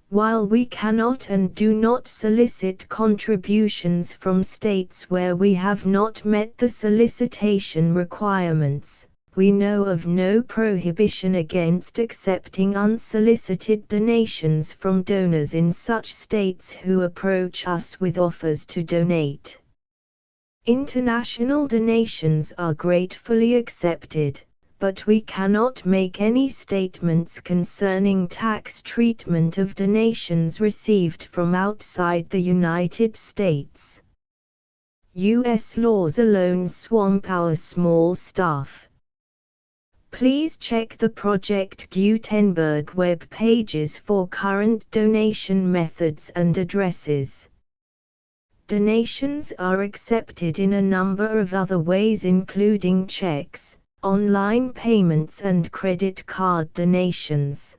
While we cannot and do not solicit contributions from states where we have not met the solicitation requirements, we know of no prohibition against accepting unsolicited donations from donors in such states who approach us with offers to donate. International donations are gratefully accepted, but we cannot make any statements concerning tax treatment of donations received from outside the United States. U.S. laws alone swamp our small staff. Please check the Project Gutenberg web pages for current donation methods and addresses. Donations are accepted in a number of other ways including checks, online payments and credit card donations.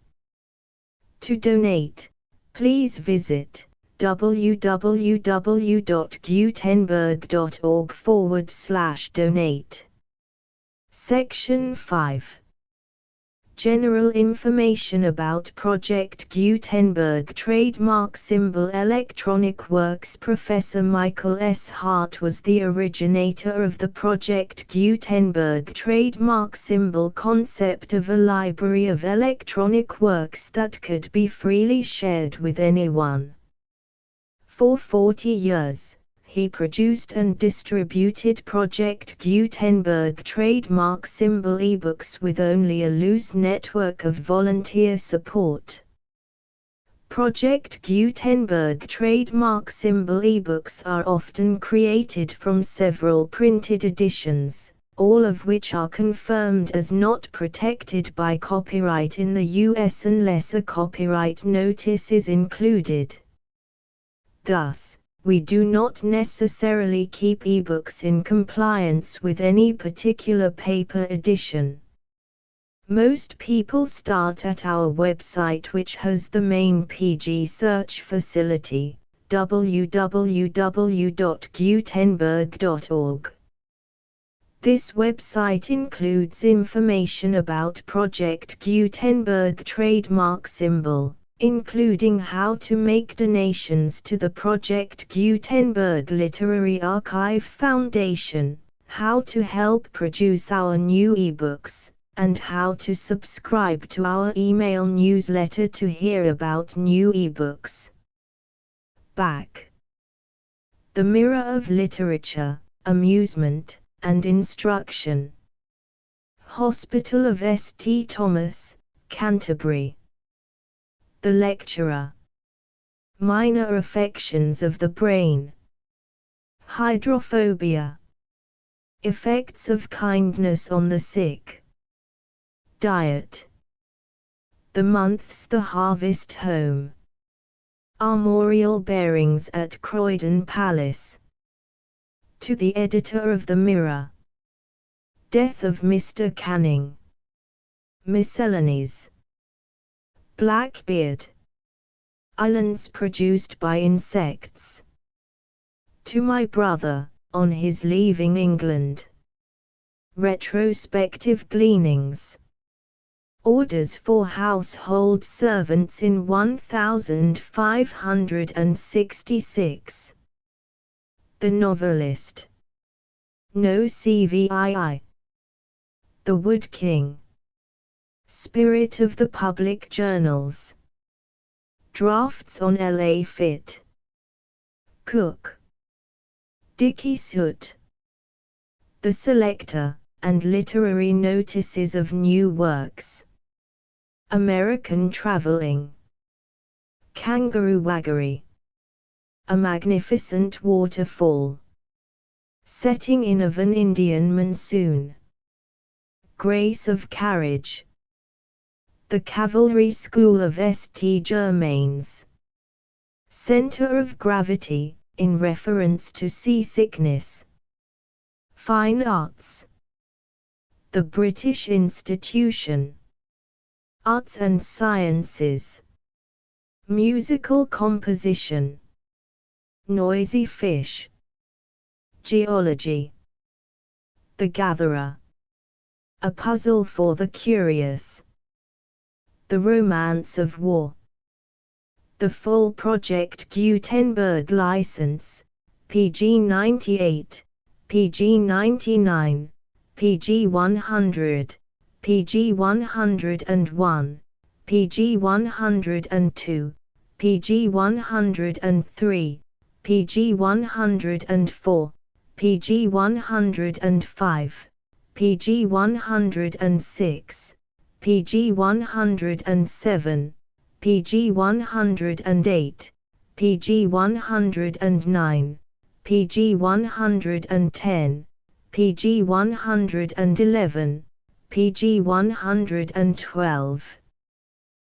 To donate, please visit www.gutenberg.org/donate. Section 5. General information about Project Gutenberg trademark symbol electronic works. Professor Michael S. Hart was the originator of the Project Gutenberg trademark symbol concept of a library of electronic works that could be freely shared with anyone. For 40 years, he produced and distributed Project Gutenberg trademark symbol ebooks with only a loose network of volunteer support. Project Gutenberg trademark symbol ebooks are often created from several printed editions, all of which are confirmed as not protected by copyright in the US unless a copyright notice is included. Thus, we do not necessarily keep ebooks in compliance with any particular paper edition. Most people start at our website, which has the main PG search facility, www.gutenberg.org. This website includes information about Project Gutenberg trademark symbol, including how to make donations to the Project Gutenberg Literary Archive Foundation, how to help produce our new ebooks, and how to subscribe to our email newsletter to hear about new ebooks. Back. The Mirror of Literature, Amusement, and Instruction. Hospital of St. Thomas, Canterbury. The lecturer. Minor affections of the brain. Hydrophobia. Effects of kindness on the sick. Diet. The months The Harvest Home. Armorial bearings at Croydon Palace. To the editor of the Mirror. Death of Mr. Canning. Miscellanies. Blackbeard. Islands produced by insects. To my brother, on his leaving England. Retrospective gleanings. Orders for household servants in 1566. The novelist. No CVII. The Wood King. Spirit of the Public Journals. Drafts on LA Fit. Cook. Dicky Soot. The Selector, and Literary Notices of New Works. American Traveling. Kangaroo Waggery. A Magnificent Waterfall. Setting in of an Indian Monsoon. Grace of Carriage. The Cavalry School of St. Germain's. Center of Gravity, in reference to seasickness. Fine Arts. The British Institution. Arts and Sciences. Musical composition. Noisy fish. Geology. The Gatherer. A puzzle for the curious. The Romance of War. The full Project Gutenberg license, PG 98, PG 99, PG 100, PG 101, PG 102, PG 103, PG 104, PG 105, PG 106, PG 107, PG 108, PG 109, PG 110, PG 111, PG 112.